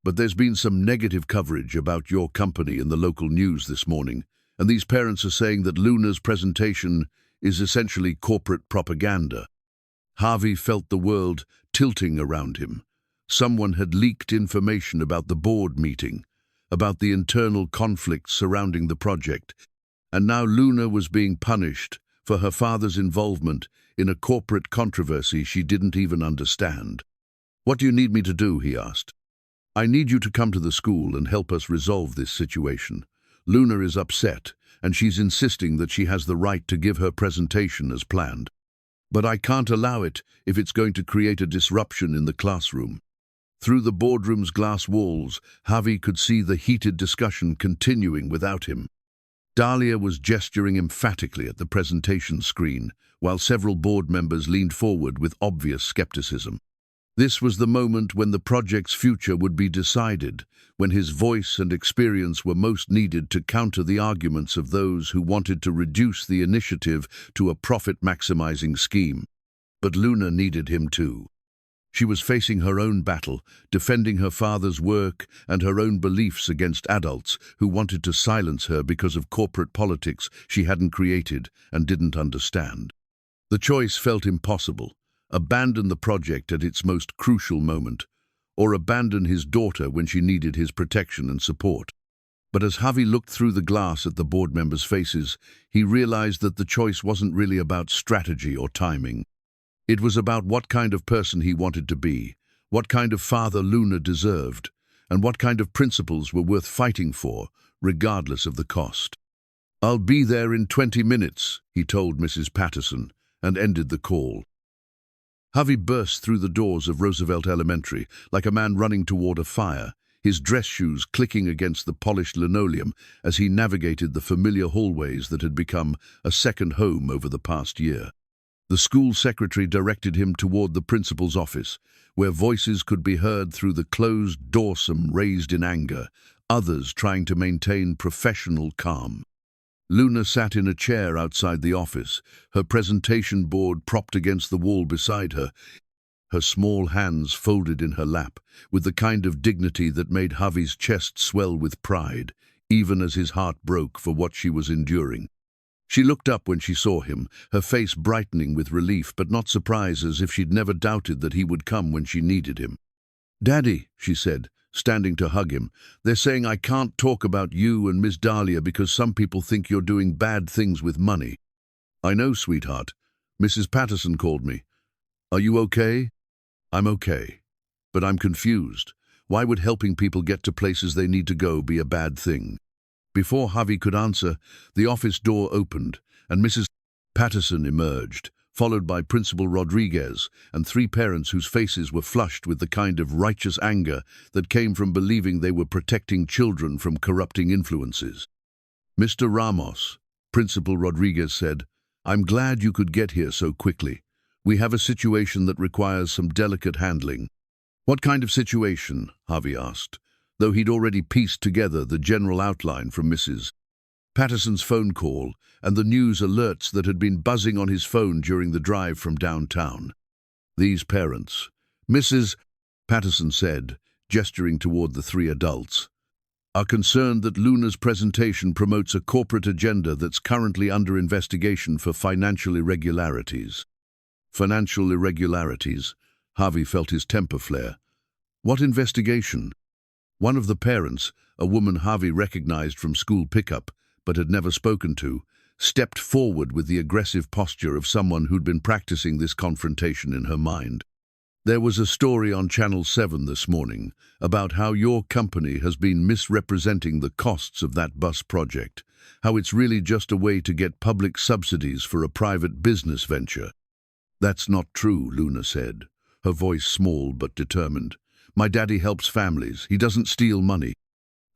But there's been some negative coverage about your company in the local news this morning, and these parents are saying that Luna's presentation is essentially corporate propaganda." Javi felt the world tilting around him. Someone had leaked information about the board meeting, about the internal conflicts surrounding the project, and now Luna was being punished for her father's involvement in a corporate controversy she didn't even understand. "What do you need me to do?" he asked. "I need you to come to the school and help us resolve this situation. Luna is upset, and she's insisting that she has the right to give her presentation as planned. But I can't allow it if it's going to create a disruption in the classroom." Through the boardroom's glass walls, Javi could see the heated discussion continuing without him. Dalia was gesturing emphatically at the presentation screen, while several board members leaned forward with obvious skepticism. This was the moment when the project's future would be decided, when his voice and experience were most needed to counter the arguments of those who wanted to reduce the initiative to a profit-maximizing scheme. But Luna needed him too. She was facing her own battle, defending her father's work and her own beliefs against adults who wanted to silence her because of corporate politics she hadn't created and didn't understand. The choice felt impossible: abandon the project at its most crucial moment, or abandon his daughter when she needed his protection and support. But as Javi looked through the glass at the board members' faces, he realized that the choice wasn't really about strategy or timing. It was about what kind of person he wanted to be, what kind of father Luna deserved, and what kind of principles were worth fighting for, regardless of the cost. "I'll be there in 20 minutes, he told Mrs. Patterson, and ended the call. Javi burst through the doors of Roosevelt Elementary like a man running toward a fire, his dress shoes clicking against the polished linoleum as he navigated the familiar hallways that had become a second home over the past year. The school secretary directed him toward the principal's office, where voices could be heard through the closed door, some raised in anger, others trying to maintain professional calm. Luna sat in a chair outside the office, her presentation board propped against the wall beside her, her small hands folded in her lap, with the kind of dignity that made Javi's chest swell with pride, even as his heart broke for what she was enduring. She looked up when she saw him, her face brightening with relief but not surprise, as if she'd never doubted that he would come when she needed him. "Daddy," she said, standing to hug him, "they're saying I can't talk about you and Miss Dalia because some people think you're doing bad things with money." "I know, sweetheart. Mrs. Patterson called me. Are you okay?" "I'm okay. But I'm confused. Why would helping people get to places they need to go be a bad thing?" Before Javi could answer, the office door opened, and Mrs. Patterson emerged, followed by Principal Rodriguez and three parents whose faces were flushed with the kind of righteous anger that came from believing they were protecting children from corrupting influences. "Mr. Ramos," Principal Rodriguez said, "I'm glad you could get here so quickly. We have a situation that requires some delicate handling." "What kind of situation?" Javi asked, though he'd already pieced together the general outline from Mrs. Patterson's phone call and the news alerts that had been buzzing on his phone during the drive from downtown. "These parents," Mrs. Patterson said, gesturing toward the three adults, "are concerned that Luna's presentation promotes a corporate agenda that's currently under investigation for financial irregularities." "Financial irregularities?" Javi felt his temper flare. "What investigation?" One of the parents, a woman Javi recognized from school pickup but had never spoken to, stepped forward with the aggressive posture of someone who'd been practicing this confrontation in her mind. "There was a story on Channel 7 this morning about how your company has been misrepresenting the costs of that bus project, how it's really just a way to get public subsidies for a private business venture." "That's not true," Luna said, her voice small but determined. "My daddy helps families. He doesn't steal money."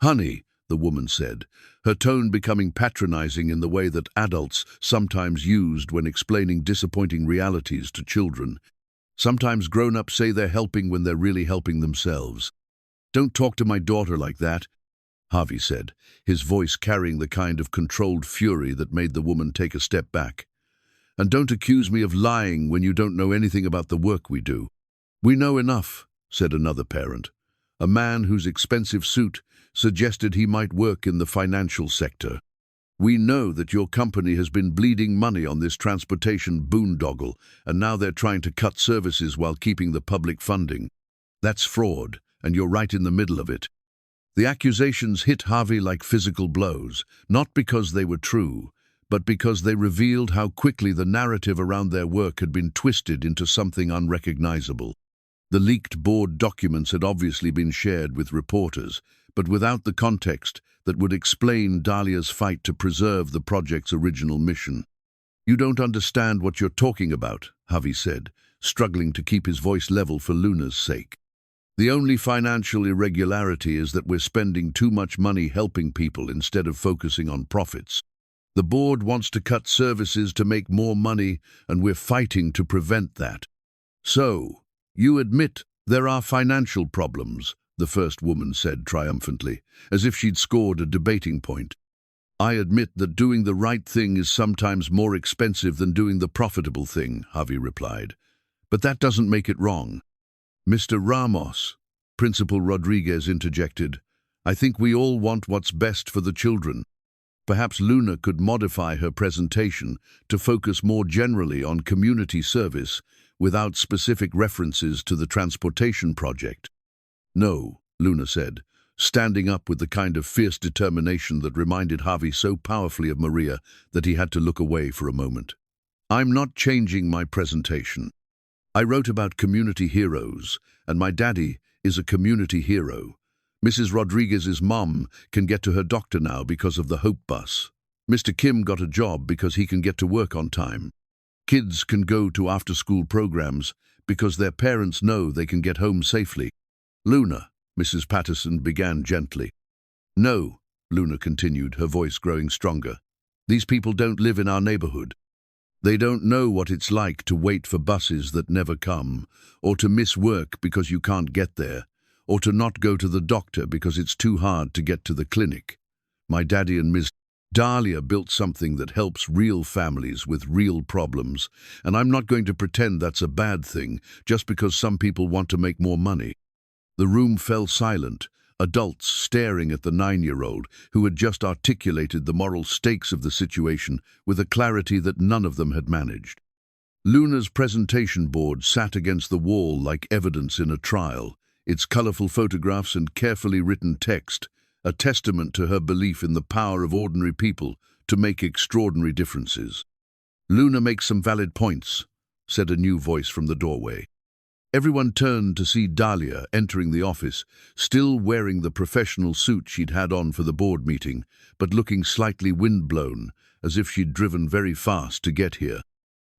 "Honey," the woman said, her tone becoming patronizing in the way that adults sometimes used when explaining disappointing realities to children. "Sometimes grown-ups say they're helping when they're really helping themselves." "Don't talk to my daughter like that," Javi said, his voice carrying the kind of controlled fury that made the woman take a step back. "And don't accuse me of lying when you don't know anything about the work we do." "We know enough," said another parent, a man whose expensive suit suggested he might work in the financial sector. "We know that your company has been bleeding money on this transportation boondoggle, and now they're trying to cut services while keeping the public funding. That's fraud, and you're right in the middle of it." The accusations hit Javi like physical blows, not because they were true, but because they revealed how quickly the narrative around their work had been twisted into something unrecognizable. The leaked board documents had obviously been shared with reporters, but without the context that would explain Dalia's fight to preserve the project's original mission. "You don't understand what you're talking about," Javi said, struggling to keep his voice level for Luna's sake. The only financial irregularity is that we're spending too much money helping people instead of focusing on profits. The board wants to cut services to make more money, and we're fighting to prevent that. So, you admit there are financial problems, the first woman said triumphantly, as if she'd scored a debating point. I admit that doing the right thing is sometimes more expensive than doing the profitable thing, Javi replied. But that doesn't make it wrong. Mr. Ramos, Principal Rodriguez interjected, I think we all want what's best for the children. Perhaps Luna could modify her presentation to focus more generally on community service without specific references to the transportation project. No, Luna said, standing up with the kind of fierce determination that reminded Javi so powerfully of Maria that he had to look away for a moment. I'm not changing my presentation. I wrote about community heroes, and my daddy is a community hero. Mrs. Rodriguez's mom can get to her doctor now because of the Hope Bus. Mr. Kim got a job because he can get to work on time. Kids can go to after-school programs because their parents know they can get home safely. Luna, Mrs. Patterson began gently. No, Luna continued, her voice growing stronger. These people don't live in our neighborhood. They don't know what it's like to wait for buses that never come, or to miss work because you can't get there, or to not go to the doctor because it's too hard to get to the clinic. My daddy and Ms. Dalia built something that helps real families with real problems, and I'm not going to pretend that's a bad thing just because some people want to make more money. The room fell silent, adults staring at the 9-year-old who had just articulated the moral stakes of the situation with a clarity that none of them had managed. Luna's presentation board sat against the wall like evidence in a trial, its colorful photographs and carefully written text, a testament to her belief in the power of ordinary people to make extraordinary differences. Luna makes some valid points, said a new voice from the doorway. Everyone turned to see Dalia entering the office, still wearing the professional suit she'd had on for the board meeting, but looking slightly windblown, as if she'd driven very fast to get here.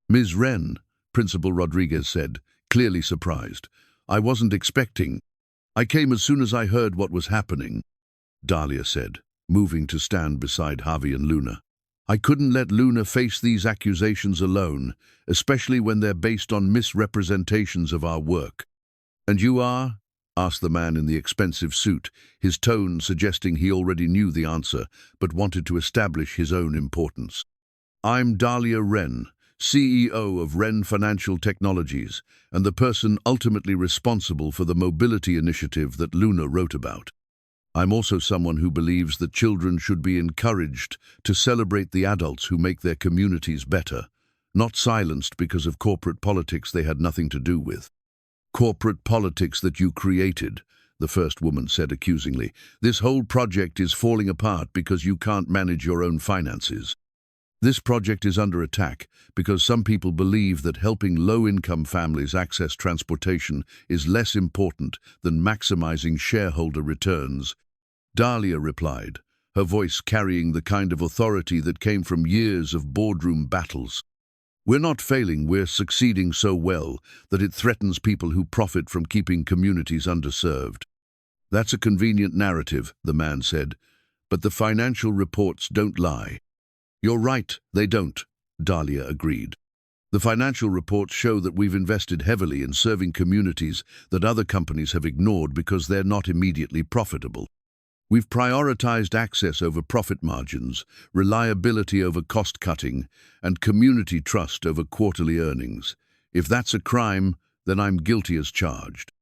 Ms. Wren, Principal Rodriguez said, clearly surprised. I wasn't expecting. I came as soon as I heard what was happening, Dalia said, moving to stand beside Javi and Luna. I couldn't let Luna face these accusations alone, especially when they're based on misrepresentations of our work. And you are? Asked the man in the expensive suit, his tone suggesting he already knew the answer, but wanted to establish his own importance. I'm Dahlia Ren, CEO of Ren Financial Technologies, and the person ultimately responsible for the mobility initiative that Luna wrote about. I'm also someone who believes that children should be encouraged to celebrate the adults who make their communities better, not silenced because of corporate politics they had nothing to do with. Corporate politics that you created, the first woman said accusingly. This whole project is falling apart because you can't manage your own finances. This project is under attack because some people believe that helping low-income families access transportation is less important than maximizing shareholder returns. Dalia replied, her voice carrying the kind of authority that came from years of boardroom battles. We're not failing, we're succeeding so well that it threatens people who profit from keeping communities underserved. That's a convenient narrative, the man said, but the financial reports don't lie. You're right, they don't, Dalia agreed. The financial reports show that we've invested heavily in serving communities that other companies have ignored because they're not immediately profitable. We've prioritized access over profit margins, reliability over cost-cutting, and community trust over quarterly earnings. If that's a crime, then I'm guilty as charged.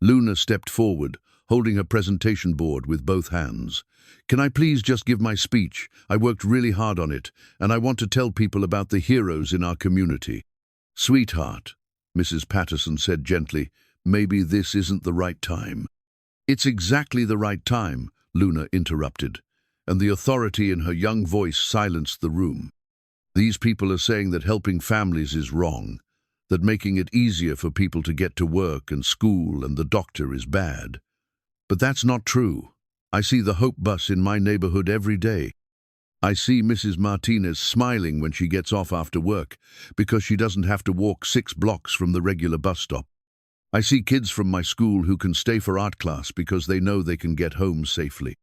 Luna stepped forward, holding her presentation board with both hands. Can I please just give my speech? I worked really hard on it, and I want to tell people about the heroes in our community. Sweetheart, Mrs. Patterson said gently, maybe this isn't the right time. It's exactly the right time, Luna interrupted, and the authority in her young voice silenced the room. These people are saying that helping families is wrong, that making it easier for people to get to work and school and the doctor is bad. But that's not true. I see the Hope Bus in my neighborhood every day. I see Mrs. Martinez smiling when she gets off after work because she doesn't have to walk 6 blocks from the regular bus stop. I see kids from my school who can stay for art class because they know they can get home safely."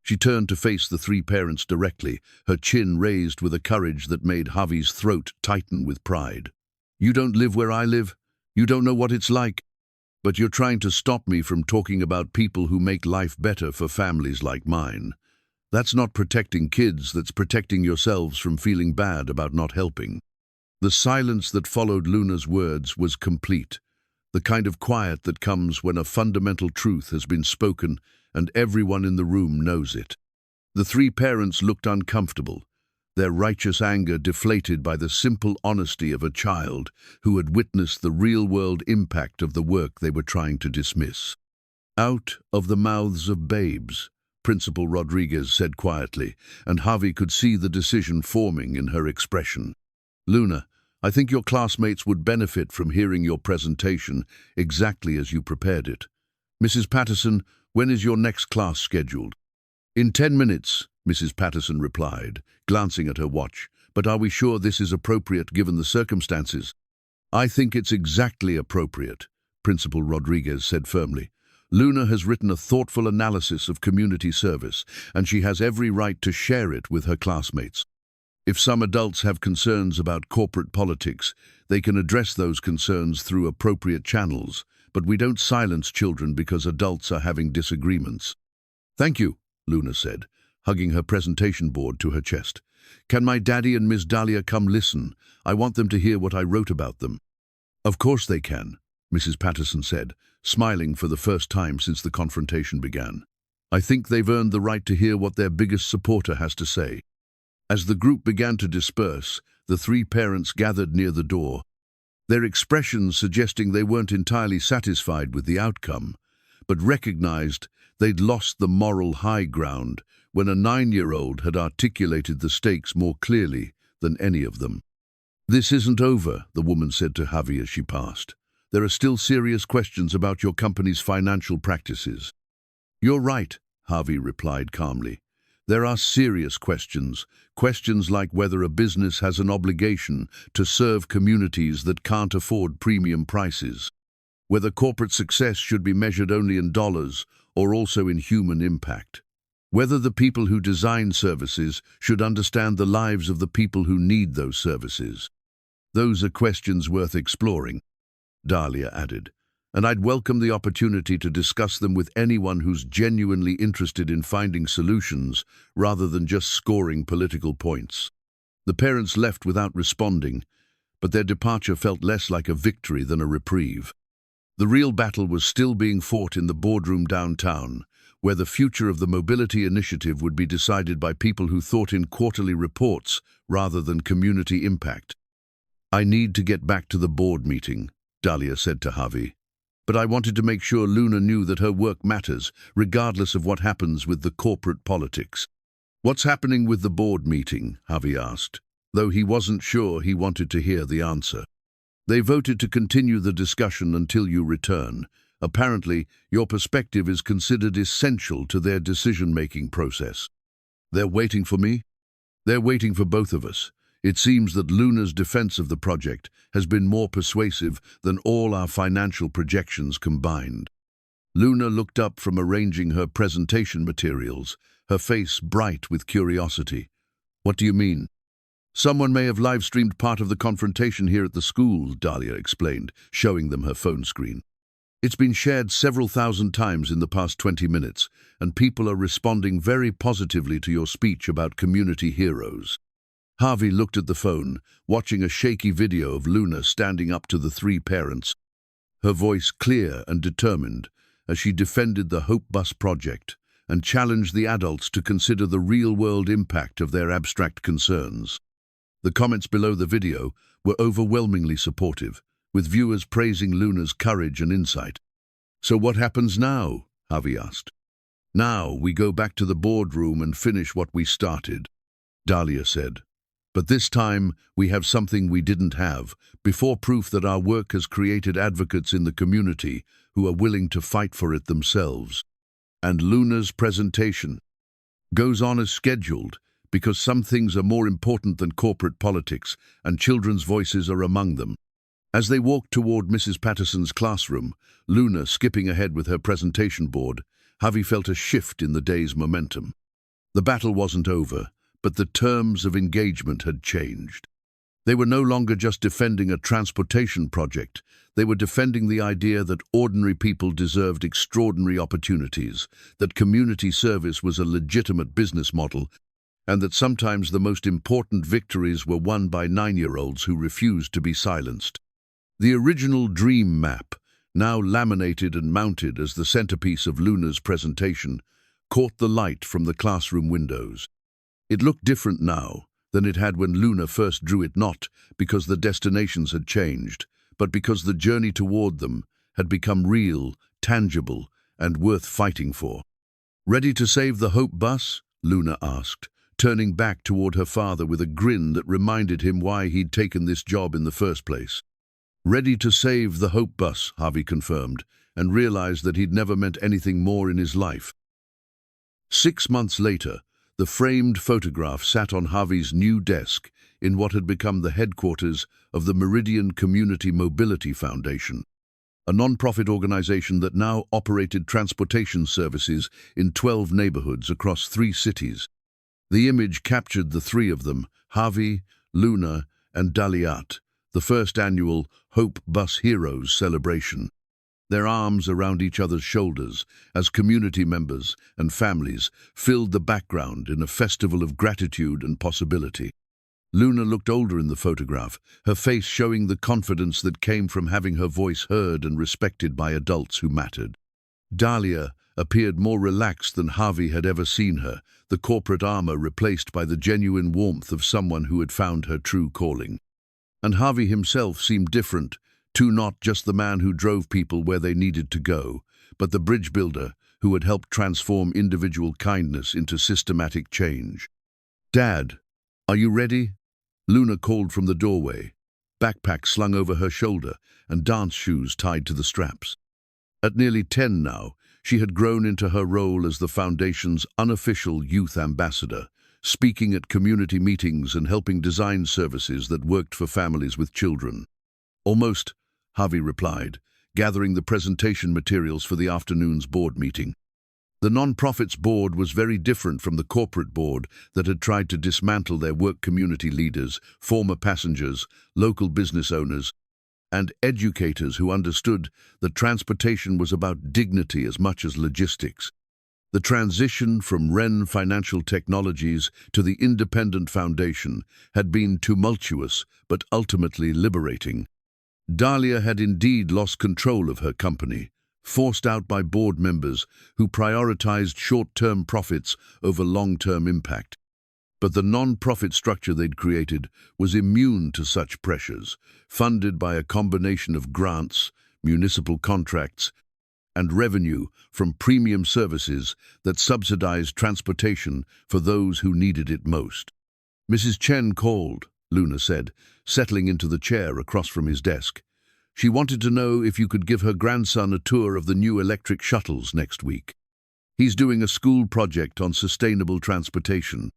She turned to face the three parents directly, her chin raised with a courage that made Javi's throat tighten with pride. "You don't live where I live. You don't know what it's like. But you're trying to stop me from talking about people who make life better for families like mine. That's not protecting kids, that's protecting yourselves from feeling bad about not helping." The silence that followed Luna's words was complete, the kind of quiet that comes when a fundamental truth has been spoken and everyone in the room knows it. The three parents looked uncomfortable, their righteous anger deflated by the simple honesty of a child who had witnessed the real-world impact of the work they were trying to dismiss. "Out of the mouths of babes," Principal Rodriguez said quietly, and Javi could see the decision forming in her expression. "Luna, I think your classmates would benefit from hearing your presentation exactly as you prepared it. Mrs. Patterson, when is your next class scheduled?" "In 10 minutes, Mrs. Patterson replied, glancing at her watch. "But are we sure this is appropriate given the circumstances?" "I think it's exactly appropriate," Principal Rodriguez said firmly. "Luna has written a thoughtful analysis of community service, and she has every right to share it with her classmates. If some adults have concerns about corporate politics, they can address those concerns through appropriate channels, but we don't silence children because adults are having disagreements." "Thank you," Luna said, hugging her presentation board to her chest. "Can my daddy and Miss Dalia come listen? I want them to hear what I wrote about them." "Of course they can," Mrs. Patterson said, smiling for the first time since the confrontation began. "I think they've earned the right to hear what their biggest supporter has to say." As the group began to disperse, the three parents gathered near the door, their expressions suggesting they weren't entirely satisfied with the outcome, but recognized they'd lost the moral high ground when a 9-year-old had articulated the stakes more clearly than any of them. "This isn't over," the woman said to Javi as she passed. "There are still serious questions about your company's financial practices." "You're right," Javi replied calmly. "There are serious questions like whether a business has an obligation to serve communities that can't afford premium prices, whether corporate success should be measured only in dollars or also in human impact, whether the people who design services should understand the lives of the people who need those services. Those are questions worth exploring," Dalia added, "and I'd welcome the opportunity to discuss them with anyone who's genuinely interested in finding solutions rather than just scoring political points." The parents left without responding, but their departure felt less like a victory than a reprieve. The real battle was still being fought in the boardroom downtown, where the future of the mobility initiative would be decided by people who thought in quarterly reports rather than community impact. "I need to get back to the board meeting," Dalia said to Javi. "But I wanted to make sure Luna knew that her work matters, regardless of what happens with the corporate politics." "What's happening with the board meeting?" Javi asked, though he wasn't sure he wanted to hear the answer. "They voted to continue the discussion until you return. Apparently, your perspective is considered essential to their decision-making process." "They're waiting for me?" "They're waiting for both of us. It seems that Luna's defense of the project has been more persuasive than all our financial projections combined." Luna looked up from arranging her presentation materials, her face bright with curiosity. "What do you mean?" "Someone may have live-streamed part of the confrontation here at the school," Dalia explained, showing them her phone screen. "It's been shared several thousand times in the past 20 minutes, and people are responding very positively to your speech about community heroes." Javi looked at the phone, watching a shaky video of Luna standing up to the three parents, her voice clear and determined as she defended the Hope Bus project and challenged the adults to consider the real-world impact of their abstract concerns. The comments below the video were overwhelmingly supportive, with viewers praising Luna's courage and insight. "So what happens now?" Javi asked. "Now we go back to the boardroom and finish what we started," Dalia said. "But this time we have something we didn't have before, proof that our work has created advocates in the community who are willing to fight for it themselves." And Luna's presentation goes on as scheduled, because some things are more important than corporate politics, and children's voices are among them. As they walked toward Mrs. Patterson's classroom, Luna skipping ahead with her presentation board, Javi felt a shift in the day's momentum. The battle wasn't over, but the terms of engagement had changed. They were no longer just defending a transportation project. They were defending the idea that ordinary people deserved extraordinary opportunities, that community service was a legitimate business model, and that sometimes the most important victories were won by 9-year-olds who refused to be silenced. The original dream map, now laminated and mounted as the centerpiece of Luna's presentation, caught the light from the classroom windows. It looked different now than it had when Luna first drew it, not because the destinations had changed, but because the journey toward them had become real, tangible, and worth fighting for. "Ready to save the Hope bus?" Luna asked, turning back toward her father with a grin that reminded him why he'd taken this job in the first place. "Ready to save the Hope bus," Javi confirmed, and realized that he'd never meant anything more in his life. 6 months later, the framed photograph sat on Javi's new desk in what had become the headquarters of the Meridian Community Mobility Foundation, a non-profit organization that now operated transportation services in 12 neighborhoods across 3 cities. The image captured the 3 of them, Javi, Luna, and Dalia, the first annual Hope Bus Heroes celebration, their arms around each other's shoulders as community members and families filled the background in a festival of gratitude and possibility. Luna looked older in the photograph, her face showing the confidence that came from having her voice heard and respected by adults who mattered. Dalia appeared more relaxed than Javi had ever seen her, the corporate armor replaced by the genuine warmth of someone who had found her true calling. And Javi himself seemed different, too, not just the man who drove people where they needed to go, but the bridge builder who had helped transform individual kindness into systematic change. "Dad, are you ready?" Luna called from the doorway, backpack slung over her shoulder and dance shoes tied to the straps. At nearly 10 now, she had grown into her role as the Foundation's unofficial youth ambassador, speaking at community meetings and helping design services that worked for families with children. "Almost," Javi replied, gathering the presentation materials for the afternoon's board meeting. The non-profits board was very different from the corporate board that had tried to dismantle their work. Community leaders, former passengers, local business owners, and educators who understood that transportation was about dignity as much as logistics. The transition from Wren Financial Technologies to the independent foundation had been tumultuous but ultimately liberating. Dalia had indeed lost control of her company, forced out by board members who prioritized short-term profits over long-term impact. But the non-profit structure they'd created was immune to such pressures, funded by a combination of grants, municipal contracts, and revenue from premium services that subsidized transportation for those who needed it most. "Mrs. Chen called," Luna said, settling into the chair across from his desk. "She wanted to know if you could give her grandson a tour of the new electric shuttles next week. He's doing a school project on sustainable transportation."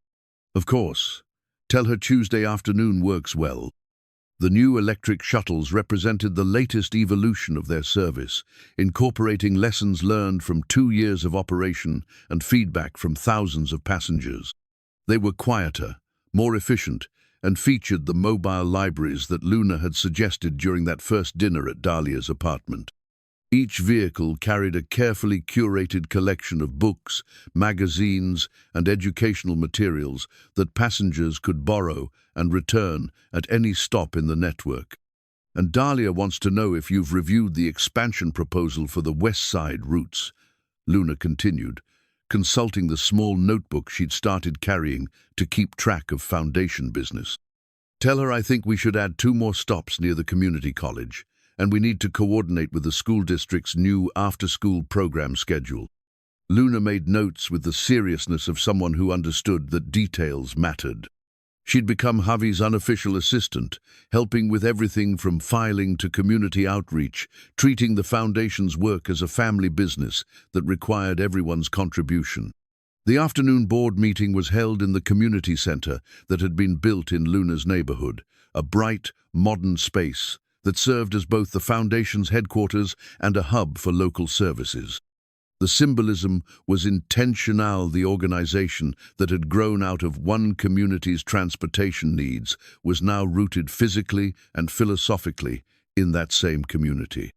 "Of course. Tell her Tuesday afternoon works well." The new electric shuttles represented the latest evolution of their service, incorporating lessons learned from 2 years of operation and feedback from thousands of passengers. They were quieter, more efficient, and featured the mobile libraries that Luna had suggested during that first dinner at Dalia's apartment. Each vehicle carried a carefully curated collection of books, magazines, and educational materials that passengers could borrow and return at any stop in the network. "And Dalia wants to know if you've reviewed the expansion proposal for the West Side routes," Luna continued, consulting the small notebook she'd started carrying to keep track of foundation business. "Tell her I think we should add 2 more stops near the community college, and we need to coordinate with the school district's new after-school program schedule." Luna made notes with the seriousness of someone who understood that details mattered. She'd become Javi's unofficial assistant, helping with everything from filing to community outreach, treating the foundation's work as a family business that required everyone's contribution. The afternoon board meeting was held in the community center that had been built in Luna's neighborhood, a bright, modern space that served as both the Foundation's headquarters and a hub for local services. The symbolism was intentional. The organization that had grown out of one community's transportation needs was now rooted physically and philosophically in that same community.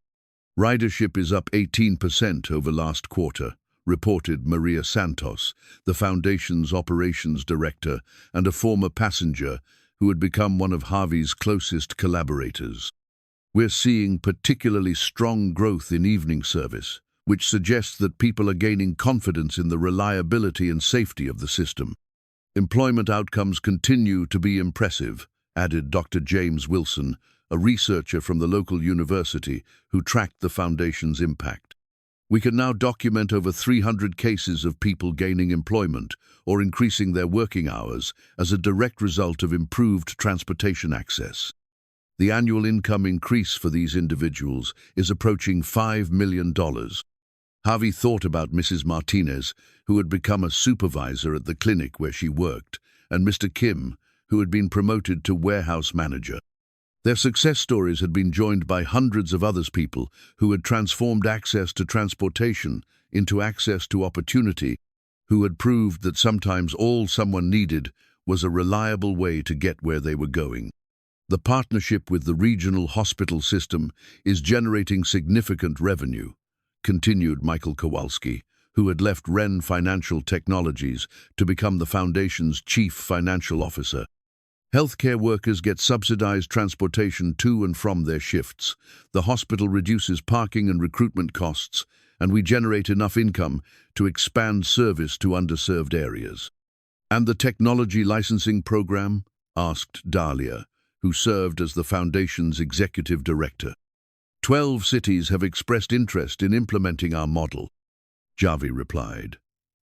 Ridership is up 18% over last quarter, reported Maria Santos, the Foundation's operations director and a former passenger who had become one of Javi's closest collaborators. We're seeing particularly strong growth in evening service, which suggests that people are gaining confidence in the reliability and safety of the system. Employment outcomes continue to be impressive, added Dr. James Wilson, a researcher from the local university who tracked the Foundation's impact. We can now document over 300 cases of people gaining employment or increasing their working hours as a direct result of improved transportation access. The annual income increase for these individuals is approaching $5 million. Javi thought about Mrs. Martinez, who had become a supervisor at the clinic where she worked, and Mr. Kim, who had been promoted to warehouse manager. Their success stories had been joined by hundreds of other people who had transformed access to transportation into access to opportunity, who had proved that sometimes all someone needed was a reliable way to get where they were going. The partnership with the regional hospital system is generating significant revenue, continued Michael Kowalski, who had left Wren Financial Technologies to become the Foundation's chief financial officer. Healthcare workers get subsidized transportation to and from their shifts. The hospital reduces parking and recruitment costs, and we generate enough income to expand service to underserved areas. And the technology licensing program? Asked Dalia, who served as the Foundation's executive director. 12 cities have expressed interest in implementing our model, Javi replied.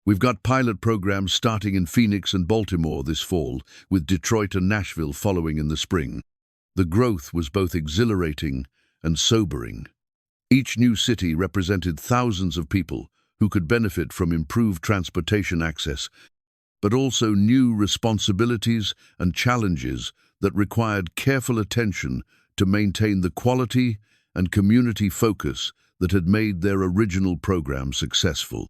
We've got pilot programs starting in Phoenix and Baltimore this fall, with Detroit and Nashville following in the spring. The growth was both exhilarating and sobering. Each new city represented thousands of people who could benefit from improved transportation access, but also new responsibilities and challenges that required careful attention to maintain the quality and community focus that had made their original program successful.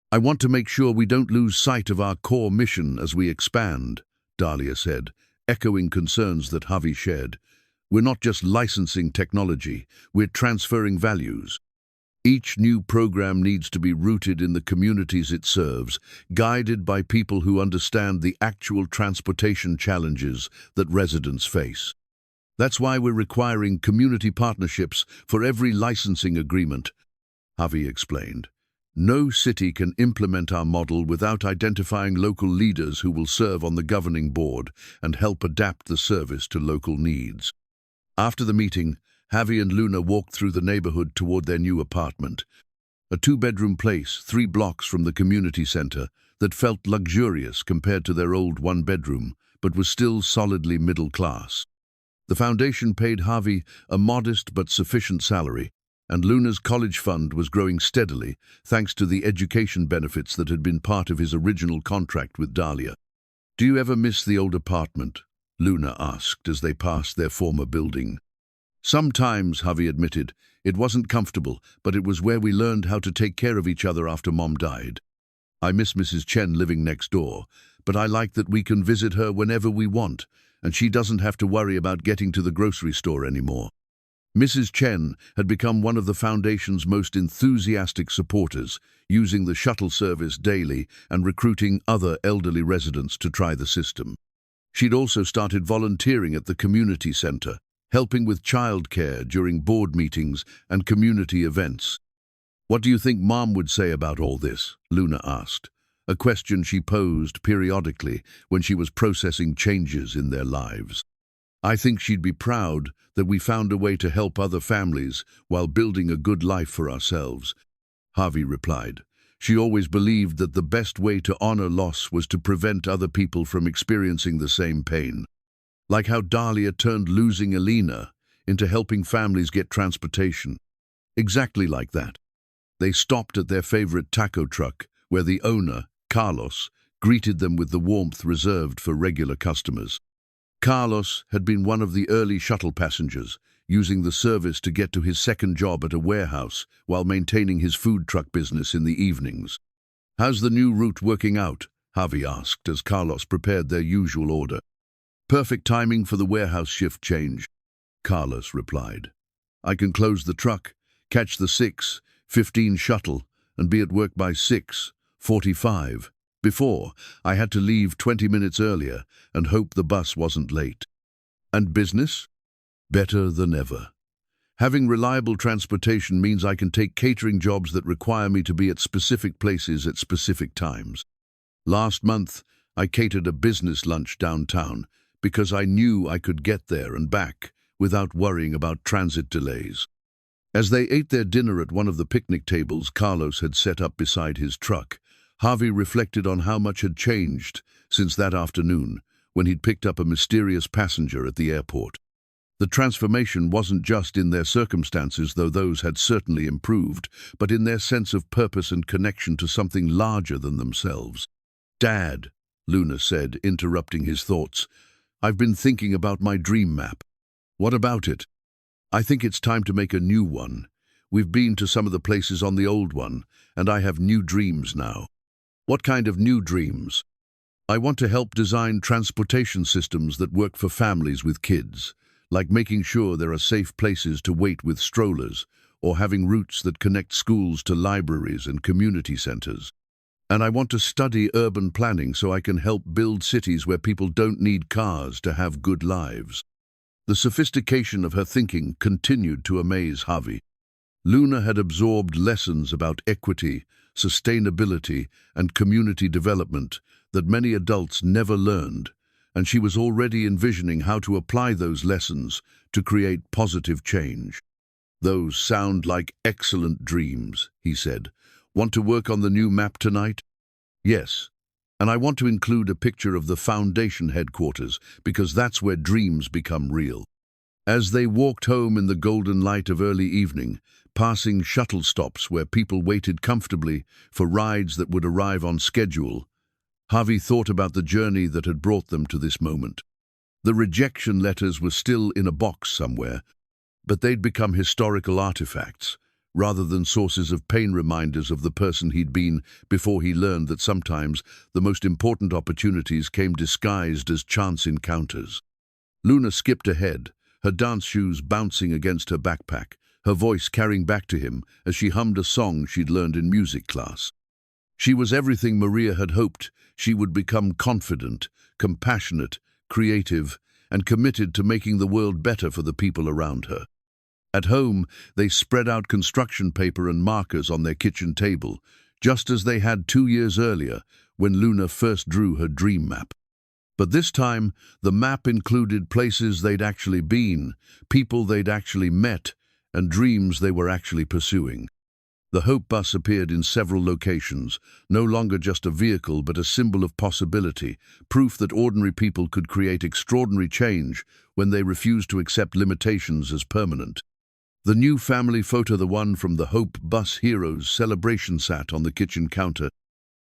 I want to make sure we don't lose sight of our core mission as we expand, Dalia said, echoing concerns that Javi shared. We're not just licensing technology, we're transferring values. Each new program needs to be rooted in the communities it serves, guided by people who understand the actual transportation challenges that residents face. That's why we're requiring community partnerships for every licensing agreement, Javi explained. No city can implement our model without identifying local leaders who will serve on the governing board and help adapt the service to local needs. After the meeting, Javi and Luna walked through the neighborhood toward their new apartment, a 2-bedroom place 3 blocks from the community center that felt luxurious compared to their old 1-bedroom, but was still solidly middle class. The Foundation paid Javi a modest but sufficient salary, and Luna's college fund was growing steadily thanks to the education benefits that had been part of his original contract with Dalia. "Do you ever miss the old apartment?" Luna asked as they passed their former building. "Sometimes," Javi admitted. "It wasn't comfortable, but it was where we learned how to take care of each other after Mom died. I miss Mrs. Chen living next door, but I like that we can visit her whenever we want, and she doesn't have to worry about getting to the grocery store anymore." Mrs. Chen had become one of the Foundation's most enthusiastic supporters, using the shuttle service daily and recruiting other elderly residents to try the system. She'd also started volunteering at the community center, helping with childcare during board meetings and community events. "What do you think Mom would say about all this?" Luna asked, a question she posed periodically when she was processing changes in their lives. "I think she'd be proud that we found a way to help other families while building a good life for ourselves," Javi replied. She always believed that the best way to honor loss was to prevent other people from experiencing the same pain. Like how Dalia turned losing Elena into helping families get transportation. Exactly like that. They stopped at their favorite taco truck, where the owner, Carlos, greeted them with the warmth reserved for regular customers. Carlos had been one of the early shuttle passengers, using the service to get to his second job at a warehouse while maintaining his food truck business in the evenings. "How's the new route working out?" Javi asked as Carlos prepared their usual order. "Perfect timing for the warehouse shift change," Carlos replied. "I can close the truck, catch the 6:15 shuttle, and be at work by 6:45. Before, I had to leave 20 minutes earlier and hope the bus wasn't late." "And business?" "Better than ever. Having reliable transportation means I can take catering jobs that require me to be at specific places at specific times. Last month, I catered a business lunch downtown because I knew I could get there and back without worrying about transit delays." As they ate their dinner at one of the picnic tables Carlos had set up beside his truck, Javi reflected on how much had changed since that afternoon when he'd picked up a mysterious passenger at the airport. The transformation wasn't just in their circumstances, though those had certainly improved, but in their sense of purpose and connection to something larger than themselves. "Dad," Luna said, interrupting his thoughts, "I've been thinking about my dream map." "What about it?" "I think it's time to make a new one. We've been to some of the places on the old one, and I have new dreams now." "What kind of new dreams?" "I want to help design transportation systems that work for families with kids, like making sure there are safe places to wait with strollers, or having routes that connect schools to libraries and community centers. And I want to study urban planning so I can help build cities where people don't need cars to have good lives." The sophistication of her thinking continued to amaze Javi. Luna had absorbed lessons about equity, sustainability, and community development that many adults never learned, and she was already envisioning how to apply those lessons to create positive change. "Those sound like excellent dreams," he said. "Want to work on the new map tonight?" "Yes, and I want to include a picture of the Foundation headquarters, because that's where dreams become real." As they walked home in the golden light of early evening, passing shuttle stops where people waited comfortably for rides that would arrive on schedule, Javi thought about the journey that had brought them to this moment. The rejection letters were still in a box somewhere, but they'd become historical artifacts, rather than sources of pain reminders of the person he'd been before he learned that sometimes the most important opportunities came disguised as chance encounters. Luna skipped ahead, her dance shoes bouncing against her backpack, her voice carrying back to him as she hummed a song she'd learned in music class. She was everything Maria had hoped she would become: confident, compassionate, creative, and committed to making the world better for the people around her. At home, they spread out construction paper and markers on their kitchen table, just as they had 2 years earlier when Luna first drew her dream map. But this time, the map included places they'd actually been, people they'd actually met, and dreams they were actually pursuing. The Hope bus appeared in several locations, no longer just a vehicle but a symbol of possibility, proof that ordinary people could create extraordinary change when they refused to accept limitations as permanent. The new family photo, the one from the Hope Bus Heroes celebration, sat on the kitchen counter,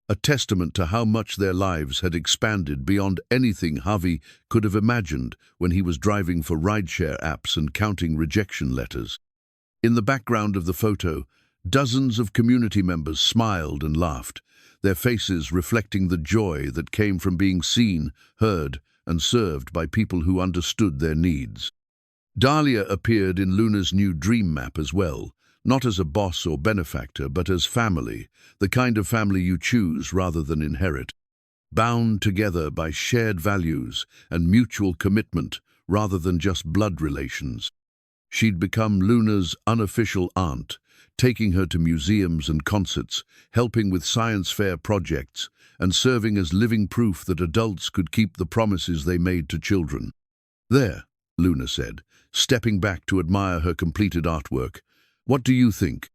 a testament to how much their lives had expanded beyond anything Javi could have imagined when he was driving for rideshare apps and counting rejection letters. In the background of the photo, dozens of community members smiled and laughed, their faces reflecting the joy that came from being seen, heard, and served by people who understood their needs. Dalia appeared in Luna's new dream map as well, not as a boss or benefactor, but as family, the kind of family you choose rather than inherit. Bound together by shared values and mutual commitment rather than just blood relations. She'd become Luna's unofficial aunt, taking her to museums and concerts, helping with science fair projects, and serving as living proof that adults could keep the promises they made to children. "There," Luna said, stepping back to admire her completed artwork. "What do you think?"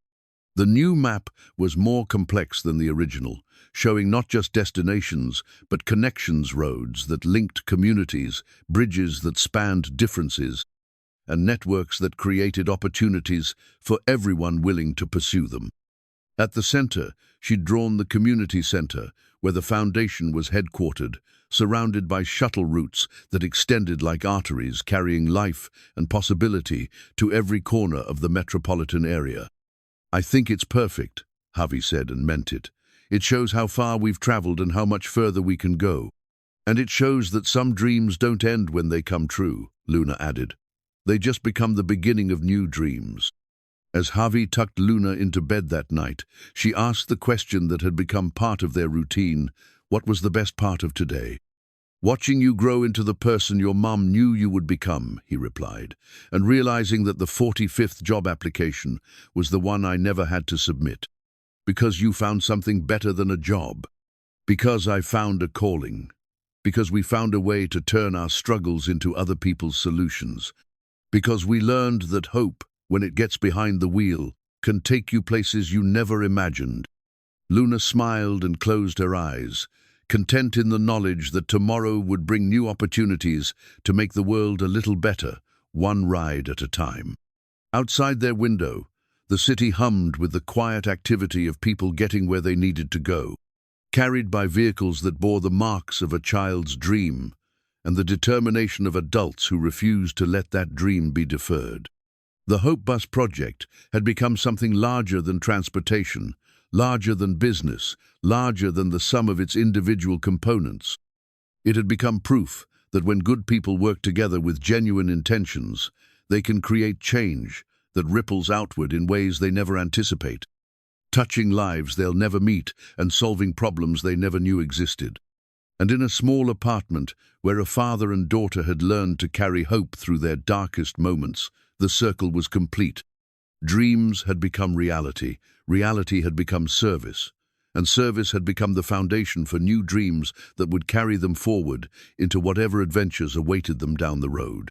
The new map was more complex than the original, showing not just destinations, but connections, roads that linked communities, bridges that spanned differences, and networks that created opportunities for everyone willing to pursue them. At the center, she'd drawn the community center, where the foundation was headquartered, surrounded by shuttle routes that extended like arteries, carrying life and possibility to every corner of the metropolitan area. "I think it's perfect," Javi said, and meant it. "It shows how far we've traveled and how much further we can go. And it shows that some dreams don't end when they come true," Luna added. "They just become the beginning of new dreams." As Javi tucked Luna into bed that night, she asked the question that had become part of their routine: what was the best part of today? "Watching you grow into the person your mum knew you would become," he replied, "and realizing that the 45th job application was the one I never had to submit. Because you found something better than a job. Because I found a calling. Because we found a way to turn our struggles into other people's solutions. Because we learned that hope, when it gets behind the wheel, can take you places you never imagined." Luna smiled and closed her eyes, content in the knowledge that tomorrow would bring new opportunities to make the world a little better, one ride at a time. Outside their window, the city hummed with the quiet activity of people getting where they needed to go, carried by vehicles that bore the marks of a child's dream and the determination of adults who refused to let that dream be deferred. The Hope Bus project had become something larger than transportation, larger than business, larger than the sum of its individual components. It had become proof that when good people work together with genuine intentions, they can create change that ripples outward in ways they never anticipate, touching lives they'll never meet and solving problems they never knew existed. And in a small apartment where a father and daughter had learned to carry hope through their darkest moments, the circle was complete. Dreams had become reality, reality had become service, and service had become the foundation for new dreams that would carry them forward into whatever adventures awaited them down the road.